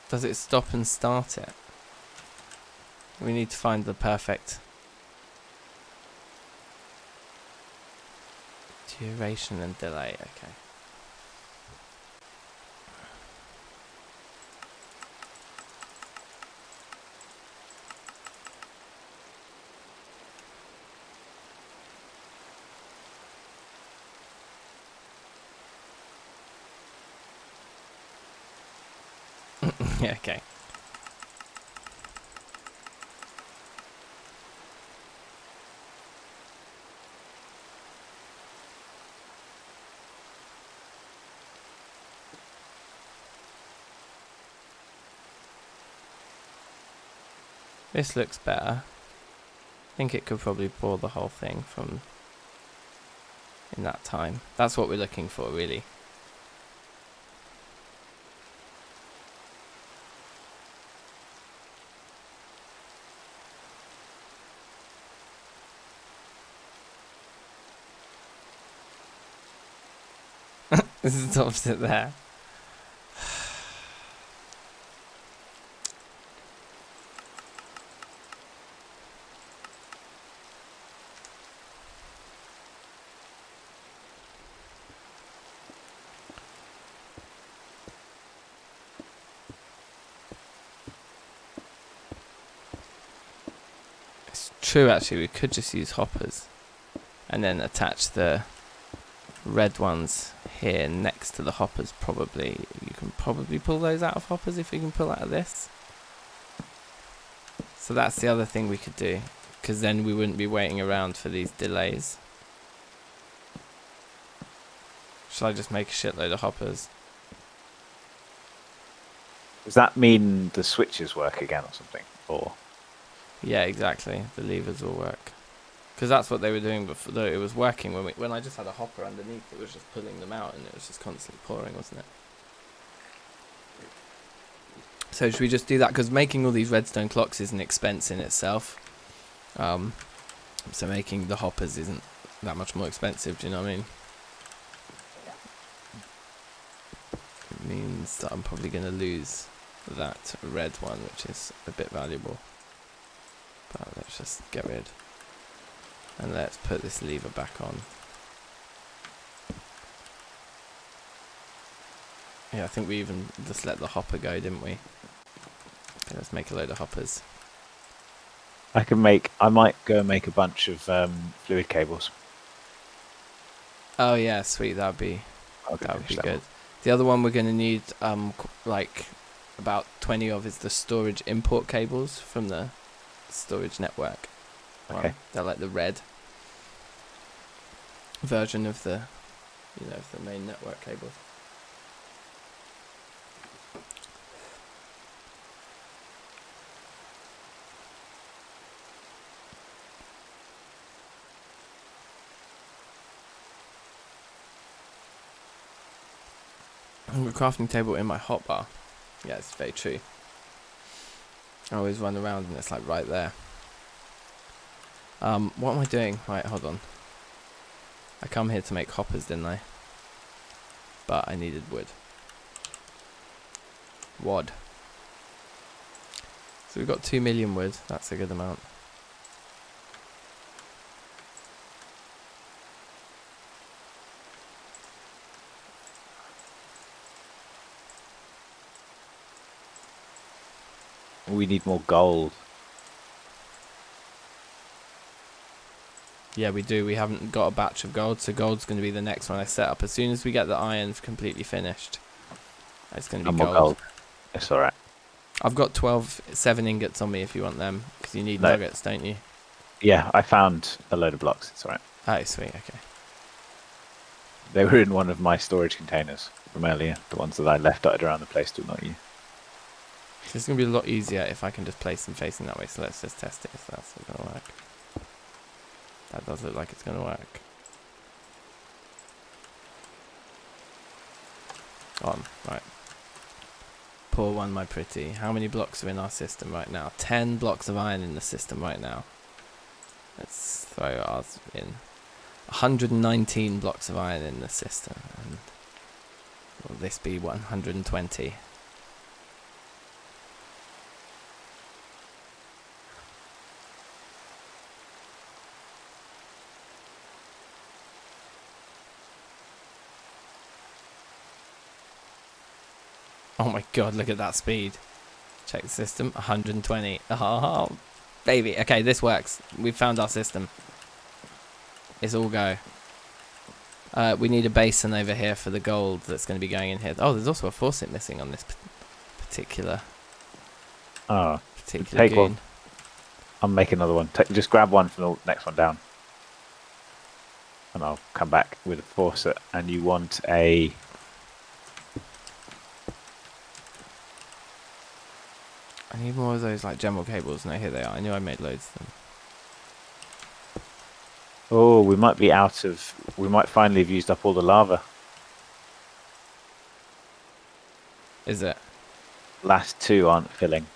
Does it stop and start it? We need to find the perfect duration and delay. Okay. Yeah, okay. This looks better. I think it could probably pour the whole thing from in that time. That's what we're looking for, really. This is opposite there. It's true, actually, we could just use hoppers and then attach the red ones here next to the hoppers. Probably you can probably pull those out of hoppers if we can pull out of this. So that's the other thing we could do, because then we wouldn't be waiting around for these delays. Shall I just make a shitload of hoppers? Does that mean the switches work again or something? Or Yeah, exactly. The levers will work. Because that's what they were doing before. Though it was working when I just had a hopper underneath. It was just pulling them out, and it was just constantly pouring, wasn't it? So should we just do that? Because making all these redstone clocks is an expense in itself. So making the hoppers isn't that much more expensive. Do you know what I mean? It means that I'm probably going to lose that red one, which is a bit valuable. But let's just get rid. And let's put this lever back on. Yeah, I think we even just let the hopper go, didn't we? Okay, let's make a load of hoppers. I might go and make a bunch of fluid cables. Oh yeah, sweet. That would be good. The other one we're going to need, like about 20 of, is the storage import cables from the storage network. Okay. They're like the red version of the, of the main network cables. The crafting table in my hotbar. Yeah, it's very true. I always run around and it's like right there. What am I doing? Right, hold on. I come here to make hoppers, didn't I? But I needed wood. Wad. So we've got 2 million wood. That's a good amount. We need more gold. Yeah, we do. We haven't got a batch of gold, so gold's going to be the next one I set up. As soon as we get the irons completely finished, it's going to be More gold. It's alright. I've got 7 ingots on me if you want them, because you need nuggets, don't you? Yeah, I found a load of blocks. It's alright. Oh, sweet. Okay. They were in one of my storage containers from earlier. The ones that I left dotted around the place to not use. So it's going to be a lot easier if I can just place them facing that way. So let's just test it if that's going to work. That does look like it's going to work. On, right. Poor one, my pretty. How many blocks are in our system right now? 10 blocks of iron in the system right now. Let's throw ours in. 119 blocks of iron in the system. And will this be 120? Oh my god, look at that speed. Check the system, 120. Oh, baby. Okay, this works. We've found our system. It's all go. We need a basin over here for the gold that's going to be going in here. Oh, there's also a faucet missing on this particular Oh, particular take goon. one. I'll make another one. Just grab one from the next one down. And I'll come back with a faucet. And you want a... I need more of those like general cables. No, here they are. I knew I made loads of them. Oh, we might be out of... We might finally have used up all the lava. Is it? Last two aren't filling.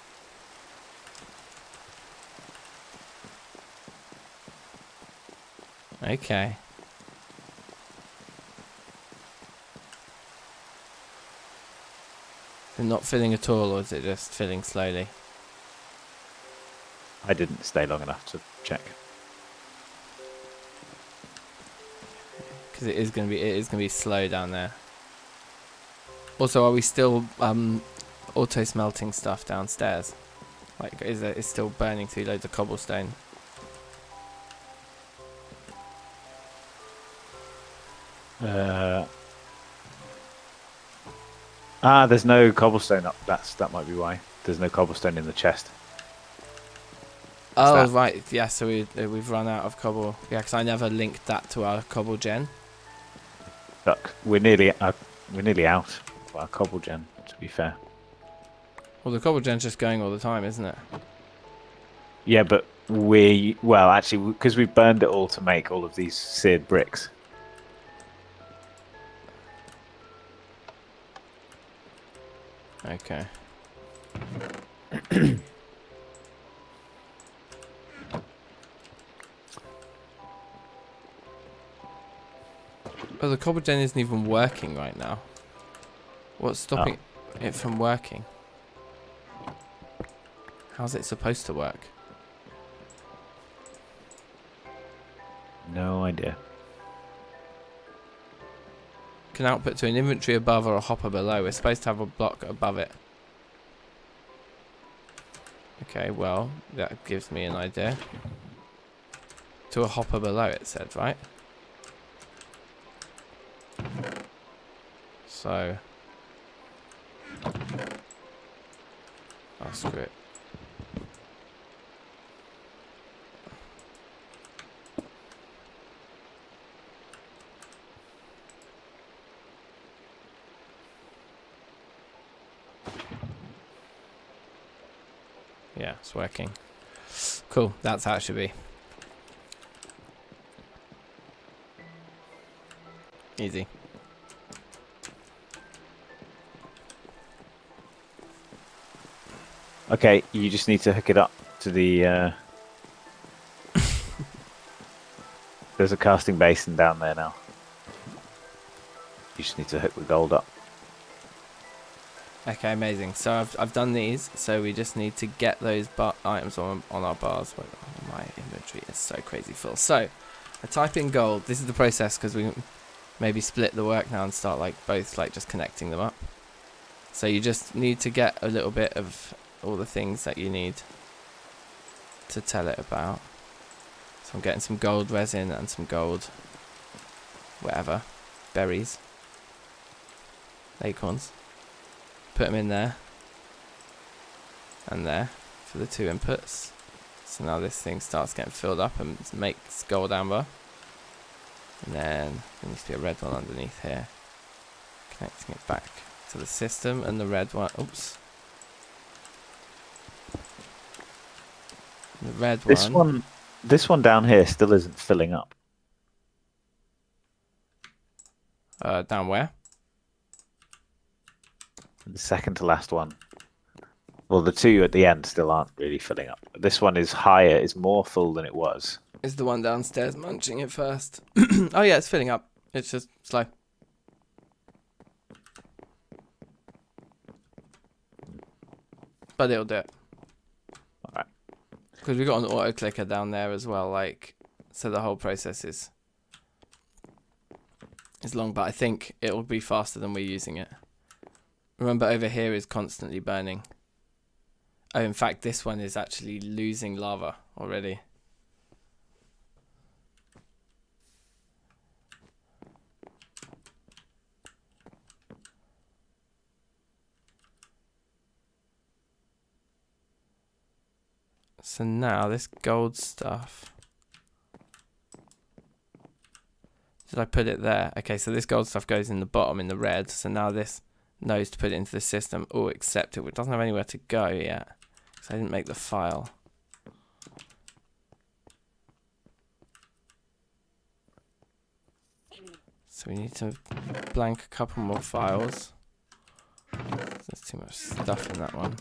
Okay. They're not filling at all, or is it just filling slowly? I didn't stay long enough to check. Because it is gonna be slow down there. Also, are we still auto smelting stuff downstairs? Like, it's still burning through loads of cobblestone? There's no cobblestone up. That might be why. There's no cobblestone in the chest. Oh, that? right. Yeah, so we've run out of cobble. Yeah, because I never linked that to our cobble gen. Look, we're nearly out of our cobble gen, to be fair. Well, the cobble gen's just going all the time, isn't it? Yeah, but actually, because we burned it all to make all of these seared bricks. Okay. Oh, the cobble gen isn't even working right now. What's stopping it from working? How's it supposed to work? No idea. Can output to an inventory above or a hopper below. We're supposed to have a block above it. Okay, well, that gives me an idea. To a hopper below, it said, right? So... oh, screw it. Yeah, it's working. Cool, that's how it should be. Easy. Okay, you just need to hook it up to the... There's a casting basin down there now. You just need to hook the gold up. Okay, amazing. So I've done these, so we just need to get those items on our bars. My inventory is so crazy full. So I type in gold. This is the process, because we maybe split the work now and start like both like just connecting them up. So you just need to get a little bit of all the things that you need to tell it about. So I'm getting some gold resin and some gold whatever, berries, acorns. Put them in there and there for the two inputs. So now this thing starts getting filled up and makes gold amber. And then there needs to be a red one underneath here, connecting it back to the system. And the red one, oops, the red This one down here still isn't filling up. Down where? The second to last one. Well, the two at the end still aren't really filling up. This one is higher, is more full than it was. Is the one downstairs munching it first? Oh yeah, it's filling up. It's just slow. But it'll do it. Alright. Because we've got an auto clicker down there as well, like, so the whole process is long, but I think it'll be faster than we're using it. Remember, over here is constantly burning. Oh, in fact, this one is actually losing lava already. So now this gold stuff. Did I put it there? Okay, so this gold stuff goes in the bottom in the red. So now this knows to put it into the system. Oh, accept it. It doesn't have anywhere to go yet. So I didn't make the file. So we need to blank a couple more files. There's too much stuff in that one.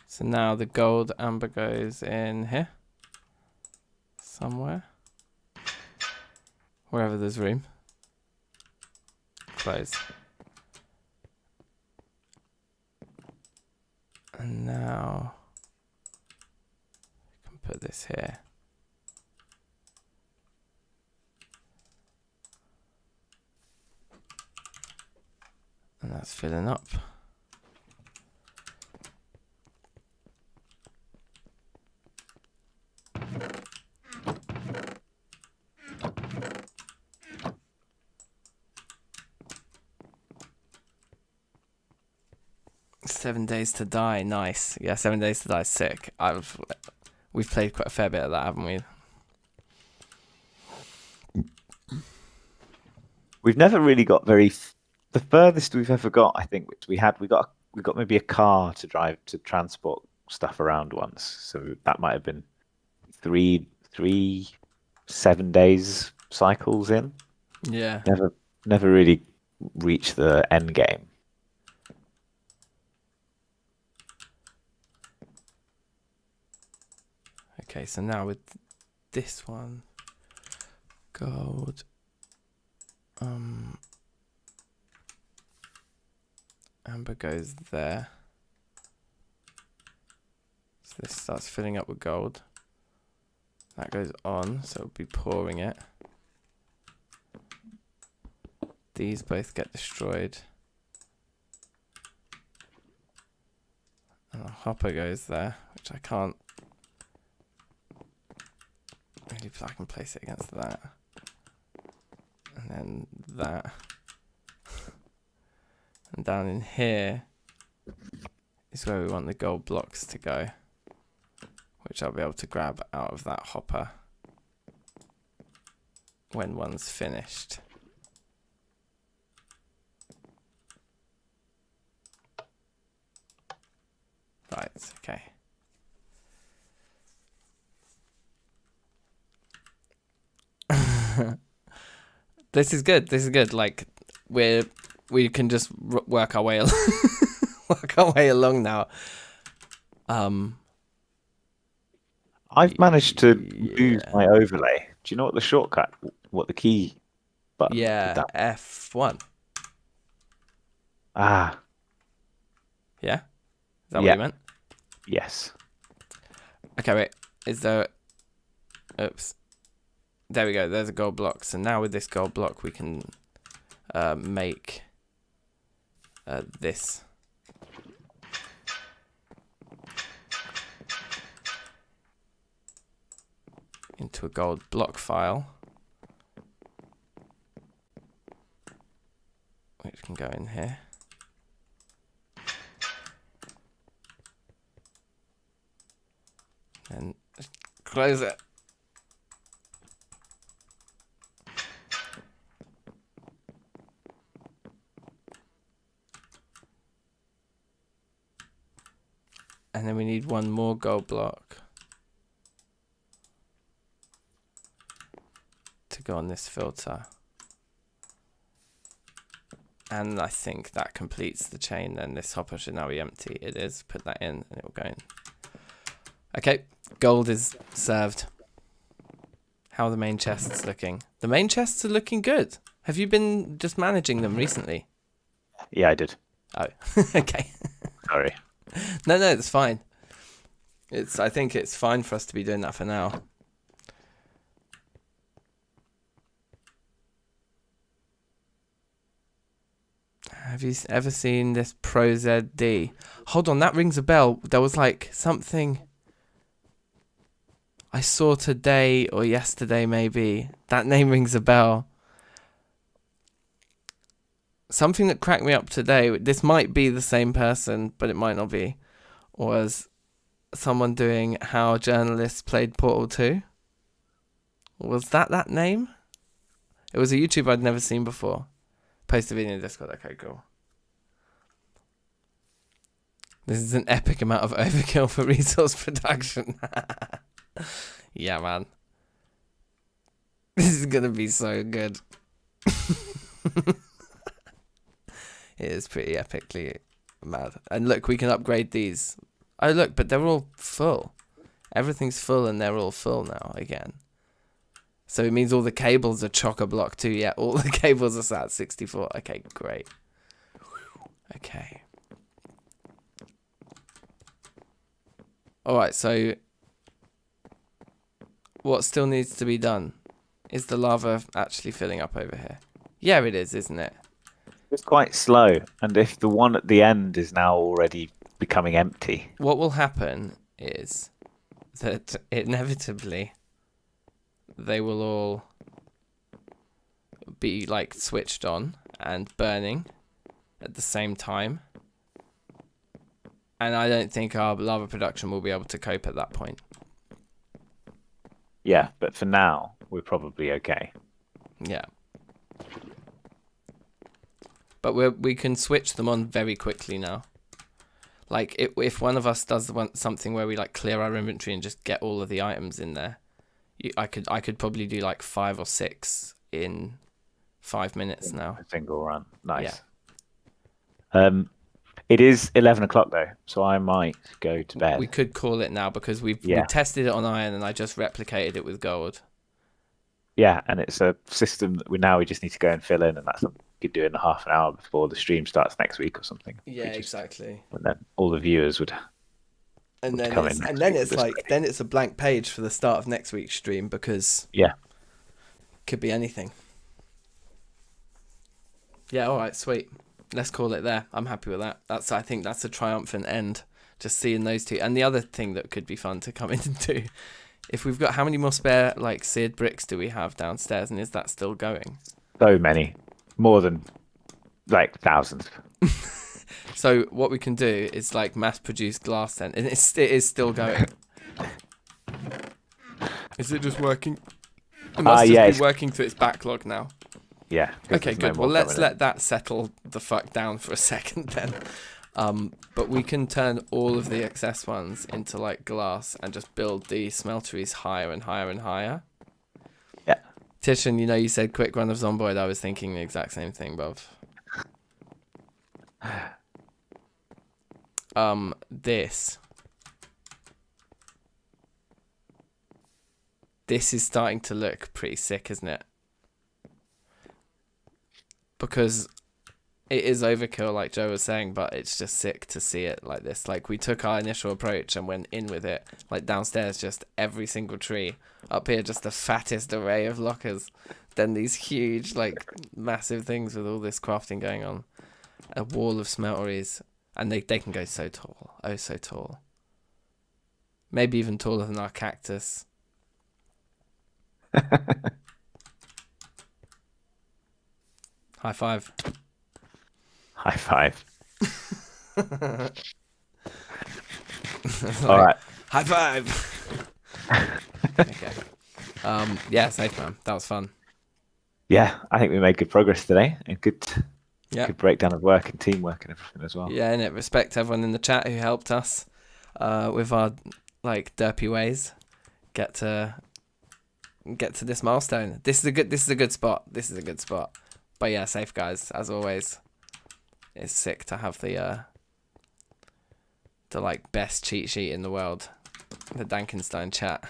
So now the gold amber goes in here. Somewhere. Wherever there's room. Close. And now I can put this here. And that's filling up. "7 Days to Die," nice. Yeah, 7 Days to Die is sick. We've played quite a fair bit of that, haven't we? We've never really got the furthest we've ever got, I think, which we got maybe a car to drive to transport stuff around once. So that might have been three 7 days cycles in. Yeah. Never really reached the end game. Okay, so now with this one, gold, amber goes there. So this starts filling up with gold. That goes on, so it'll be pouring it. These both get destroyed. And the hopper goes there, which I can't really, I can place it against that. And then that. And down in here is where we want the gold blocks to go, which I'll be able to grab out of that hopper when one's finished. Right, okay. This is good. This is good. Like we can just work our way work our way along now. I've managed to lose my overlay. Do you know what the shortcut, what the key button? Yeah, F1. Ah, Yeah? Is that Yeah. what you meant? yes. Okay, wait. Is there... Oops. There we go. There's a gold block. So now with this gold block, we can make this. Into a gold block file. Which can go in here. And close it. And then we need one more gold block to go on this filter. And I think that completes the chain. Then this hopper should now be empty. It is. Put that in and it will go in. Okay, gold is served. How are the main chests looking? The main chests are looking good. Have you been just managing them recently? Yeah, I did. Oh, okay. Sorry. No, it's fine. I think it's fine for us to be doing that for now. Have you ever seen this Pro ZD? Hold on, that rings a bell. There was like something I saw today or yesterday, maybe. That name rings a bell. Something that cracked me up today. This might be the same person, but it might not be. Was someone doing how journalists played Portal 2? Was that name? It was a YouTuber I'd never seen before. Post a video in Discord. Okay, cool. This is an epic amount of overkill for resource production. Yeah, man. This is gonna be so good. It is pretty epically mad. And look, we can upgrade these. Oh, look, but they're all full. Everything's full and they're all full now again. So it means all the cables are chock-a-block too. Yeah, all the cables are sat at 64. Okay, great. Okay. Alright, so what still needs to be done? Is the lava actually filling up over here? Yeah, it is, isn't it? It's quite slow, and if the one at the end is now already becoming empty. What will happen is that inevitably they will all be like switched on and burning at the same time. And I don't think our lava production will be able to cope at that point. Yeah, but for now, we're probably okay. Yeah. But we can switch them on very quickly now. Like, if one of us does something where we, like, clear our inventory and just get all of the items in there, I could probably do, like, 5 or 6 in 5 minutes now. A single run. Nice. Yeah. It is 11 o'clock, though, so I might go to bed. We could call it now because we tested it on iron and I just replicated it with gold. Yeah, and it's a system that we just need to go and fill in, and that's something we could do in half an hour before the stream starts next week or something. Yeah, exactly. And then all the viewers would. And then it's a blank page for the start of next week's stream because it could be anything. Yeah, all right, sweet. Let's call it there. I'm happy with that. I think that's a triumphant end. Just seeing those two, and the other thing that could be fun to come in and do. If we've got, how many more spare, like, seared bricks do we have downstairs, and is that still going? So many. More than, like, thousands. So what we can do is, like, mass-produce glass then, and it is still going. Is it just working? It must just be working to its backlog now. Yeah. Okay, good. Well, let's let that settle the fuck down for a second then. But we can turn all of the excess ones into like glass and just build the smelteries higher and higher and higher. Yeah. Titian, you said quick run of Zomboid. I was thinking the exact same thing, bruv. This is starting to look pretty sick, isn't it? Because it is overkill, like Joe was saying, but it's just sick to see it like this. Like, we took our initial approach and went in with it. Like, downstairs, just every single tree. Up here, just the fattest array of lockers. Then these huge, like, massive things with all this crafting going on. A wall of smelteries. And they can go so tall. Oh, so tall. Maybe even taller than our cactus. High five. High five. Like, all right. High five. Okay. Yeah, safe man. That was fun. Yeah, I think we made good progress today, and good breakdown of work and teamwork and everything as well. Yeah, and it respect everyone in the chat who helped us with our like derpy ways. Get to this milestone. This is a good spot. This is a good spot. But yeah, safe guys, as always. It's sick to have the like best cheat sheet in the world. The DankNStein chat.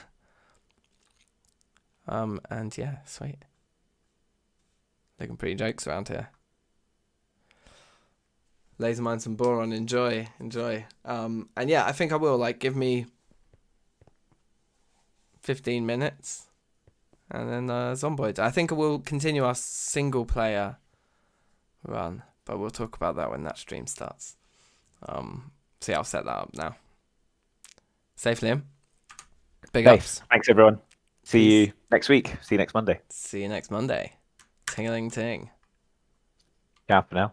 And yeah, sweet. Looking pretty jokes around here. Laser mine some boron, enjoy. And yeah, I think I will, like, give me 15 minutes. And then Zomboid. I think we'll continue our single player run, but we'll talk about that when that stream starts. So yeah, I'll set that up now. Safe, Liam. Big ups. Thanks, everyone. See Peace. you next week. See you next Monday. See you next Monday. Ting-a-ling-ting. Ciao for now.